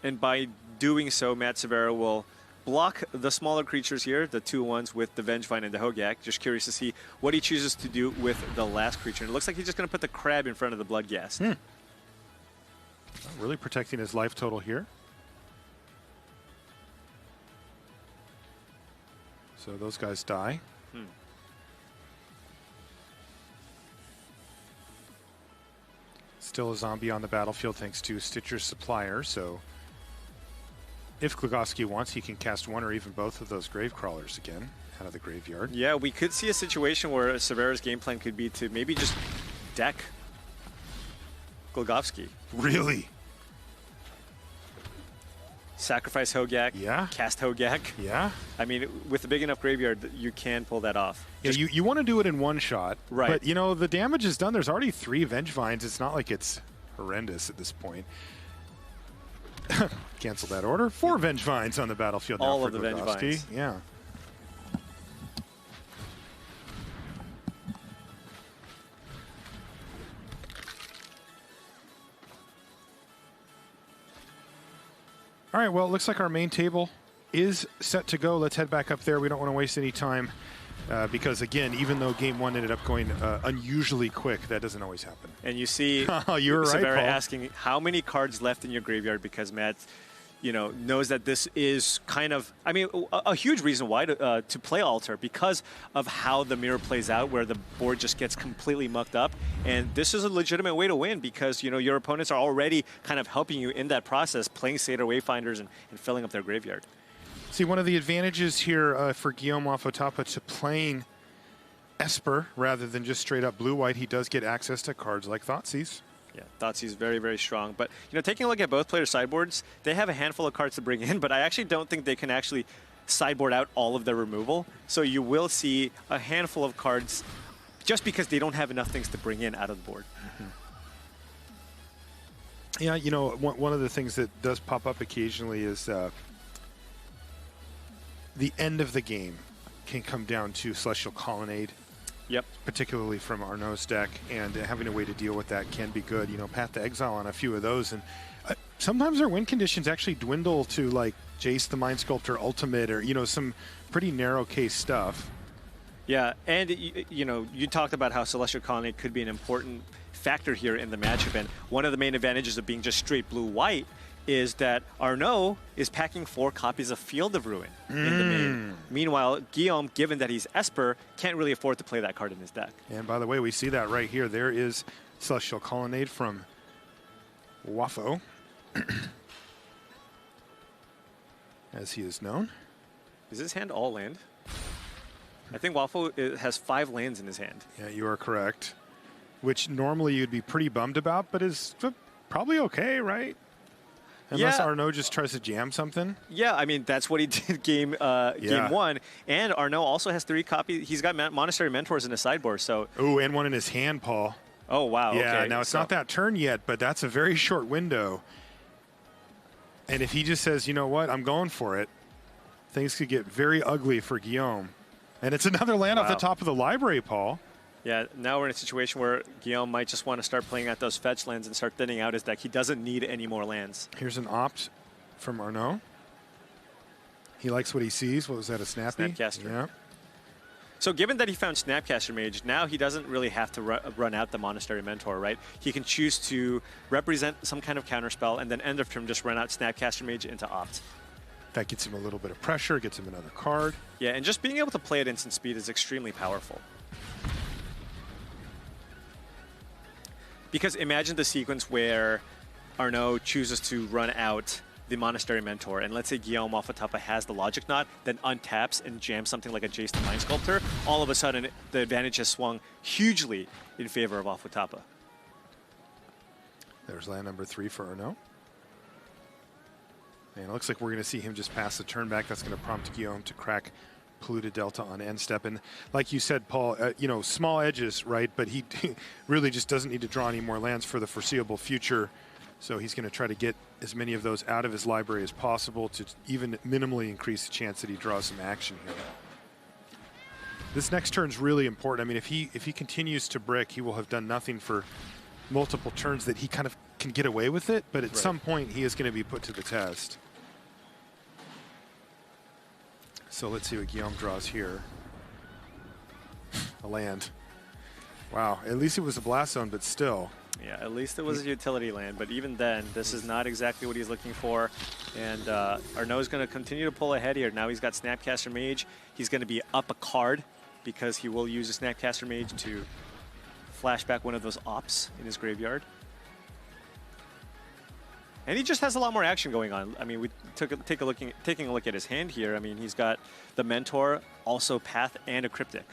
And by doing so, Matt Severa will block the smaller creatures here, the 2/1s with the Vengevine and the Hogak. Just curious to see what he chooses to do with the last creature. And it looks like he's just going to put the Crab in front of the Bloodghast. Really protecting his life total here. So those guys die. Still a zombie on the battlefield thanks to Stitcher's Supplier. So if Glogowski wants, he can cast one or even both of those grave crawlers again out of the graveyard. Yeah, we could see a situation where Severa's game plan could be to maybe just deck Glogowski. Really? Sacrifice Hogak. Yeah. Cast Hogak. Yeah. I mean, with a big enough graveyard, you can pull that off. Yeah, you want to do it in one shot. Right. But, the damage is done. There's already 3 Vengevines. It's not like it's horrendous at this point. Cancel that order. 4 Vengevines on the battlefield now All for of the Glogowski. Vengevines. Yeah. All right, well, it looks like our main table is set to go. Let's head back up there. We don't want to waste any time because, again, even though Game 1 ended up going unusually quick, that doesn't always happen. And you see you were right, Severa Paul. asking how many cards left in your graveyard because Matt, knows that this is kind of, a huge reason why to play Altar because of how the mirror plays out where the board just gets completely mucked up. And this is a legitimate way to win because, your opponents are already kind of helping you in that process, playing Seder Wayfinders and filling up their graveyard. See, one of the advantages here for Guillaume Wafotapa to playing Esper rather than just straight up blue-white, he does get access to cards like Thoughtseize. Yeah, Thoughtseize is very, very strong. But, taking a look at both players' sideboards, they have a handful of cards to bring in, but I actually don't think they can actually sideboard out all of their removal. So you will see a handful of cards just because they don't have enough things to bring in out of the board. Yeah, one of the things that does pop up occasionally is the end of the game can come down to Celestial Colonnade. Yep. Particularly from Arnaud's deck, and having a way to deal with that can be good. Path to Exile on a few of those, and sometimes their win conditions actually dwindle to like Jace the Mind Sculptor Ultimate or, some pretty narrow case stuff. Yeah, and, you talked about how Celestial Colonnade could be an important factor here in the matchup, and one of the main advantages of being just straight blue-white is that Arnaud is packing 4 copies of Field of Ruin in the main. Meanwhile, Guillaume, given that he's Esper, can't really afford to play that card in his deck. And by the way, we see that right here. There is Celestial Colonnade from Wafo, as he is known. Is his hand all land? I think Wafo has 5 lands in his hand. Yeah, you are correct. Which normally you'd be pretty bummed about, but is probably okay, right? Unless Arnaud just tries to jam something. Yeah, that's what he did game 1. And Arnaud also has 3 copies. He's got Monastery Mentors in his sideboard, so. Ooh, and one in his hand, Paul. Oh, wow. Yeah, okay. now it's not that turn yet, but that's a very short window. And if he just says, you know what, I'm going for it, things could get very ugly for Guillaume. And it's another land off the top of the library, Paul. Yeah, now we're in a situation where Guillaume might just want to start playing out those fetch lands and start thinning out his deck. He doesn't need any more lands. Here's an opt from Arnaud. He likes what he sees. What was that, a Snappy? Snapcaster. Yeah. So given that he found Snapcaster Mage, now he doesn't really have to run out the Monastery Mentor, right? He can choose to represent some kind of counterspell and then end of turn just run out Snapcaster Mage into Opt. That gets him a little bit of pressure, gets him another card. Yeah, and just being able to play at instant speed is extremely powerful. Because imagine the sequence where Arnaud chooses to run out the Monastery Mentor, and let's say Guillaume off Otapa has the Logic Knot, then untaps and jams something like a Jace the Mind Sculptor, all of a sudden the advantage has swung hugely in favor of off Otapa. There's land number 3 for Arnaud. And it looks like we're going to see him just pass the turn back. That's going to prompt Guillaume to crack Polluted Delta on end step. And like you said, Paul, you know, small edges, right? But he really just doesn't need to draw any more lands for the foreseeable future. So he's going to try to get as many of those out of his library as possible to even minimally increase the chance that he draws some action here. This next turn's really important. I mean, if he continues to brick, he will have done nothing for multiple turns that he kind of can get away with it. But at some point, he is going to be put to the test. So let's see what Guillaume draws here. A land. Wow, at least it was a Blast Zone, but still. Yeah, at least it was a utility land, but even then, this is not exactly what he's looking for. And Arnaud's going to continue to pull ahead here. Now he's got Snapcaster Mage. He's going to be up a card because he will use a Snapcaster Mage to flash back one of those Ops in his graveyard. And he just has a lot more action going on. I mean, we taking a look at his hand here. I mean, he's got the Mentor, also Path, and a Cryptic.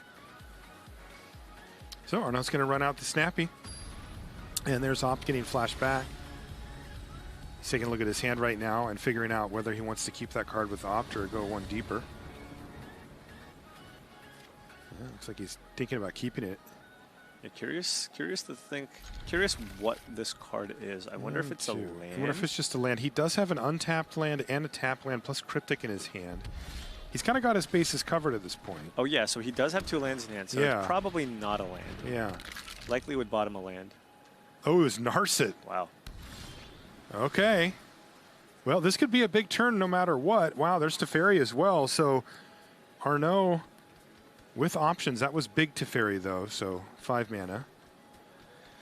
So Arnaud's going to run out the Snappy. And there's Opt getting flashed back. He's taking a look at his hand right now and figuring out whether he wants to keep that card with Opt or go one deeper. Yeah, looks like he's thinking about keeping it. Yeah, curious what this card is. I wonder if it's a land. I wonder if it's just a land. He does have an untapped land and a tapped land plus Cryptic in his hand. He's kind of got his bases covered at this point. Oh yeah, so he does have 2 lands in hand, so yeah. It's probably not a land. Yeah. Likely would bottom a land. Oh, it was Narset. Wow. Okay. Well, this could be a big turn no matter what. Wow, there's Teferi as well. So Arnaud with options. That was big Teferi, though, so 5 mana.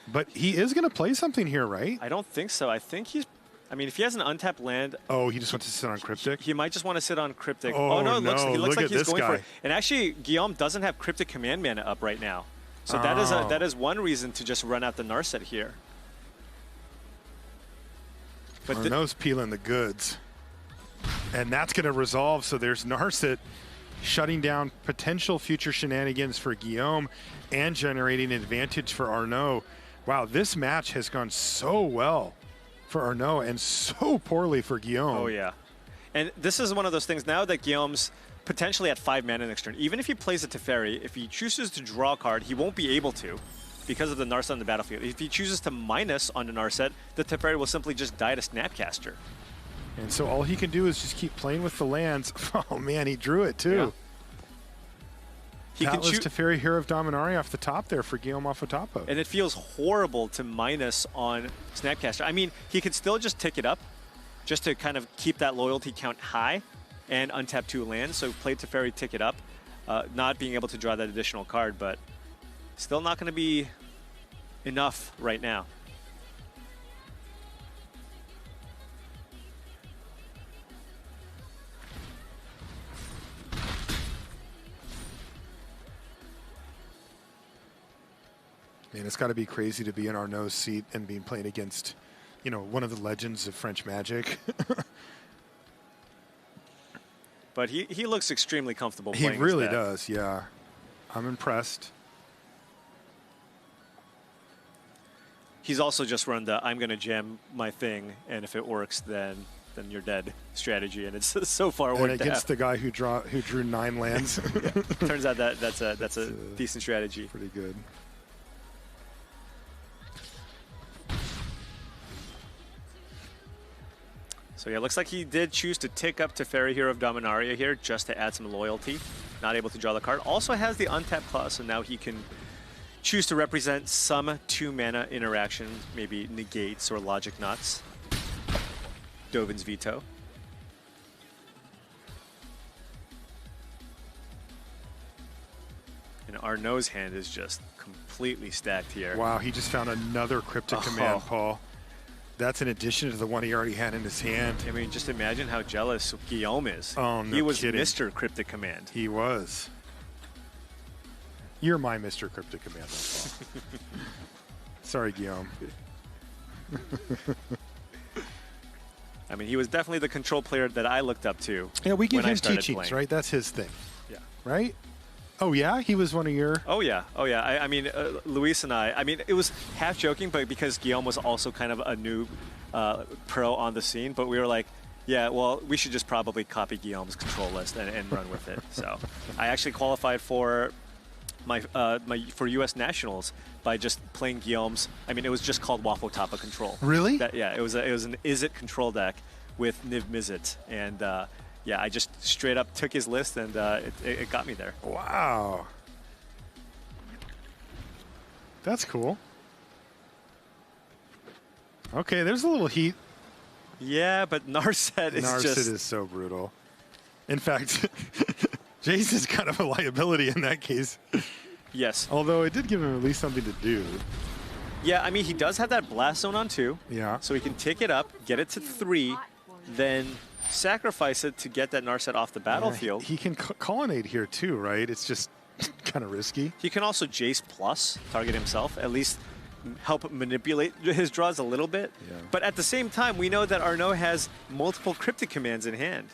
But he is going to play something here, right? I don't think so. I think he's... I mean, if he has an untapped land... Oh, he just wants to sit on Cryptic? He might just want to sit on Cryptic. Oh, no, he looks like he's going guy. for it. And actually, Guillaume doesn't have Cryptic Command mana up right now. So that is one reason to just run out the Narset here. But Arnaud's peeling the goods. And that's going to resolve, so there's Narset shutting down potential future shenanigans for Guillaume and generating advantage for Arnaud. Wow, this match has gone so well for Arnaud and so poorly for Guillaume. Oh, yeah. And this is one of those things now that Guillaume's potentially at 5 mana next turn. Even if he plays a Teferi, if he chooses to draw a card, he won't be able to because of the Narset on the battlefield. If he chooses to minus on the Narset, the Teferi will simply just die to Snapcaster. And so all he can do is just keep playing with the lands. Oh, man, he drew it, too. Yeah. That was Teferi, Hero of Dominaria off the top there for Guillaume off Otapa. And it feels horrible to minus on Snapcaster. I mean, he could still just tick it up just to kind of keep that loyalty count high and untap 2 lands. So play Teferi, tick it up, not being able to draw that additional card, but still not going to be enough right now. And it's got to be crazy to be in Arnaud's seat and being playing against, you know, one of the legends of French Magic. But he looks extremely comfortable playing. He really does, yeah. I'm impressed. He's also just run the I'm going to jam my thing, and if it works, then you're dead strategy, and it's so far worked out. And against the guy who drew 9 lands. Yeah. Turns out that's a decent strategy. Pretty good. So yeah, looks like he did choose to tick up Teferi, Hero of Dominaria here just to add some loyalty. Not able to draw the card. Also has the untapped clause, so now he can choose to represent some 2 mana interaction, maybe negates or logic knots. Dovin's Veto. Arnaud's hand is just completely stacked here. Wow, he just found another Cryptic Command, Paul. That's in addition to the one he already had in his hand. I mean, just imagine how jealous Guillaume is. Oh, no He was kidding. Mr. Cryptic Command. He was. You're my Mr. Cryptic Command, though, Paul. Sorry, Guillaume. I mean, he was definitely the control player that I looked up to. Yeah, we give when I him started teachings, playing. right? That's his thing. Yeah. Right? Oh, yeah? He was one of your... Oh, yeah. Oh, yeah. I mean, Luis and I mean, it was half joking, but because Guillaume was also kind of a new pro on the scene, but we were like, yeah, well, we should just probably copy Guillaume's control list and run with it. So I actually qualified for for U.S. Nationals by just playing Guillaume's. I mean, it was just called Waffle Tapa Control. Really? Yeah, it was an Izzet control deck with Niv Mizzet, and yeah, I just straight up took his list, and it got me there. Wow. That's cool. Okay, there's a little heat. Yeah, but Narset is Narset just... is so brutal. In fact, Jason's kind of a liability in that case. Yes. Although it did give him at least something to do. Yeah, I mean, he does have that Blast Zone on 2. Yeah. So he can take it up, get it to 3, then sacrifice it to get that Narset off the battlefield. He can colonnade here too, right? It's just kind of risky. He can also Jace plus, target himself, at least help manipulate his draws a little bit. Yeah. But at the same time, we know that Arnaud has multiple Cryptic Commands in hand.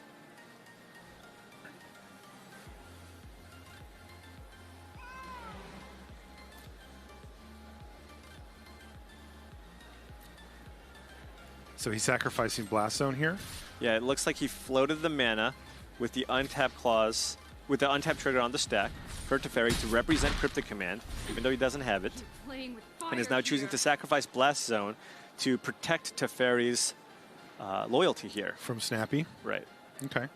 So he's sacrificing Blast Zone here? Yeah, it looks like he floated the mana with the untap clause, with the untap trigger on the stack for Teferi to represent Cryptic Command, even though he doesn't have it, and is now choosing to sacrifice Blast Zone to protect Teferi's loyalty here. From Snappy? Right. Okay.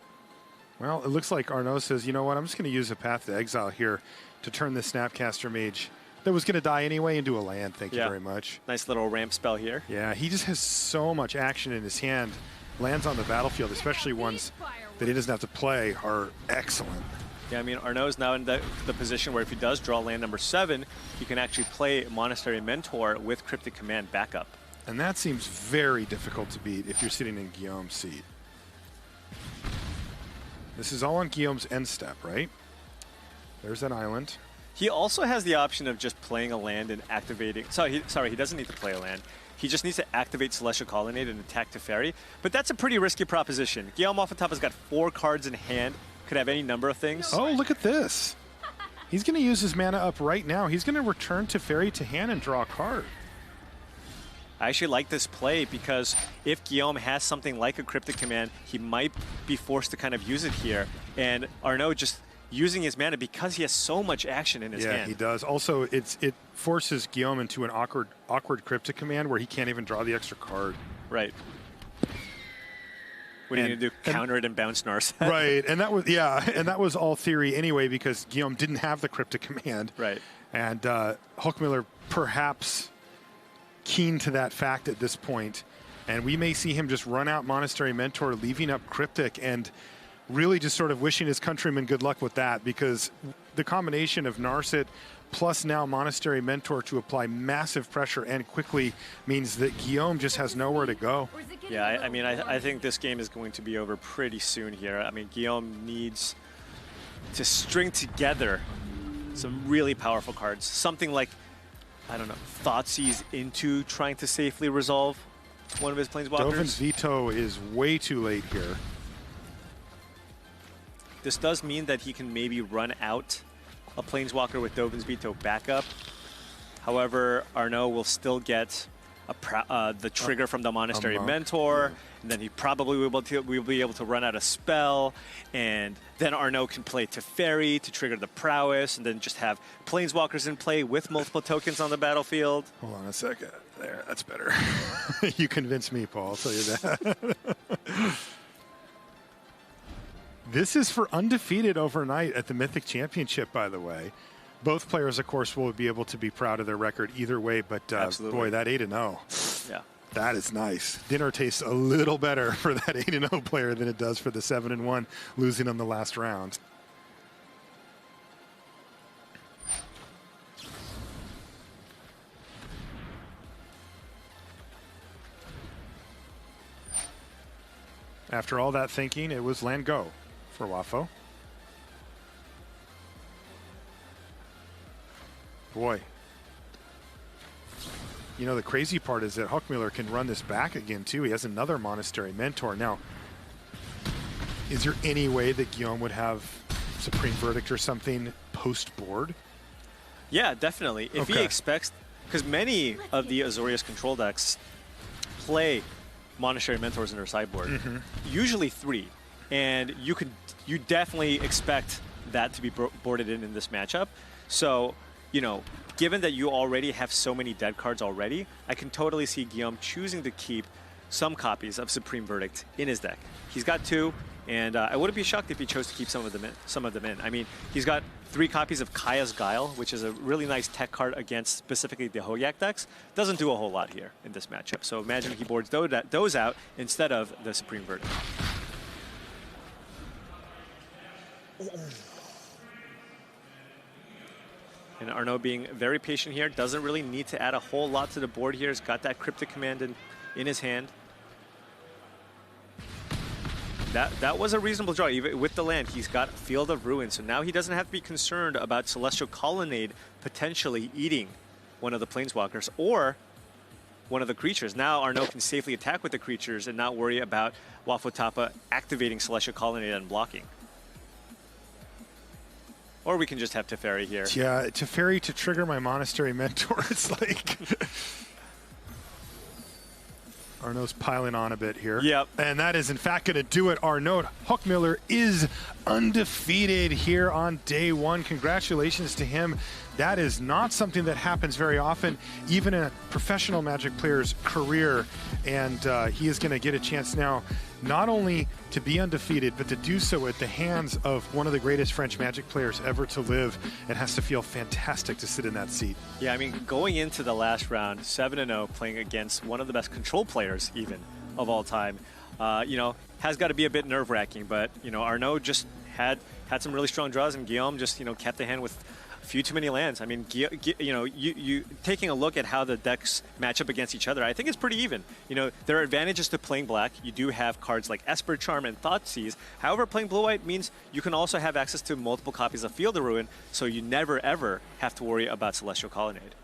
Well, it looks like Arnaud says, you know what, I'm just going to use a Path to Exile here to turn this Snapcaster Mage that was going to die anyway into a land. Thank you very much. Nice little ramp spell here. Yeah, he just has so much action in his hand. Lands on the battlefield, especially ones that he doesn't have to play, are excellent. Yeah, I mean, Arnaud is now in the position where if he does draw land number 7, he can actually play Monastery Mentor with Cryptic Command backup. And that seems very difficult to beat if you're sitting in Guillaume's seat. This is all on Guillaume's end step, right? There's that island. He also has the option of just playing a land and activating... Sorry, he doesn't need to play a land. He just needs to activate Celestial Colonnade and attack Teferi. But that's a pretty risky proposition. Guillaume off the top has got 4 cards in hand. Could have any number of things. Oh, look at this. He's going to use his mana up right now. He's going to return Teferi to hand and draw a card. I actually like this play because if Guillaume has something like a Cryptic Command, he might be forced to kind of use it here. And Arnaud just using his mana because he has so much action in his hand. Yeah, he does. Also, it forces Guillaume into an awkward Cryptic Command where he can't even draw the extra card. Right. What are you going to do? Counter it and bounce Narset? Right, and that was, yeah, and that was all theory anyway because Guillaume didn't have the Cryptic Command. Right. And Hulkmiller perhaps keen to that fact at this point. And we may see him just run out Monastery Mentor, leaving up Cryptic, and really just sort of wishing his countrymen good luck with that, because the combination of Narset plus now Monastery Mentor to apply massive pressure and quickly means that Guillaume just has nowhere to go. Yeah, I mean, I think this game is going to be over pretty soon here. I mean, Guillaume needs to string together some really powerful cards. Something like, I don't know, Thoughtseize into trying to safely resolve one of his Planeswalkers. Dovin's Veto is way too late here. This does mean that he can maybe run out a Planeswalker with Dovin's Veto backup. However, Arnaud will still get the trigger from the Monastery Mentor, and then he probably will be able to run out a spell, and then Arnaud can play Teferi to trigger the Prowess, and then just have Planeswalkers in play with multiple tokens on the battlefield. Hold on a second. There, that's better. You convinced me, Paul, I'll tell you that. This is for undefeated overnight at the Mythic Championship, by the way. Both players, of course, will be able to be proud of their record either way, but boy, that 8-0. Yeah. That is nice. Dinner tastes a little better for that 8-0 player than it does for the 7-1 losing on the last round. After all that thinking, it was land go for Wafo. Boy. You know, the crazy part is that Huckmiller can run this back again, too. He has another Monastery Mentor. Now, is there any way that Guillaume would have Supreme Verdict or something post-board? Yeah, definitely. If he expects, because many of the Azorius control decks play Monastery Mentors in their sideboard, usually 3, and you definitely expect that to be boarded in this matchup. So, you know, given that you already have so many dead cards already, I can totally see Guillaume choosing to keep some copies of Supreme Verdict in his deck. He's got 2, and I wouldn't be shocked if he chose to keep some of them in. I mean, he's got 3 copies of Kaya's Guile, which is a really nice tech card against specifically the Hogak decks. Doesn't do a whole lot here in this matchup. So imagine he boards those out instead of the Supreme Verdict. And Arnaud being very patient here, doesn't really need to add a whole lot to the board here. He's got that Cryptic Command in his hand. That was a reasonable draw. Even with the land, he's got Field of Ruin, so now he doesn't have to be concerned about Celestial Colonnade potentially eating one of the Planeswalkers or one of the creatures. Now Arnaud can safely attack with the creatures and not worry about Wafo-Tapa activating Celestial Colonnade and blocking. Or we can just have Teferi here. Yeah, Teferi to trigger my Monastery Mentor. It's like... Arnaud's piling on a bit here. Yep. And that is, in fact, going to do it. Arnaud Huckmiller is undefeated here on day 1. Congratulations to him. That is not something that happens very often, even in a professional Magic player's career. And he is going to get a chance now not only to be undefeated, but to do so at the hands of one of the greatest French Magic players ever to live. It has to feel fantastic to sit in that seat. Yeah, I mean, going into the last round, 7-0, playing against one of the best control players even of all time, you know, has got to be a bit nerve-wracking. But, you know, Arnaud just had some really strong draws, and Guillaume just, you know, kept the hand with a few too many lands. I mean, you know, you taking a look at how the decks match up against each other, I think it's pretty even. You know, there are advantages to playing black. You do have cards like Esper Charm and Thoughtseize. However, playing blue-white means you can also have access to multiple copies of Field of Ruin, so you never, ever have to worry about Celestial Colonnade.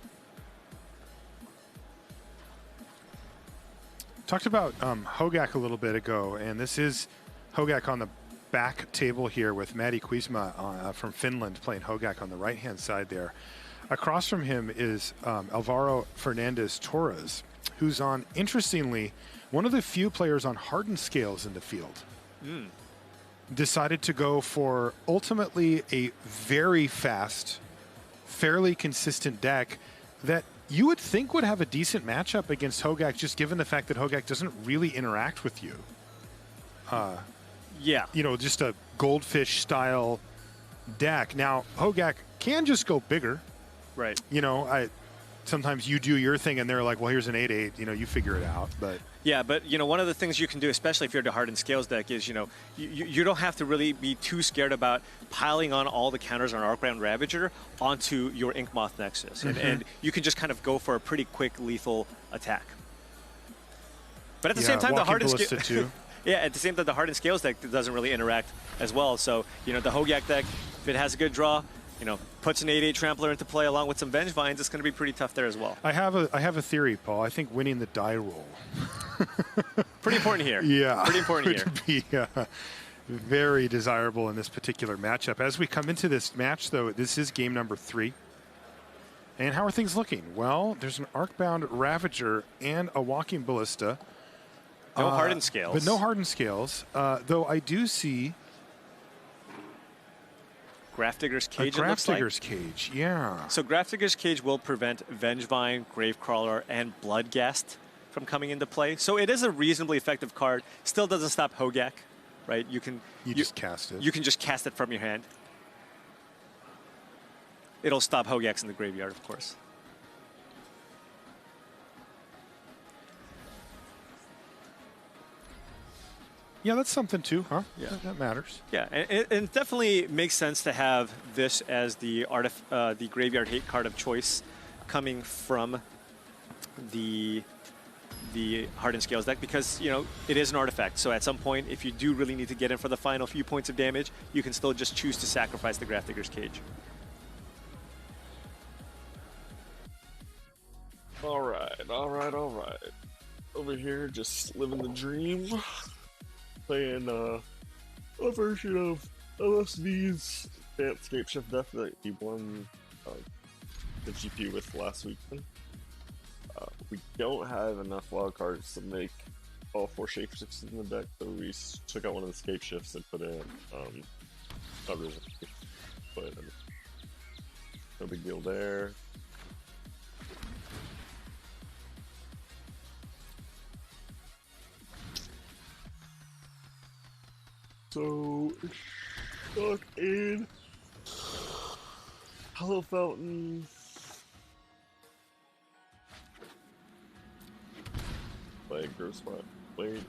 Talked about Hogak a little bit ago, and this is Hogak on the back table here with Matti Kuisma from Finland playing Hogak on the right-hand side there. Across from him is Alvaro Fernandez Torres, who's on, interestingly, one of the few players on hardened scales in the field. Decided to go for ultimately a very fast, fairly consistent deck that you would think would have a decent matchup against Hogak, just given the fact that Hogak doesn't really interact with you. Yeah. You know, just a goldfish style deck. Now, Hogak can just go bigger. Right. You know, sometimes you do your thing and they're like, well, here's an 8/8, you know, you figure it out. But yeah, but you know, one of the things you can do, especially if you're the Hardened Scales deck, is, you know, you don't have to really be too scared about piling on all the counters on Arcbound Ravager onto your Inkmoth Nexus. And you can just kind of go for a pretty quick lethal attack. But at the same time, the Hardened Scales too. Yeah, at the same time, the Hardened Scales deck doesn't really interact as well. So, you know, the Hogak deck, if it has a good draw, you know, puts an 8/8 Trampler into play along with some Vengevines, it's going to be pretty tough there as well. I have a theory, Paul. I think winning the die roll. Pretty important here. Yeah. Pretty important here. Would be very desirable in this particular matchup. As we come into this match, though, this is game number 3. And how are things looking? Well, there's an Arcbound Ravager and a Walking Ballista. No Hardened Scales. But no Hardened Scales. Though I do see Grafdigger's Cage. Grafdigger's Cage, yeah. So Grafdigger's Cage will prevent Vengevine, Gravecrawler, and Bloodghast from coming into play. So it is a reasonably effective card. Still doesn't stop Hogak, right? You just cast it. You can just cast it from your hand. It'll stop Hogaks in the graveyard, of course. Yeah, that's something too, huh? Yeah. That matters. Yeah, and it definitely makes sense to have this as the Graveyard Hate card of choice coming from the the Hardened Scales deck because, you know, it is an artifact. So at some point, if you do really need to get in for the final few points of damage, you can still just choose to sacrifice the Grafdigger's Cage. Alright. Over here, just living the dream. Playing a version of LSV's Advanced Scapeshift deck that he won the GP with last weekend. We don't have enough wild cards to make all 4 shapeshifts in the deck, so we took out one of the Scapeshifts and put in, not really, but no big deal there. So, stuck in Hollow Fountain. Play Gross Blade.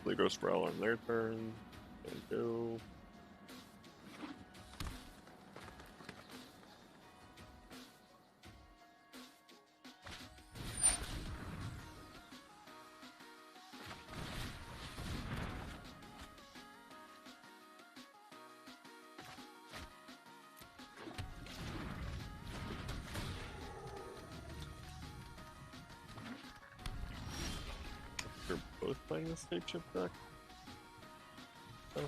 Play Gross Prowl on their turn. And go. They're both playing the Scapeshift deck. Oh.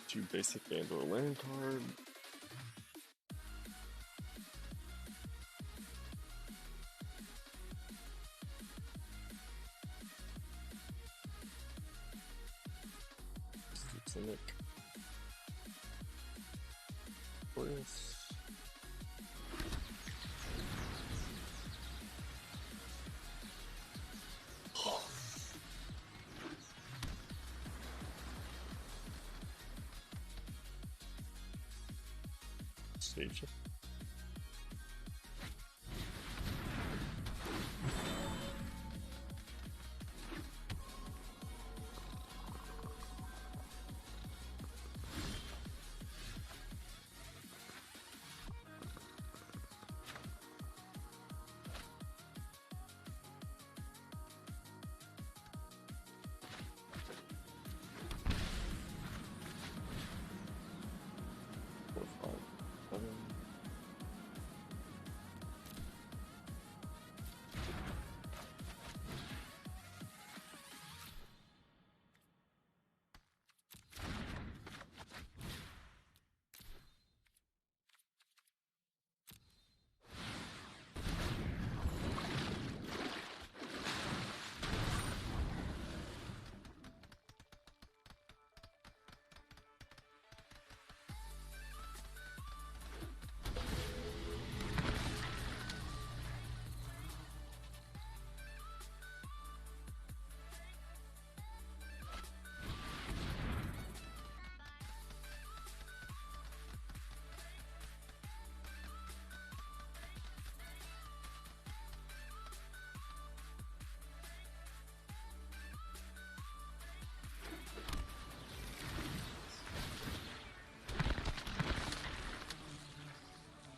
Two basic and/or land card. Cynic. Glorious. Stage.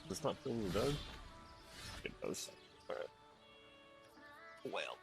Does not feel me dead? It does. Alright. Well.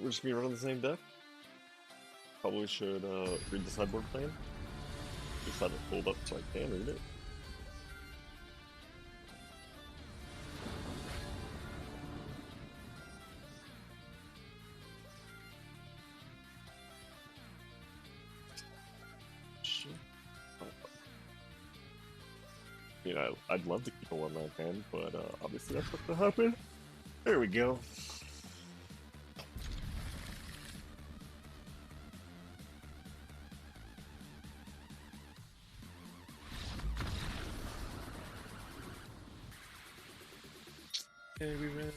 we're just gonna be running the same deck. Probably should read the sideboard plan. Just have it pulled up so I can read it. Shit. I mean, I'd love to keep a 1-9 hand, but obviously that's not gonna happen. There we go. Okay, we ran.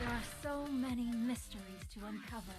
There are so many mysteries to uncover.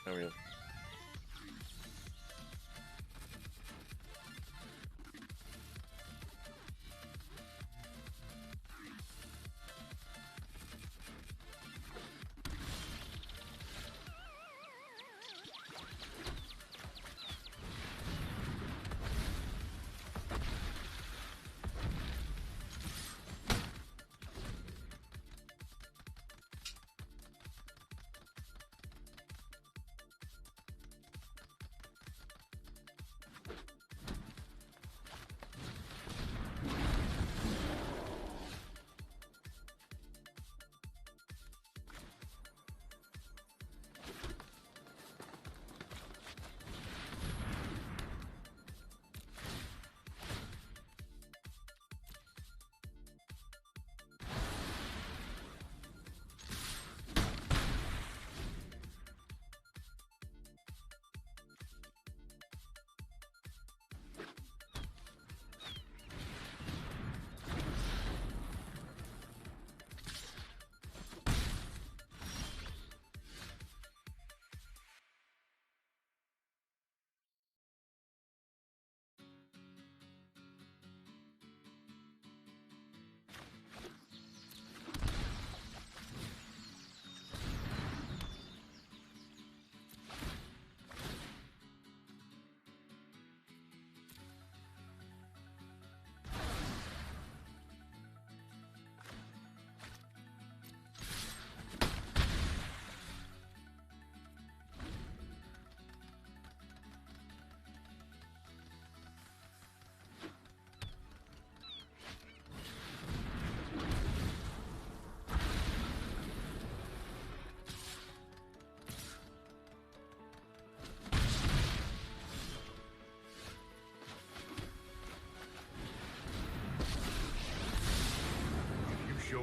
There we go.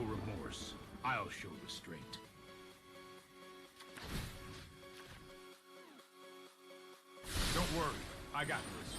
remorse. I'll show restraint. Don't worry, I got this.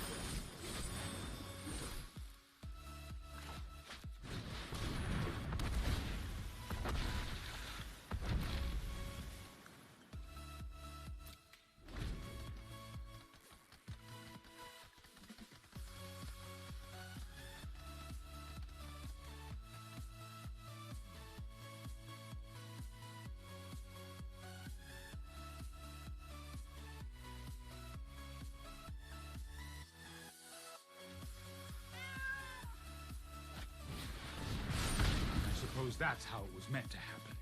I suppose that's how it was meant to happen.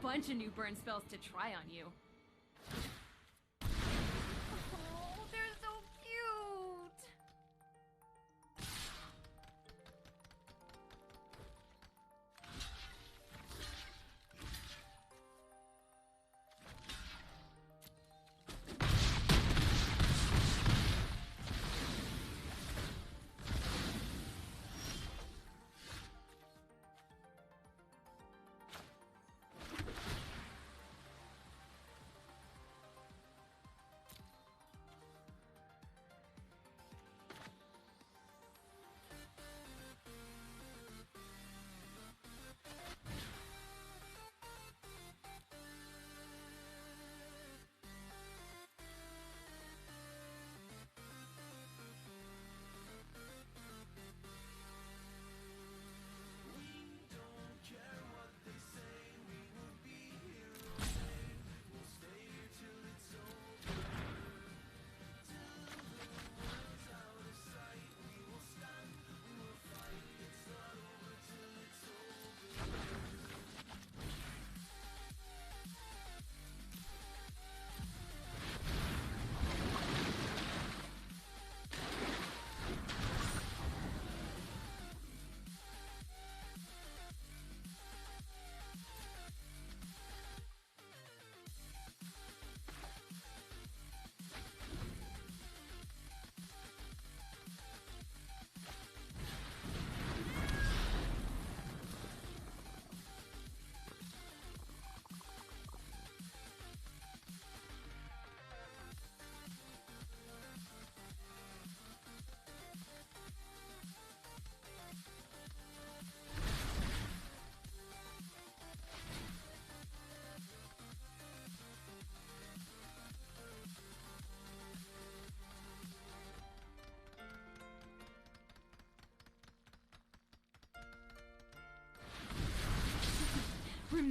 Bunch of new burn spells to try on you. Oh, they're so cute!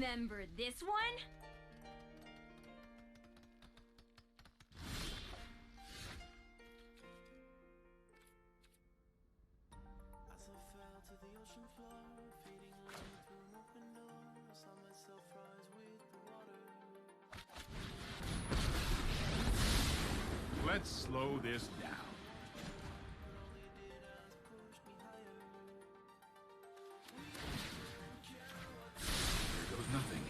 Remember this one? Let's slow this down. There goes nothing.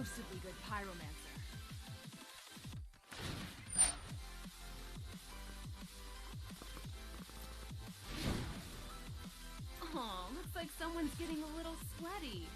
explosively good pyromancer. Oh, looks like someone's getting a little sweaty.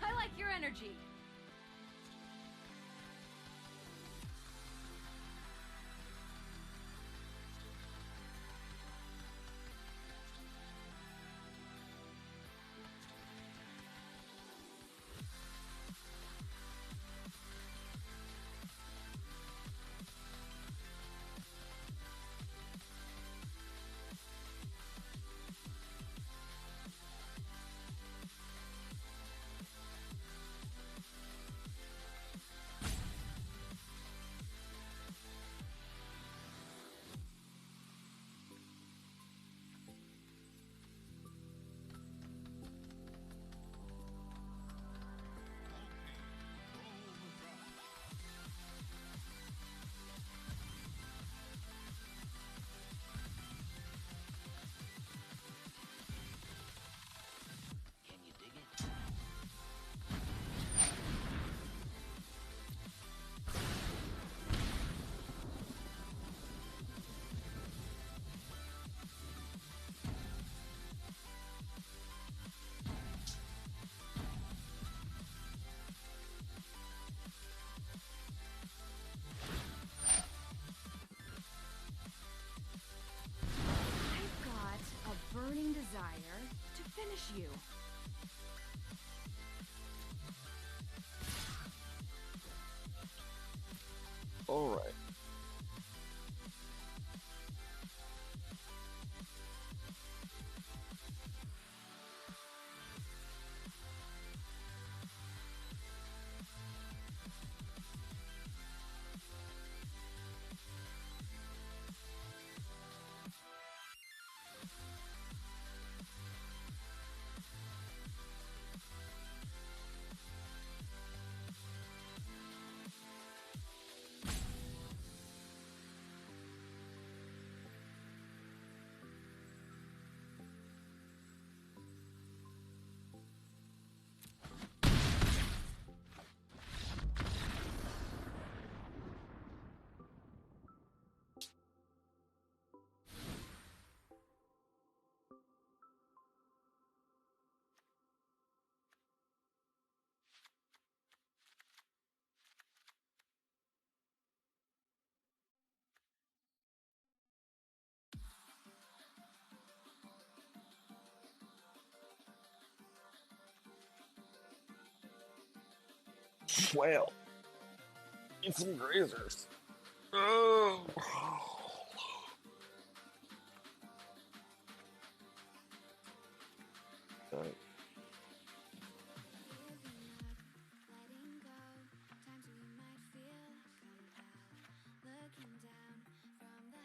I like your energy. Burning desire to finish you. All right. Well, need some grazers. Oh. Alright.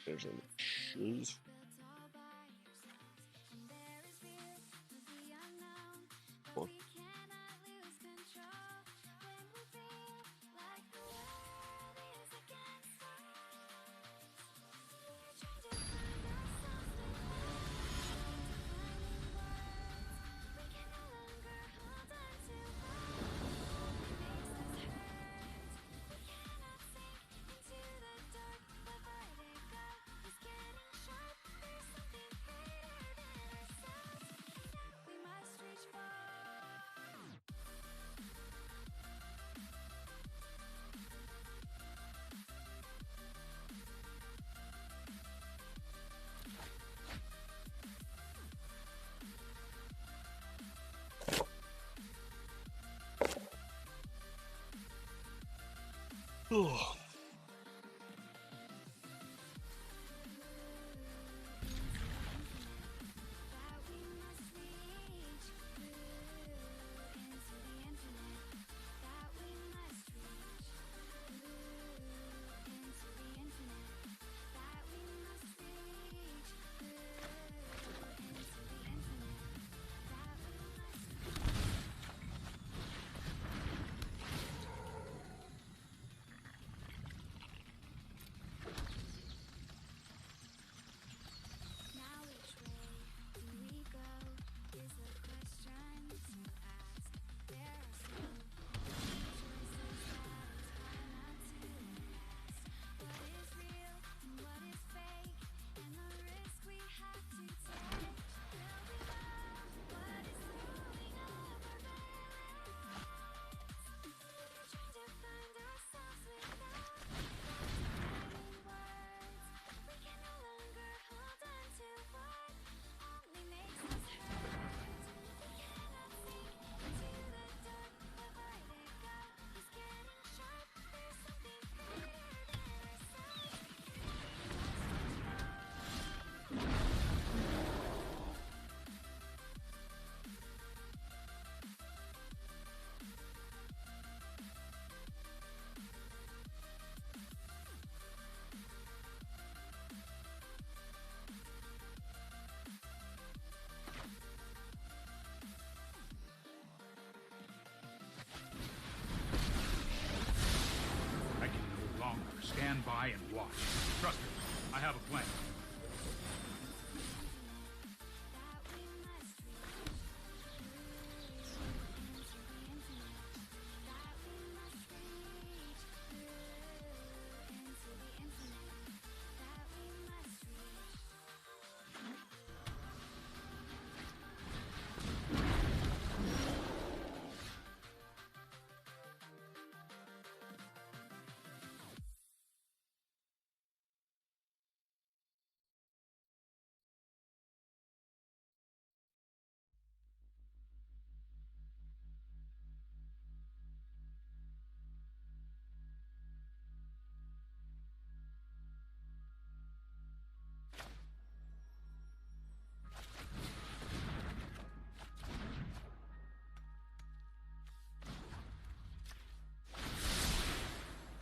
There's some shoes. Cool. by and watch. Trust me, I have a plan.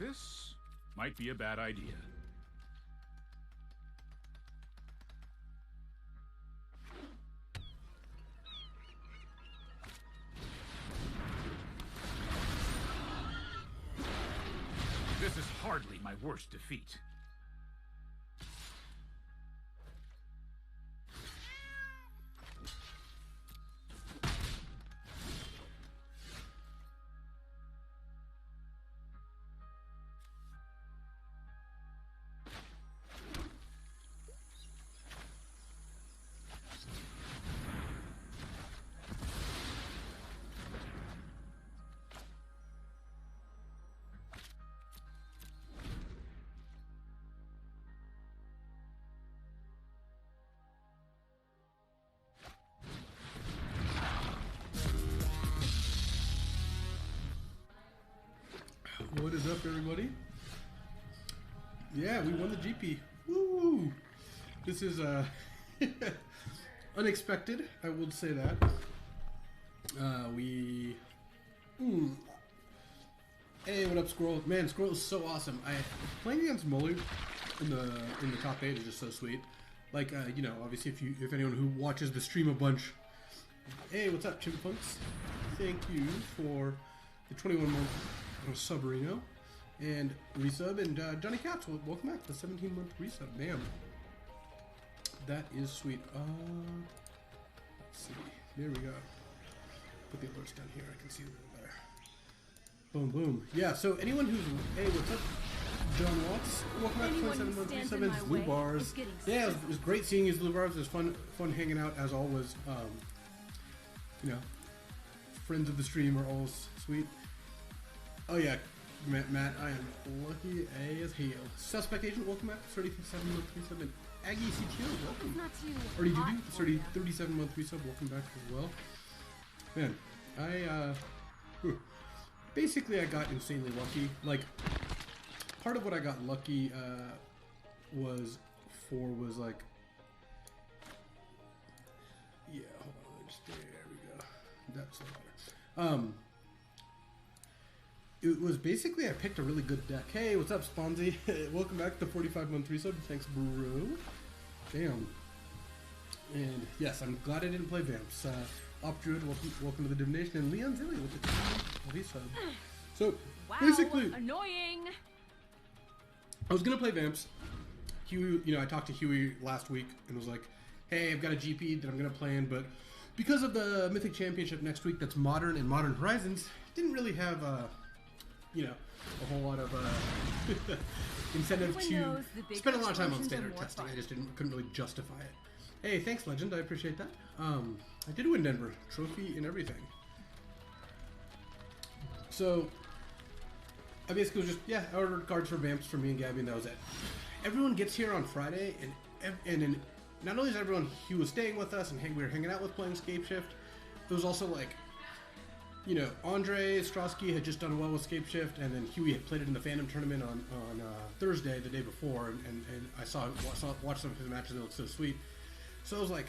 This might be a bad idea. This is hardly my worst defeat. What is up, everybody? Yeah, we won the GP. Woo! This is unexpected, I would say that. Hey, what up, Squirrel? Man, Squirrel is so awesome. Playing against Muller in the top 8 is just so sweet. Like, you know, obviously, if anyone who watches the stream a bunch, hey, what's up, Chimpunks? Thank you for the 21-month subarino and resub, and Johnny Katz, welcome back to the 17-month resub. Damn, that is sweet. Let's see, there we go. Put the alerts down here, I can see them better. Boom, boom. Yeah, so anyone who's, hey, what's up, John Watts? Welcome back to 27-month resub and Blue Bars. Yeah, it was great seeing you, Blue Bars. It was fun hanging out as always. You know, friends of the stream are always sweet. Oh yeah, Matt, I am lucky as hell. Suspect Agent, welcome back. 37-month resub, and Aggie CTO, welcome. Or did you do 37-month resub? Welcome back as well. Man, basically I got insanely lucky. Like, part of what I got lucky was like, yeah, hold on, there we go. That's a lot. It was basically I picked a really good deck. Hey, what's up, Sponzy? Welcome back to 45-month resub. Thanks, bro. Damn. And yes, I'm glad I didn't play Vamps. Opdruid, welcome to the Divination, and Leon Zilly with the resub. So basically, annoying. I was gonna play Vamps. Huey, you know, I talked to Huey last week and was like, "Hey, I've got a GP that I'm gonna play in, but because of the Mythic Championship next week, that's Modern and Modern Horizons, didn't really have you know, a whole lot of incentive to spend a lot of time on standard testing. I just couldn't really justify it. Hey, thanks, Legend. I appreciate that. I did win Denver trophy and everything. So I basically was just I ordered cards for Vamps for me and Gabby, and that was it. Everyone gets here on Friday, and not only is everyone who was staying with us and we were hanging out with playing Scapeshift, it was also like, you know, Andre Strosky had just done well with Scapeshift, and then Huey had played it in the Phantom tournament on Thursday, the day before, and I watched some of his matches. It looked so sweet. So I was like,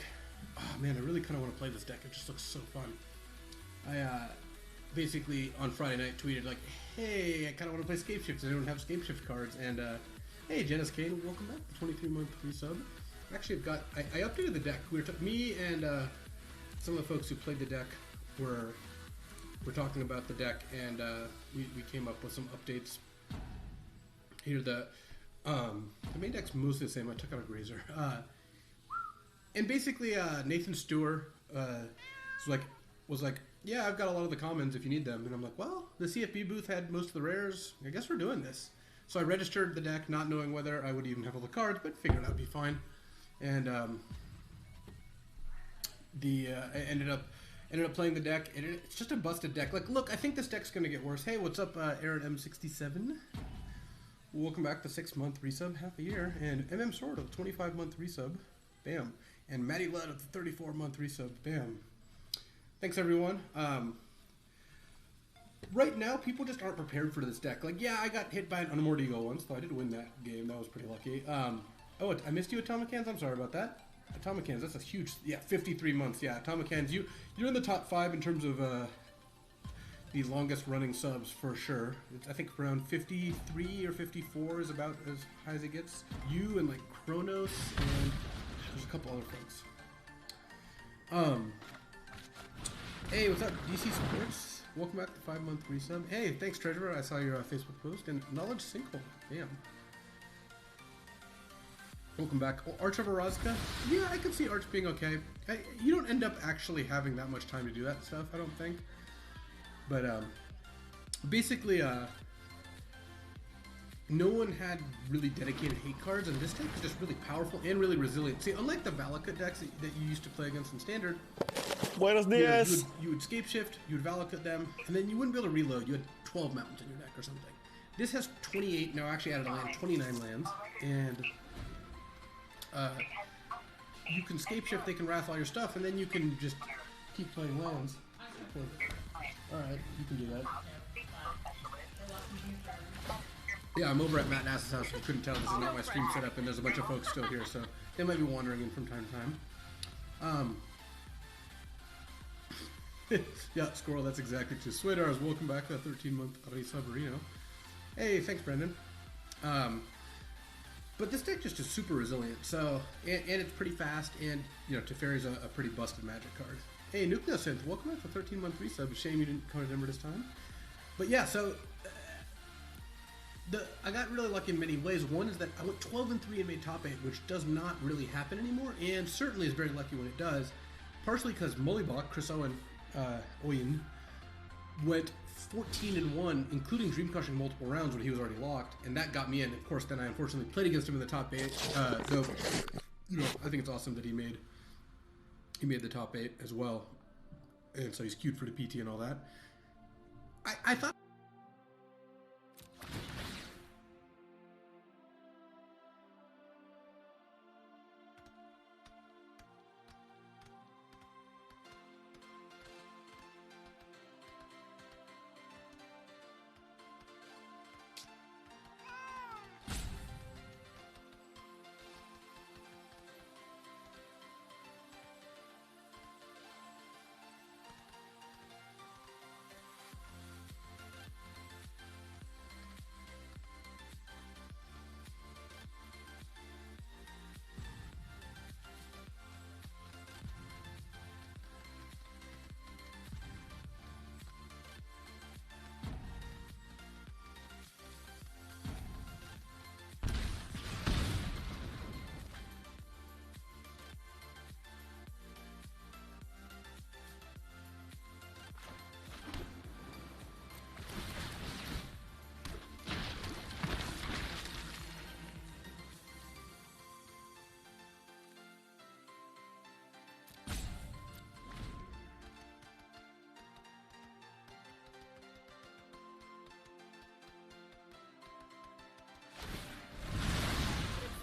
oh man, I really kind of want to play this deck. It just looks so fun. I basically on Friday night tweeted like, hey, I kind of want to play Scapeshift. I don't have Scapeshift cards, and hey, Janice Kane, welcome back. 23-month resub. Actually, I updated the deck. Me and some of the folks who played the deck were talking about the deck, and we came up with some updates. Here, The main deck's mostly the same. I took out a Grazer. And basically, Nathan Stewart was like, yeah, I've got a lot of the commons if you need them. And I'm like, well, the CFB booth had most of the rares. I guess we're doing this. So I registered the deck, not knowing whether I would even have all the cards, but figured I'd be fine. And I ended up playing the deck, and it's just a busted deck. Like, look, I think this deck's gonna get worse. Hey, what's up, Aaron M67? Welcome back to 6-month resub, half a year, and MM Sword of 25-month resub, bam, and Matty Ludd of the 34-month resub, bam. Thanks, everyone. Right now, people just aren't prepared for this deck. Like, yeah, I got hit by an Unmoored Eagle once, though I did win that game. That was pretty lucky. Oh, I missed you, Atomic Hands. I'm sorry about that. Atomic Hands, that's a huge, 53 months. Yeah, Atomic Hands, you're in the top 5 in terms of the longest running subs for sure. I think around 53 or 54 is about as high as it gets. You and like Kronos and there's a couple other folks. Hey, what's up, DC Sports? Welcome back to 5-month resub. Hey, thanks, Treasurer. I saw your Facebook post and Knowledge Sinkhole. Damn. Welcome back. Oh, Arch of Orazka? Yeah, I could see Arch being okay. You don't end up actually having that much time to do that stuff, I don't think. But basically, no one had really dedicated hate cards, and this deck is just really powerful and really resilient. See, unlike the Valakut decks that you used to play against in Standard, Buenos dias! You would Scape Shift, you would Valakut them, and then you wouldn't be able to reload. You had 12 mountains in your deck or something. This has 28, now actually added a land, 29 lands, and you can Scape Shift, they can Wrath all your stuff, and then you can just keep playing lands. Alright, you can do that. Yeah, I'm over at Matt Nass's house. If you couldn't tell, this is not my stream setup, and there's a bunch of folks still here, so they might be wandering in from time to time. Yeah, Squirrel, that's exactly true. Swedars, welcome back to 13-month Sabarino. Hey, thanks, Brendan. But this deck just is super resilient, so, and it's pretty fast, and, you know, Teferi's a pretty busted Magic card. Hey, Nucleosynth, welcome back to 13-month resub. Shame you didn't come to Denver this time. But yeah, so, I got really lucky in many ways. One is that I went 12-3 and made top 8, which does not really happen anymore, and certainly is very lucky when it does. Partially because Molybach, Chris Owen, went 14-1, including Dream Crushing multiple rounds when he was already locked, and that got me in. Of course, then I unfortunately played against him in the top 8. So, you know, I think it's awesome that he made the top 8 as well, and so he's queued for the PT and all that. I thought.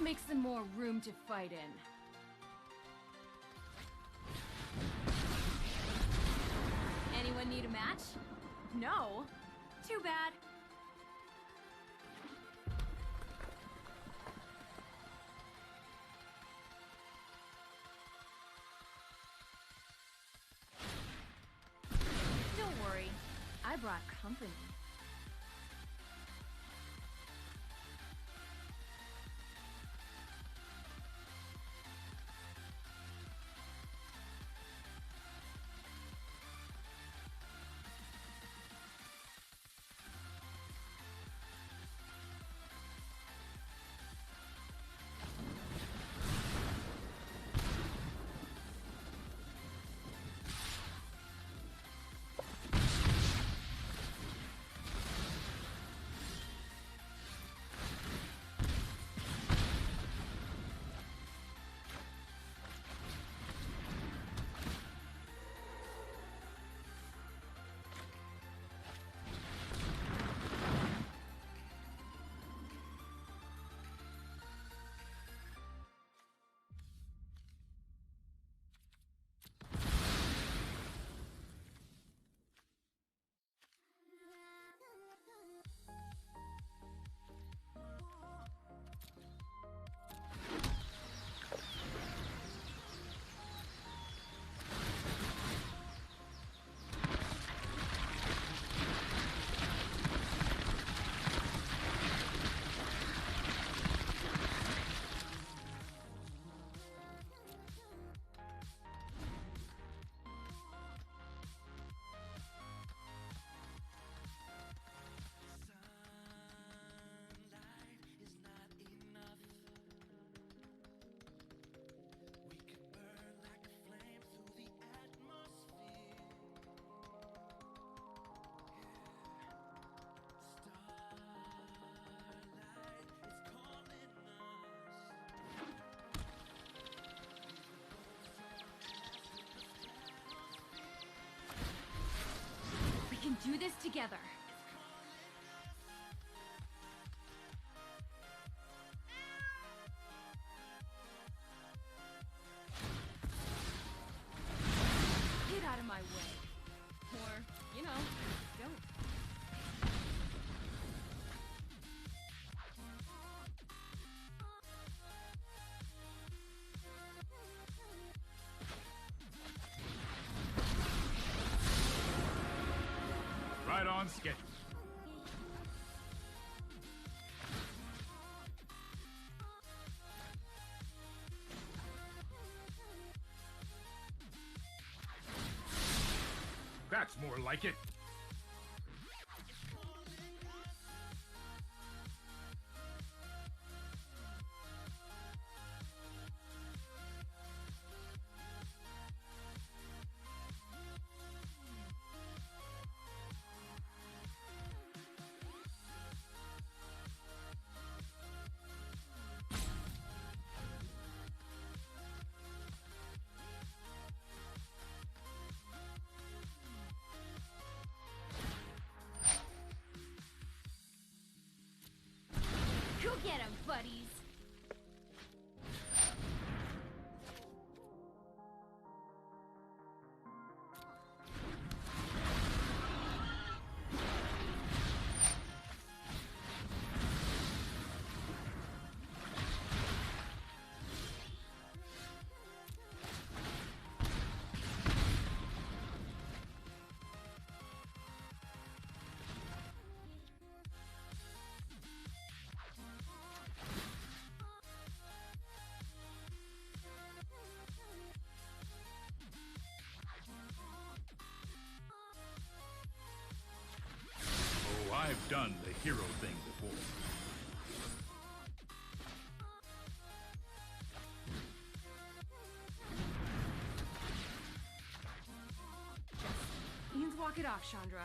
Makes them more room to fight in. Anyone need a match? No? Too bad. Don't worry, I brought company. do this together. Get out of my way. Or, you know, don't. Right on schedule. That's more like it. Go get 'em, buddies! Oh, I've done the hero thing before. Ian's walk it off, Chandra.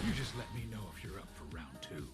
You just let me know if you're up for round 2.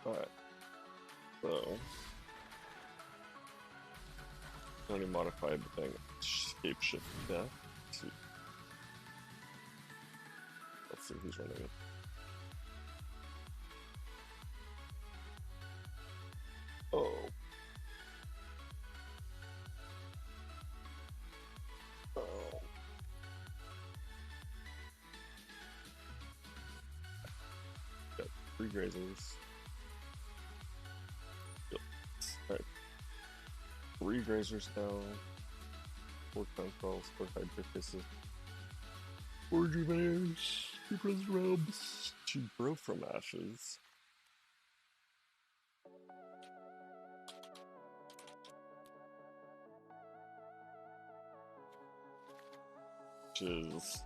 Alright. So. Only modified the thing. Escape shift death. Let's see who's running it. Oh. Oh. Got 3 grazers. Yep. Alright. 3 grazers now. 4 controls, 4 hydrofaces, 4 Juvenaires, 2 Prison Realms, 2 Bro from Ashes. Which is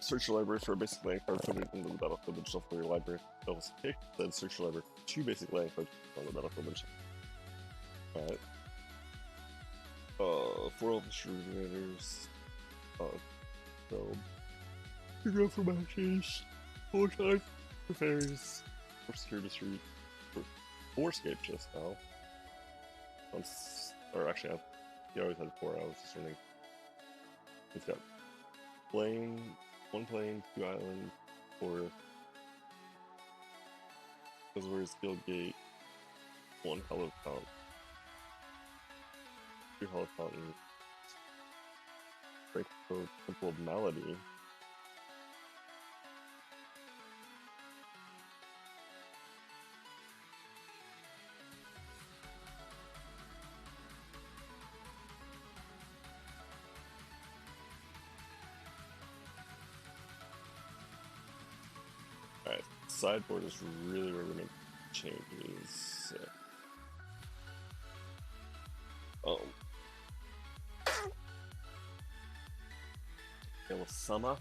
search your library for a basic land card, put it into the battlefield and shuffle your library. Doubles kick, then search your library for 2 basic land cards on the battlefield and shuffle. Alright. 4 Elven Shredders. Build. 2 Grow from Ashes. 4 Time Fairies. 4 Security Street. 4 Scape Shifts now. Or actually, he always had 4. I was just learning. He's got plane, 1 plane, 2 island, 4 Buzzwords, Guild Gate, 1 Hollow Fountain, 2 Hollow Fountain, Break Code, Temple of Malady. Alright, sideboard is really where we're gonna changes. Summer.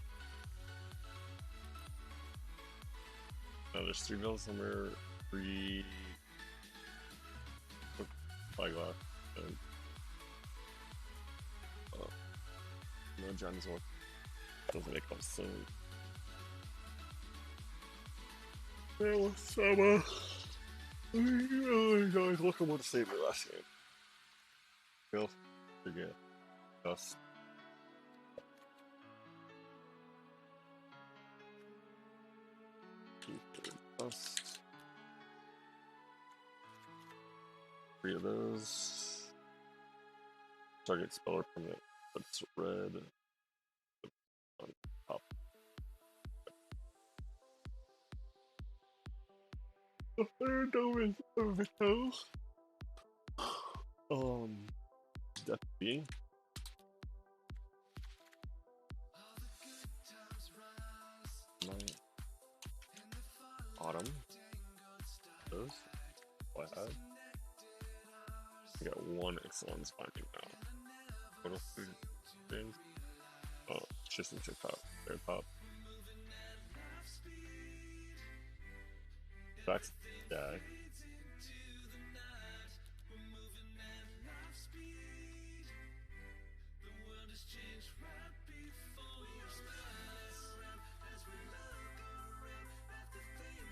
There's 3 Villas somewhere, 3 Spyglass, and no Johnny's one. Doesn't make much sense. Summer. Guys, look at what to save me last game. Phil, forget. Dust. Dust. 3 of those. Target spell or permanent. That's red. On top. The third dome is Vito. Death B. Night. Autumn. Those. What I had. I got 1 excellence finding now. Total food things. Oh, just into top. Very top. Back to the guy.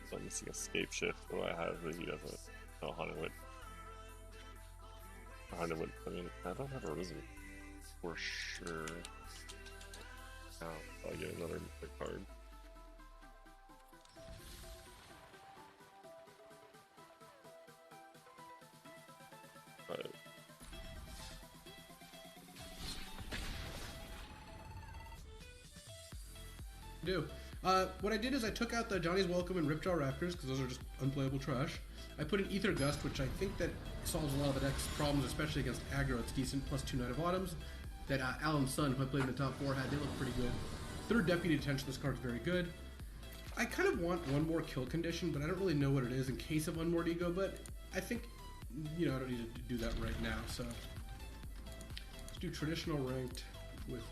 So I'm missing escape shift. What I have is he doesn't know Honeywood. Honeywood, I mean, I don't have a Risen for sure. Now, I'll get another card. Right. Do. What I did is I took out the Johnny's Welcome and Ripjaw Raptors because those are just unplayable trash. I put an Ether Gust, which I think that solves a lot of the deck's problems, especially against aggro. It's decent, plus 2 Knight of Autumns. That Alan's son, who I played in the top 4, had. They look pretty good. 3rd Deputy Detention, this card's very good. I kind of want 1 more kill condition, but I don't really know what it is in case of Unmoored Ego, but I think, you know, I don't need to do that right now, so. Let's do traditional ranked with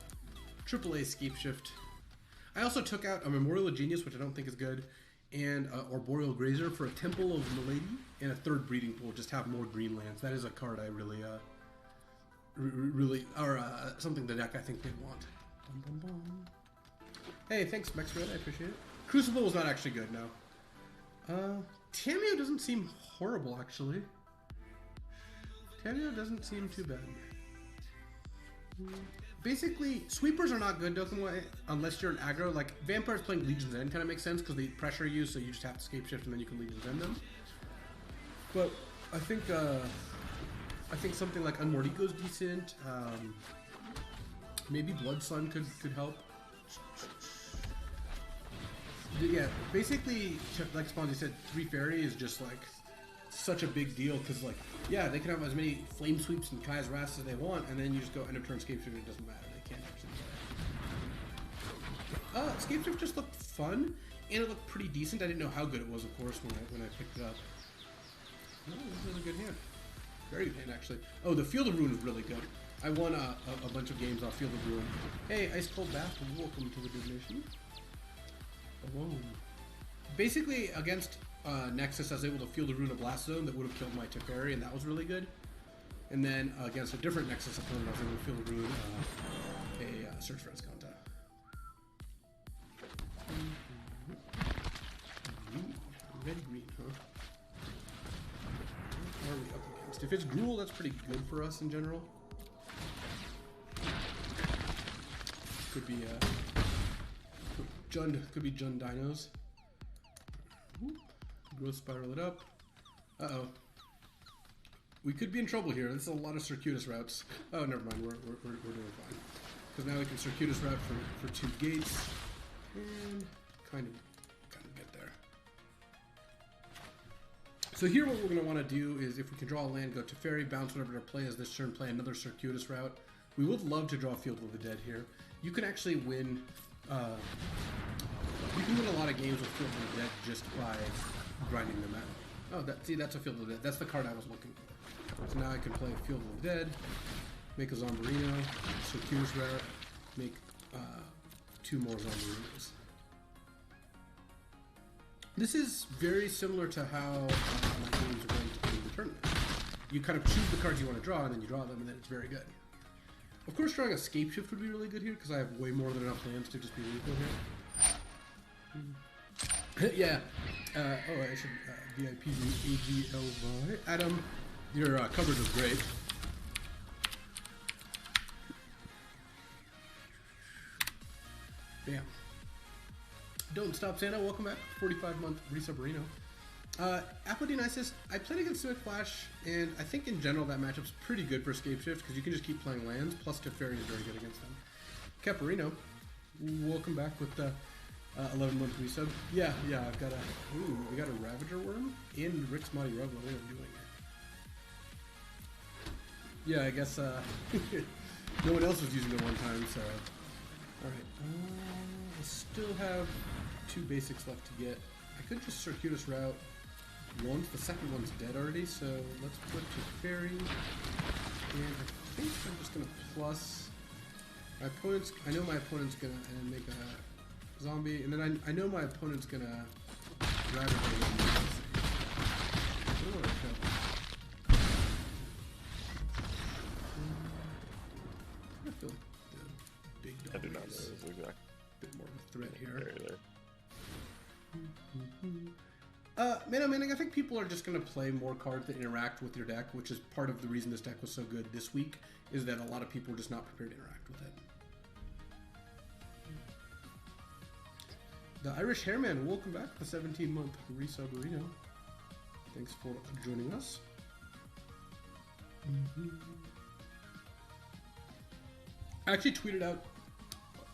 AAA Scape Shift. I also took out a Memorial of Genius, which I don't think is good, and Arboreal Grazer for a Temple of Milady, and a 3rd Breeding Pool, just have more green lands. That is a card I really, something the deck I think they'd want. Bum, bum, bum. Hey, thanks, Mexred, I appreciate it. Crucible was not actually good, no. Tameo doesn't seem horrible, actually. Tameo doesn't seem too bad. Basically, sweepers are not good, Dokkan, unless you're an aggro. Like, Vampires playing Legion's End kind of makes sense because they pressure you, so you just have to escape shift and then you can Legion's End them. But I think something like Unmoored Ego is decent. Maybe Blood Sun could help. Yeah, basically, like Sponzy said, 3 Fairy is just like such a big deal because, like, yeah, they can have as many flame sweeps and Kai's Wraths as they want, and then you just go end of turn Scape Shift and it doesn't matter. They can't actually play. Scape Shift just looked fun, and it looked pretty decent. I didn't know how good it was, of course, when I picked it up. No, this is a good hand. Very good hand, actually. Oh, the Field of Ruin is really good. I won a bunch of games off Field of Ruin. Hey, Ice Cold Bath, welcome to the donation. Boom. Basically, against Nexus, I was able to Field of Ruin a Blast Zone that would have killed my Teferi, and that was really good. And then against a different Nexus opponent, I was able to Field of Ruin a Search for Escanta. Red green, huh? What are we up against? If it's Gruul, that's pretty good for us in general. Could be Jund Dinos. Growth Spiral it up. Uh-oh. We could be in trouble here. This is a lot of circuitous routes. Oh, never mind. We're doing fine. Because now we can circuitous route for 2 gates. And kind of get there. So here what we're going to want to do is, if we can draw a land, go to Teferi, bounce whatever their play is this turn, play another circuitous route. We would love to draw Field of the Dead here. You can actually win... you can win a lot of games with Field of the Dead just by grinding them out. Oh, see, that's a Field of the Dead. That's the card I was looking for. So now I can play Field of the Dead, make a Zombarino, circuitous route, make 2 more Zombarinos. This is very similar to how my games are going to be in the tournament. You kind of choose the cards you want to draw, and then you draw them, and then it's very good. Of course, drawing a Scape Shift would be really good here, because I have way more than enough lands to just be lethal here. Yeah. Oh, I should VIP AGLY. Adam, your coverage was great. Bam. Don't Stop Santa, welcome back. 45-month resub Reno. Apodionysus, I played against Simic Flash, and I think in general that matchup's pretty good for Scape Shift because you can just keep playing lands, plus Teferi is very good against them. Caparino, welcome back with the 11-month resub. Yeah, I've got we got a Ravager Worm in Rick's Mighty Rubble. What are we doing here? Yeah, I guess no one else was using it one time, so... Alright, I still have 2 basics left to get. I could just circuitous route once. The second one's dead already, so let's put Teferi. And I think I'm just gonna plus my opponent's. I know my opponent's gonna make a zombie, and then I know my opponent's gonna grab it. I feel like the big dog. I do not know this exact. Bit more of a threat here. There. Man, I think people are just going to play more cards that interact with your deck, which is part of the reason this deck was so good this week, is that a lot of people are just not prepared to interact with it. The Irish Hairman, welcome back to the 17-month resub Reno. Thanks for joining us. I actually tweeted out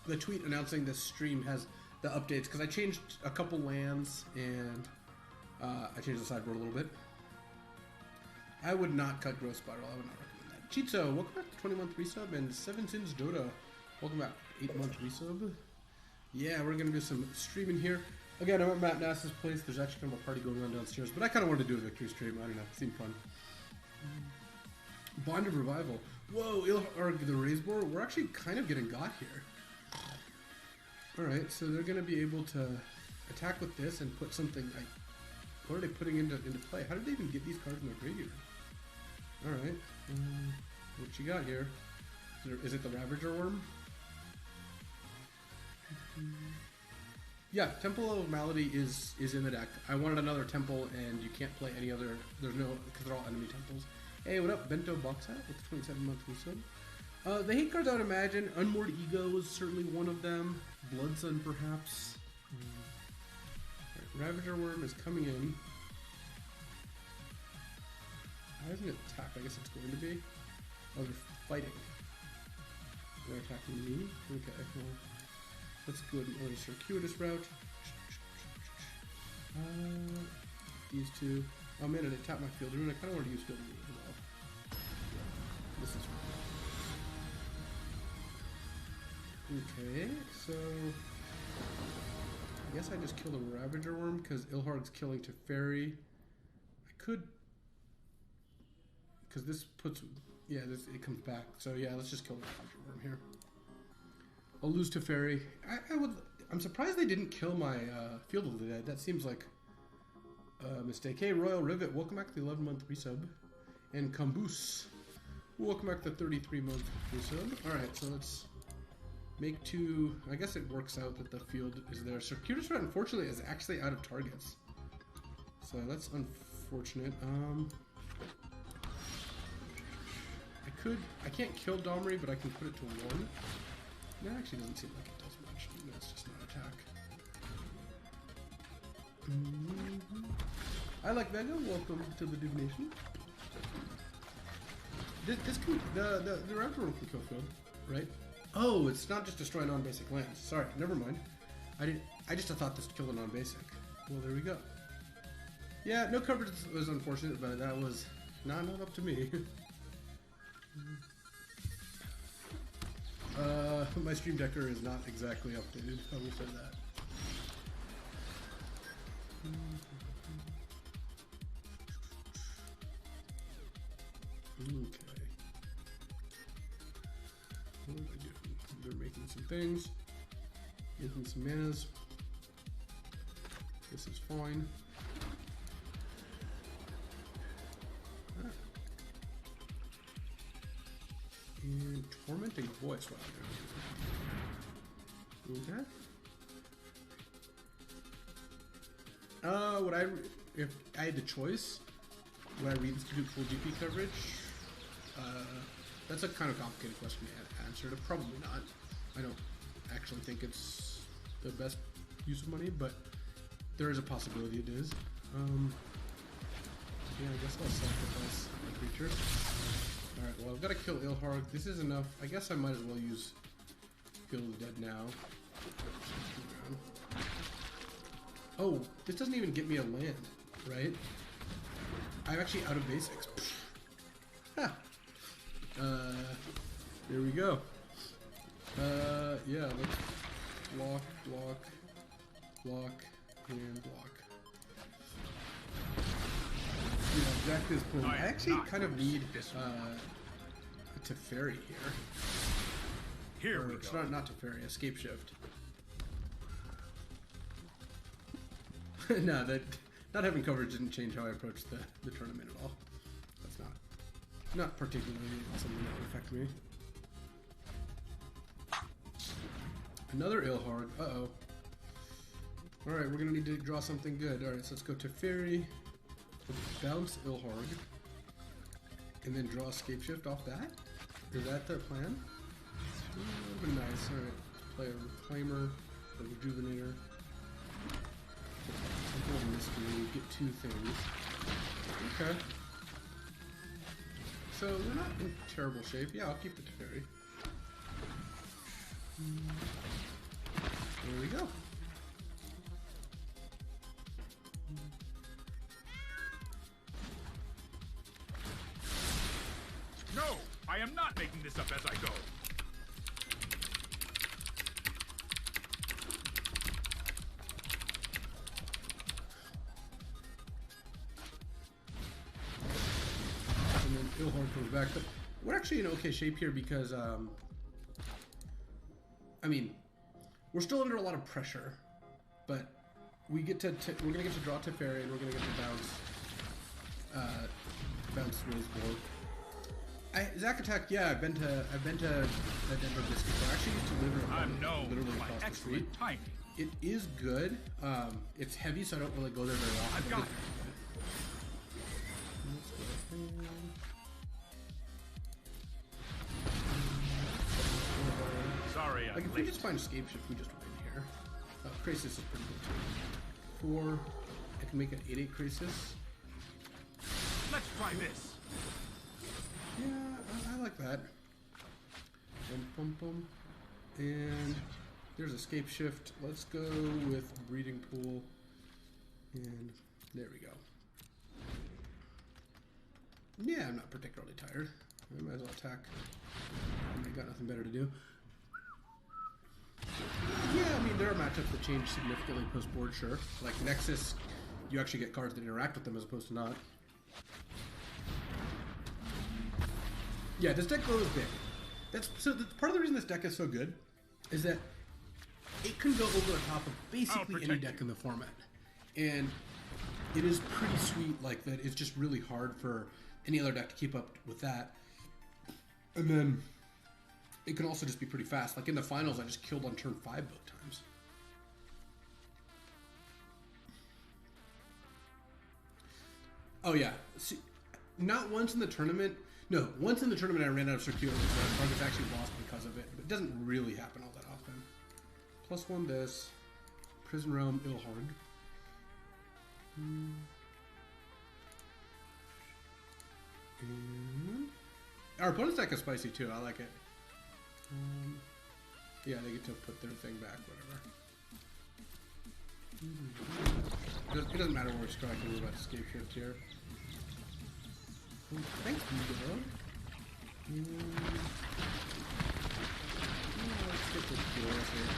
the tweet announcing this stream has the updates because I changed a couple lands and I changed the sideboard a little bit. I would not cut Growth Spiral. I would not recommend that. Chitzo, welcome back to 20-month resub, and Seven Sins Dota, welcome back 8-month resub. Yeah, we're gonna do some streaming here. Again, I'm at Matt Nass's place. There's actually kind of a party going on downstairs, but I kind of wanted to do a victory stream. I don't know. It seemed fun. Bond of Revival. Whoa, Ilharg the Razebore. We're actually kind of getting got here. Alright, so they're going to be able to attack with this and put something like... What are they putting into play? How did they even get these cards in their graveyard? Alright. What you got here? Is it the Ravager Worm? Yeah, Temple of Malady is in the deck. I wanted another temple, and you can't play any other... There's no... Because they're all enemy temples. Hey, what up? Bento Box Hat with 27-month resub. The hate cards, I would imagine. Unmoored Ego is certainly one of them. Blood Sun, perhaps. Right, Ravager Worm is coming in. How isn't it attacked? I guess it's going to be. Oh, they're fighting. They're attacking me. Okay, well, let's go ahead and order circuitous route. These two. Oh man, and it tapped my field rune. I kind of want to use field rune as well. This is okay. So I guess I just killed a Ravager Worm because Ilharg's killing Teferi. I could, because this puts, yeah, this it comes back. So yeah, let's just kill the Ravager Worm here. I'll lose Teferi. I'm surprised they didn't kill my Field of the Dead. That seems like a mistake. Hey, Royal Rivet, welcome back to the 11-month resub. And Kamboos, welcome back to the 33-month resub. Alright, so let's make 2. I guess it works out that the field is there. Circuitous Rat, unfortunately, is actually out of targets. So that's unfortunate. I can't kill Domri, but I can put it to 1. That actually doesn't seem like it does much. That's just not attack. I like Vega. Welcome to the divination. This can the Raptor Worm can kill field, right? Oh, it's not just destroy non-basic lands. Sorry, never mind. I just thought this killed a non-basic. Well, there we go. Yeah, no coverage was unfortunate, but that was not up to me. My stream decker is not exactly updated. I will say that. Okay. What am I doing? They're making some things. Making some manas. This is fine. And Tormenting Voice. Okay. If I had the choice, would I reinstitute full GP coverage? That's a kind of complicated question to answer. Probably not. I don't actually think it's the best use of money, but there is a possibility it is. Yeah, I guess I'll sacrifice my creature. Alright, well, I've got to kill Ilharg. This is enough. I guess I might as well use Field of the Dead now. Oh, this doesn't even get me a land, right? I'm actually out of basics. Ha! Here we go. Yeah, let's block, and block. Yeah, Jack is cool. I actually kind of need Teferi here. Here we it's go. Not Teferi, Escape Shift. No, not having coverage didn't change how I approached the tournament at all. That's not particularly something that would affect me. Another Ilharg. Uh-oh. Alright, we're gonna need to draw something good. Alright, so let's go Teferi. Bounce Ilharg. And then draw Escape Shift off that? Is that their plan? That would have been nice. Alright, play a Reclaimer, a Rejuvenator. Temple of Mystery, get 2 things. Okay. So we're not in terrible shape. Yeah, I'll keep the Teferi. There we go. No, I am not making this up as I go. And then Ilharg comes back, but we're actually in okay shape here because, I mean, we're still under a lot of pressure, but we're gonna get to draw Teferi and we're gonna get to bounce Roseboard. Zack Attack, yeah, I've been to Denver Biscuit. I actually used to live literally across the street. Timing. It is good. It's heavy, so I don't really go there very often. I've got it. Sorry, like if we just find Escape Shift, we just win here. Krasis is pretty good too. 4, I can make an 8/8 Krasis. Let's try this. Yeah, I like that. Bum. And there's Escape Shift. Let's go with Breeding Pool. And there we go. Yeah, I'm not particularly tired. I might as well attack. I got nothing better to do. Yeah, I mean, there are matchups that change significantly post-board, sure. Like Nexus, you actually get cards that interact with them as opposed to not. Yeah, this deck grows big. That's part of the reason this deck is so good is that it can go over the top of basically any deck in the format. And it is pretty sweet like that. It's just really hard for any other deck to keep up with that. And then it can also just be pretty fast. Like in the finals, I just killed on turn 5 both times. Oh yeah, see, not once in the tournament. No, once in the tournament I ran out of Circuitous. Target's actually lost because of it, but it doesn't really happen all that often. +1 this. Prison Realm, Ilharg. And our opponent's deck is spicy too, I like it. Yeah, they get to put their thing back, whatever. It doesn't matter where we're striking, we're about to escape shift here. Thanks, Bugo. Let's get this Doris here.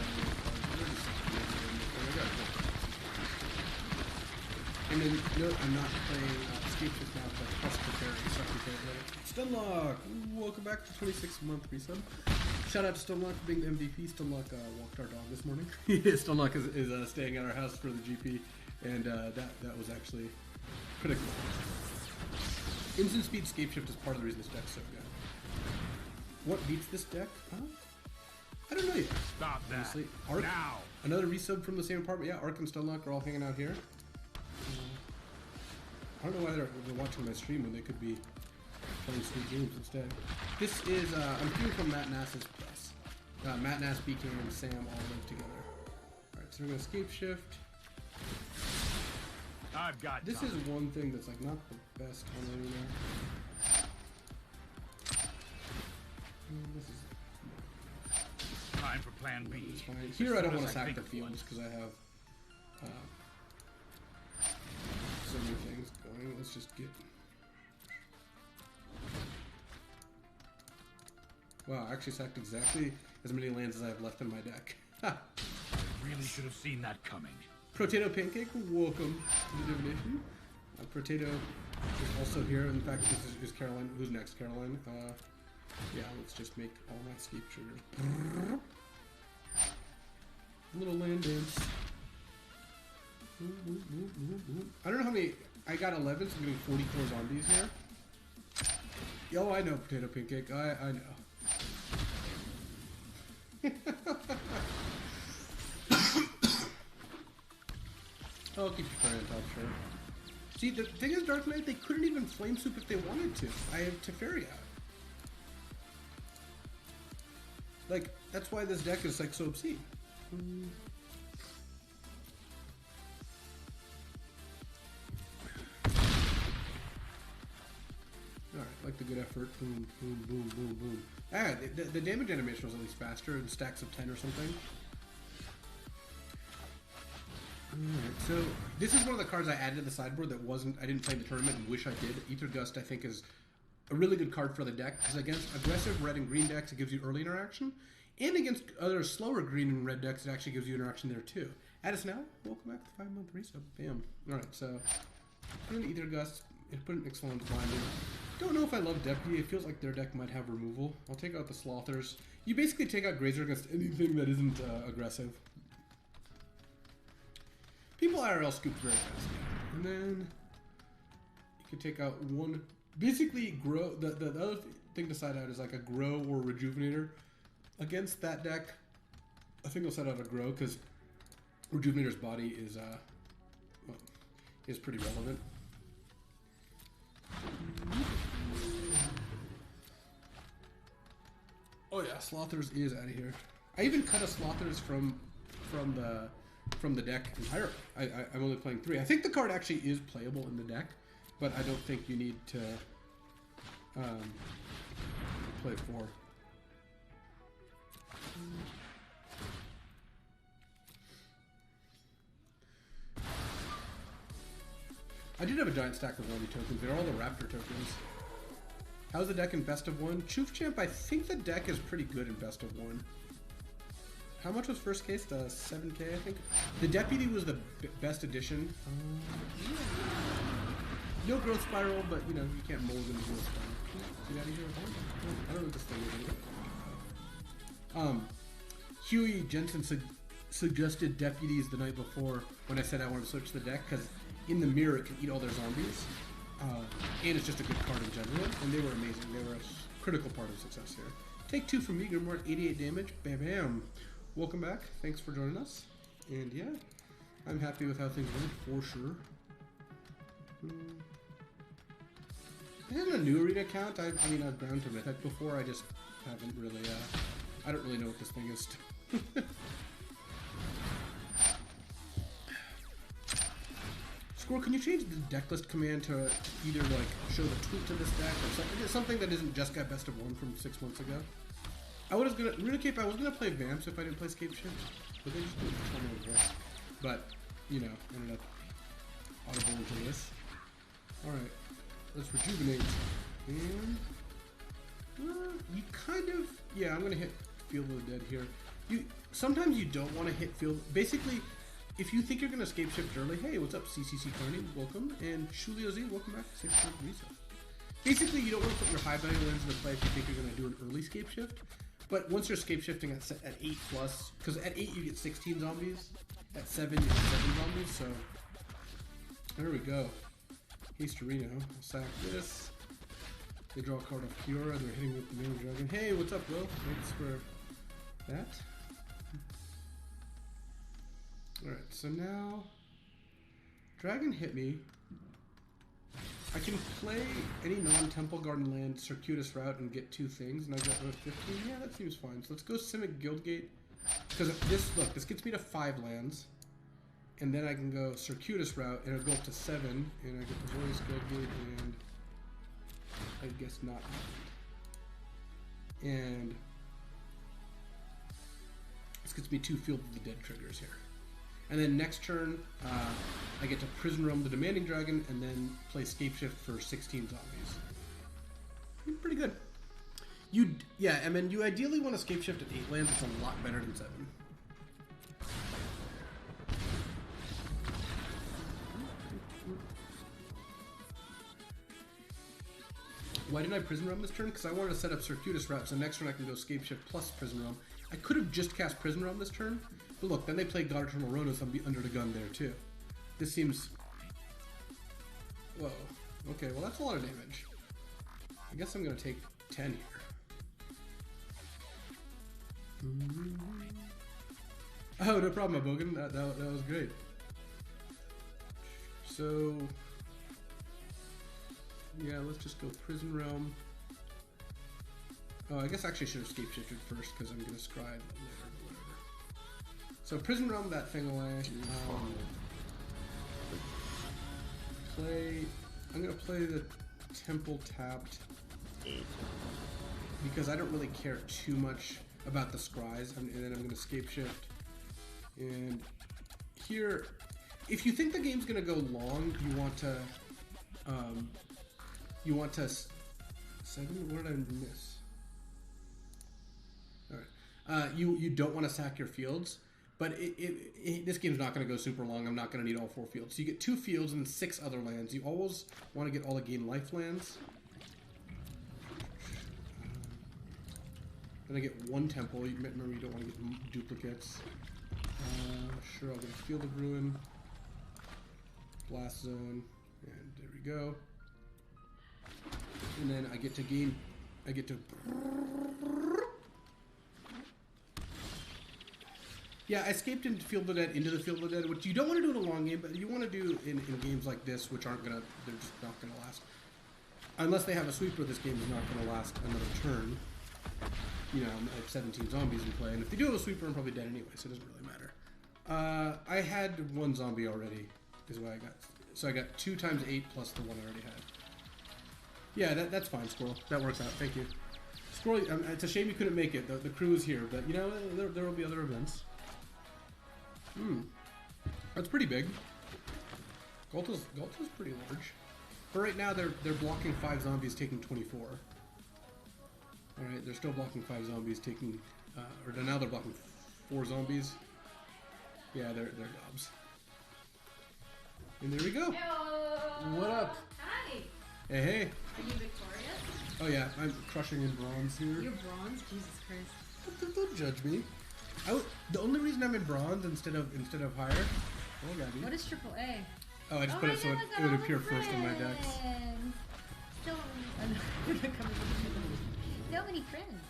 And then, no, I'm not playing Escape Shift now, but plus Teferi. Stunlock! Welcome back to 26-month resub. Shout out to Stunlock for being the MVP. Stunlock walked our dog this morning. Stunlock is staying at our house for the GP, and that was actually critical. Instant speed escape shift is part of the reason this deck's so good. What beats this deck? Huh? I don't know yet. Stop that. Honestly. Arc, now. Another resub from the same apartment. Yeah, Arc and Stunlock are all hanging out here. I don't know why they're watching my stream when they could be playing sweet games instead. This is, I'm viewing from Matt Nass's press. Matt Nass, BK, and Sam all live together. Alright, so we're going to escape shift. I've got this time. is one thing that's like not the best on Arena. This is time for plan B. It's fine. Here I don't want to sack the fields because I have so many things going. Let's just get. Wow, I actually sacked exactly as many lands as I have left in my deck. I really should have seen that coming. Potato Pancake, welcome to the divination. Potato is also here. In fact, this is Caroline. Who's next, Caroline? Yeah, let's just make all my escape triggers. Little land dance. I don't know how many. I got 11, so I'm getting 44 zombies here. Oh, I know, Potato Pancake. I know. I'll keep your fire on top, sure. See, the thing is, Dark Knight, they couldn't even flame soup if they wanted to. I have Teferi out. Like, that's why this deck is like so obscene. Alright, like the good effort. Boom, boom, boom, boom, boom. Ah, the damage animation was at least faster in stacks of 10 or something. Alright, so this is one of the cards I added to the sideboard that I didn't play in the tournament and wish I did. Ether Gust, I think, is a really good card for the deck because against aggressive red and green decks, it gives you early interaction. And against other slower green and red decks, it actually gives you interaction there too. Add us now. Welcome back to the 5-month resub. Bam. Alright, so put in Ether Gust, put in Ixalan's Binding. Don't know if I love Deputy. It feels like their deck might have removal. I'll take out the Slothers. You basically take out Grazer against anything that isn't aggressive. People IRL scoops very fast, yeah. And then you can take out one. Basically, grow. The other thing to side out is like a Grow or Rejuvenator. Against that deck, I think I'll side out a Grow because Rejuvenator's body is pretty relevant. Oh yeah, Slothers is out of here. I even cut a Slothers from the deck entirely. I'm only playing 3. I think the card actually is playable in the deck, but I don't think you need to play 4. I did have a giant stack of Lobby tokens. They're all the Raptor tokens. How's the deck in best of one? Choof Champ, I think the deck is pretty good in best of one. How much was first case? 7K, I think. The Deputy was the best edition. No growth spiral, but you know, you can't mold in the growth spiral. Get out of here. I don't know what this thing is anyway. Huey Jensen suggested Deputies the night before when I said I wanted to switch the deck, because in the mirror it can eat all their zombies. And it's just a good card in general, and they were amazing. They were a critical part of success here. Take 2 from me, Grimward, 88 damage. Bam bam. Welcome back. Thanks for joining us. And yeah, I'm happy with how things went for sure. I have a new arena account. I mean, I've ground to Mythic before. I just haven't really. I don't really know what this thing is. Squirrel, can you change the deck list command to either like show the tweak to this deck or something that isn't just got best of one from 6 months ago? I was gonna RuneScape. I was gonna play Vamps if I didn't play Scape Shift, but they just didn't tell me it was. But you know, ended up audible into this. All right, let's rejuvenate. And you kind of, yeah, I'm gonna hit Field of the Dead here. Sometimes you don't want to hit Field. Basically, if you think you're gonna Scape Shift early, hey, what's up, CCC Carney? Welcome, and Shulio Z, welcome back to 6 Reset. Basically, you don't want to put your high value lands into play if you think you're gonna do an early Scape Shift. But once you're Scape Shifting at 8 plus, because at 8 you get 16 zombies, at 7 you get 7 zombies, so there we go. Hasterino, I'll sack this. They draw a card off Kiora, they're hitting with the main dragon. Hey, what's up, Will? Thanks for that. Alright, so now Dragon hit me. I can play any non-Temple Garden land, Circuitous Route, and get 2 things, and I got 15. Yeah, that seems fine. So let's go Simic Guildgate, because this gets me to 5 lands, and then I can go Circuitous Route, and it'll go up to 7, and I get the Voice Guildgate, and I guess not. And this gets me 2 Field of the Dead triggers here. And then next turn, I get to Prison Realm the Demanding Dragon, and then play Scape Shift for 16 zombies. Pretty good. Yeah, I mean, you ideally want to Scape Shift at 8 lands. It's a lot better than 7. Why didn't I Prison Realm this turn? Because I wanted to set up Circuitous Route, so next turn I can go Scape Shift plus Prison Realm. I could have just cast Prison Realm this turn, but look, then they play God Eternal Rono, so I'm under the gun there too. This seems... Whoa. Okay, well that's a lot of damage. I guess I'm going to take 10 here. Oh, no problem, Bogan. That was great. So... yeah, let's just go Prison Realm. Oh, I guess I actually should have Scape Shifted first because I'm going to scry later, whatever. So Prison Realm that thing away. I'm going to play the Temple tapped because I don't really care too much about the scries, and then I'm going to Scape Shift. And here, if you think the game's going to go long, you want to 7? What did I miss? Alright. You don't want to sack your fields, but this game's not going to go super long. I'm not going to need all 4 fields. So you get 2 fields and 6 other lands. You always want to get all the game life lands. Then I get 1 temple. Remember, you don't want to get duplicates. Sure, I'll get a Field of Ruin, Blast Zone, and there we go. And then I get to gain, yeah, I escaped into Field of the Dead, into the Field of the Dead, which you don't want to do in a long game, but you want to do in games like this, which they're just not going to last. Unless they have a sweeper, this game is not going to last another turn. You know, I have 17 zombies in play, and if they do have a sweeper, I'm probably dead anyway, so it doesn't really matter. I had 1 zombie already, is what I got. So I got 2 times 8 plus the 1 I already had. Yeah, that's fine, Squirrel. That works out. Thank you. Squirrel, it's a shame you couldn't make it. The crew is here, but you know, there will be other events. That's pretty big. Galta's pretty large. But right now, they're blocking 5 zombies, taking 24. Alright, they're still blocking 5 zombies, taking... or now they're blocking 4 zombies. Yeah, they're gobs. And there we go. Hello. What up? Hi. Hey, hey. Are you victorious? Oh yeah, I'm crushing in bronze here. You're bronze? Jesus Christ. Don't judge me. The only reason I'm in bronze instead of higher... Oh, Gabby. What is AAA? Oh, I just put it so it would appear first on my decks. So many friends.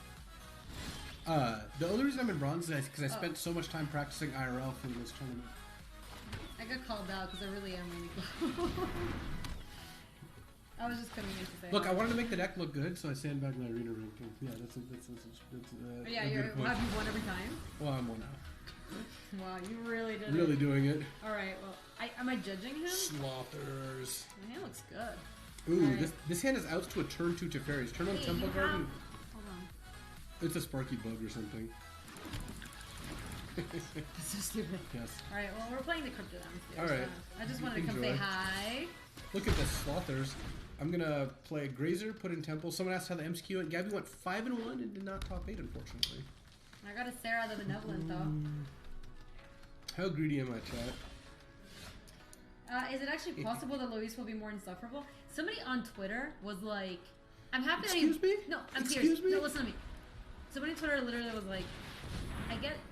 The only reason I'm in bronze is because I spent so much time practicing IRL for this tournament. I got called out because I really am really close. I was just coming in to say. Look, I wanted to make the deck look good, so I sandbagged my arena ranking. Yeah, that's yeah, a good point. have you won every time? Well, I'm one out. Wow, you really did. Really doing it. All right, well, am I judging him? Slothers. My hand looks good. Ooh, right. this hand is outs to a turn 2 Teferis. Turn on Temple Garden. Hold on. It's a Sparky bug or something. That's so stupid. Yes. Alright, well, we're playing the Crypto downstairs. Alright. I just wanted to come say hi. Look at the Slothers. I'm gonna play Grazer, put in Temple. Someone asked how the MCQ went. Gabby went 5-1 and did not top 8, unfortunately. I got a Sarah the Benevolent, though. How greedy am I, chat? Is it actually possible that Luis will be more insufferable? Somebody on Twitter was like, I'm happy Excuse me? No, I'm Excuse serious. me? No, listen to me. Somebody on Twitter literally was like,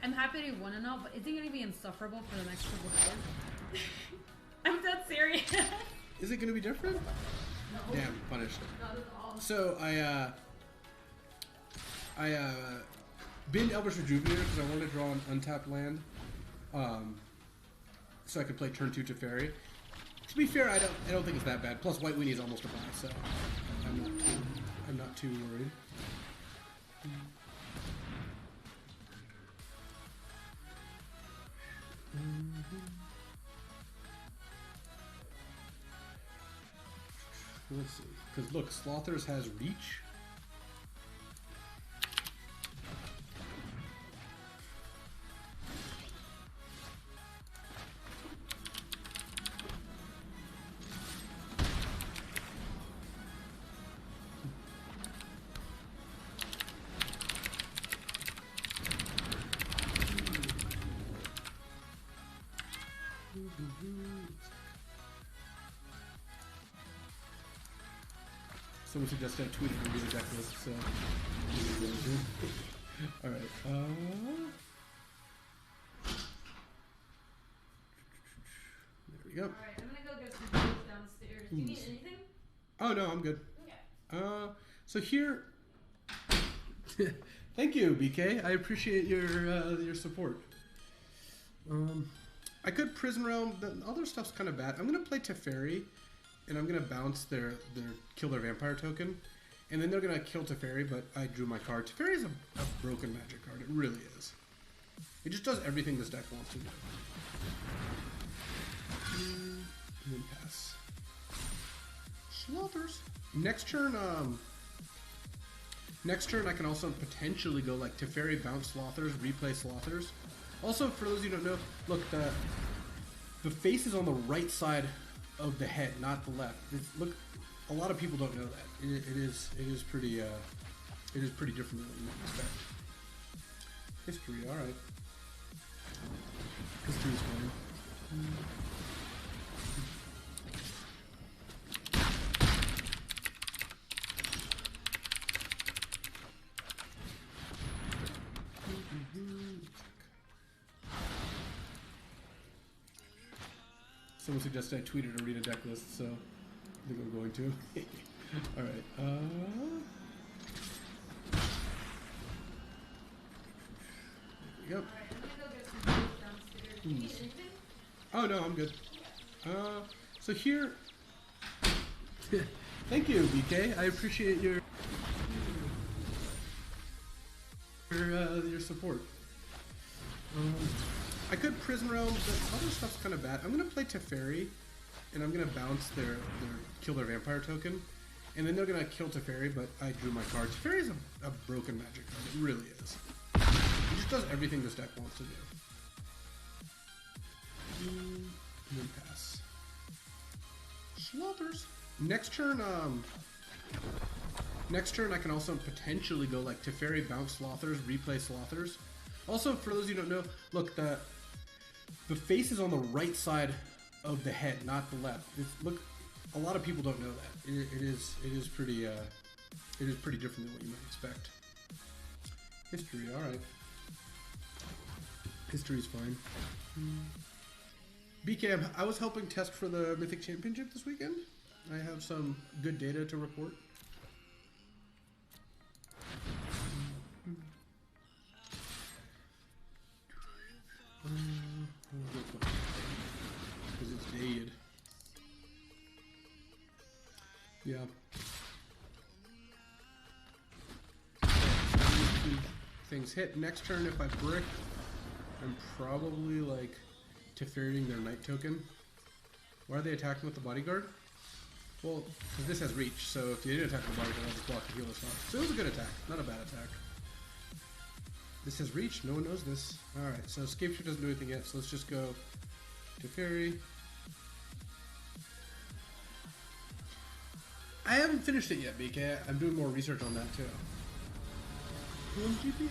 I'm happy that you won and all, but is he going to be insufferable for the next couple days? I'm that serious. Is it gonna be different? No. Damn, punished. Not at all. So I binned Elvish Rejuvenator because I wanted to draw an untapped land, so I could play turn 2 Teferi. To be fair, I don't think it's that bad. Plus, White Weenie is almost a buy, so I'm not too worried. Let's see, because look, Slothers has reach. Someone suggested I tweeted and read a deck list, so alright, there we go. Alright, I'm gonna go get some food downstairs. Do you need anything? Oh no, I'm good. Okay. So here, thank you, BK. I appreciate your support. I could Prison Realm. The other stuff's kind of bad. I'm gonna play Teferi, and I'm gonna bounce their kill their vampire token, and then they're gonna kill Teferi. But I drew my card. Teferi is a broken magic card. It really is. It just does everything this deck wants to do. And then pass. Slothers. Next turn, I can also potentially go like Teferi, bounce Slothers, replay Slothers. Also, for those of you who don't know, look, the face is on the right side of the head, not the left. Look, a lot of people don't know that. It is pretty different than what you might expect. History, all right. History is fine. Someone suggested I tweeted a read a deck list, so I think I'm going to. Alright, there we go. Oh no, I'm good. So here, thank you, BK. I appreciate your support. I could Prison Realm, but other stuff's kind of bad. I'm gonna play Teferi, and I'm gonna bounce their kill their vampire token, and then they're gonna kill Teferi. But I drew my card. Teferi is a broken magic card. It really is. It just does everything this deck wants to do. And then pass. Slothers. Next turn, Next turn, I can also potentially go like Teferi, bounce Slothers, replay Slothers. Also, for those of you who don't know, look, the face is on the right side of the head, not the left. Look, a lot of people don't know that. It is pretty different than what you might expect. History, all right. History's fine. BK, I was helping test for the Mythic Championship this weekend. I have some good data to report. Because it's dated. Yeah. Two things hit. Next turn, if I brick, I'm probably like Teferiing their Knight token. Why are they attacking with the Bodyguard? Well, because this has reach, so if you didn't attack the Bodyguard, I'll just block the healer slot. So it was a good attack, not a bad attack. This has reach, no one knows this. Alright, so Scapeshift doesn't do anything yet, so let's just go Teferi. I haven't finished it yet, BK. I'm doing more research on that too. 1 GP.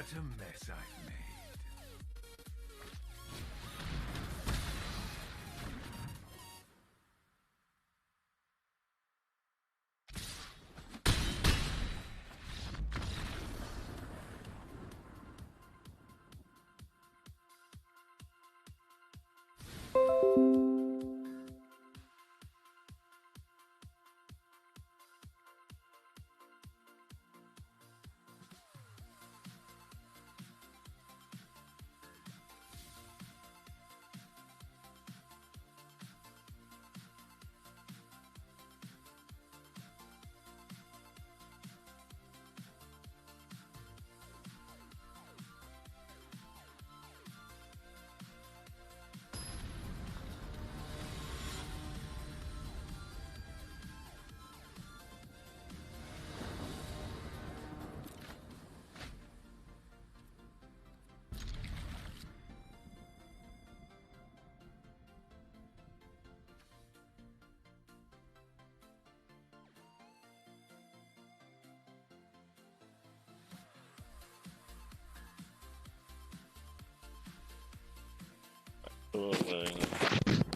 What a mess I've made.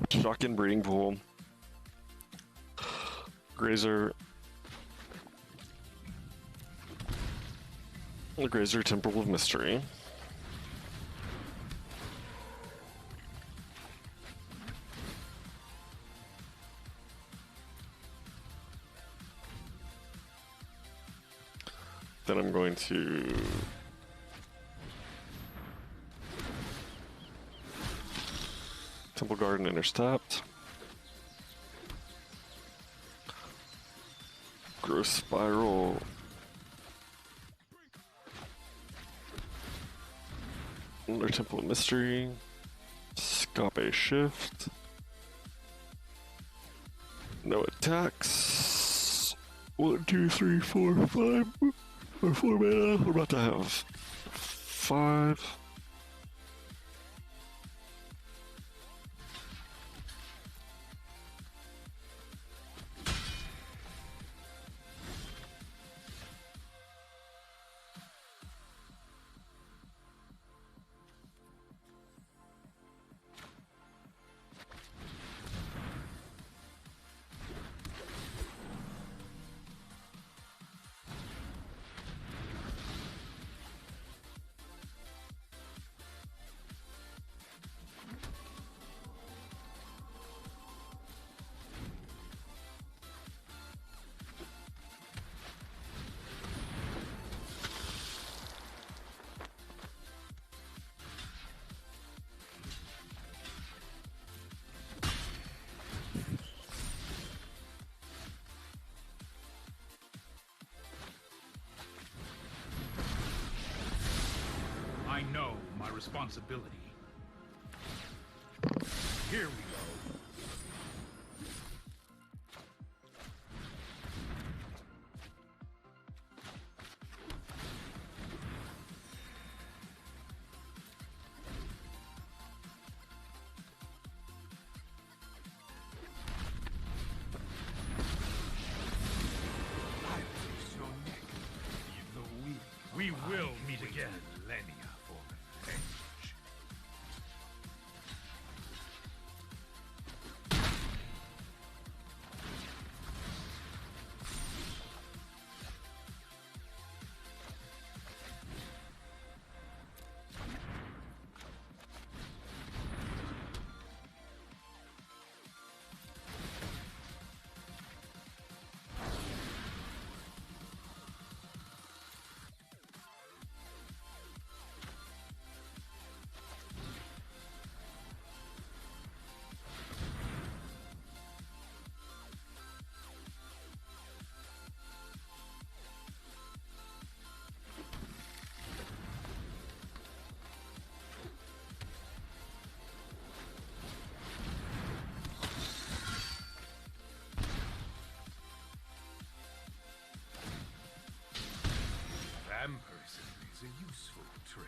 Shotgun breeding pool. Grazer. The Grazer Temple of Mystery. Then I'm going to Temple Garden Intercept. Growth Spiral. Another Temple of Mystery. Scape Shift. No attacks. 1, 2, 3, 4, 5. Or 4 mana. We're about to have 5. I know my responsibility. Here we go. We will meet again. Millennia for revenge. Vampirism is a useful trait.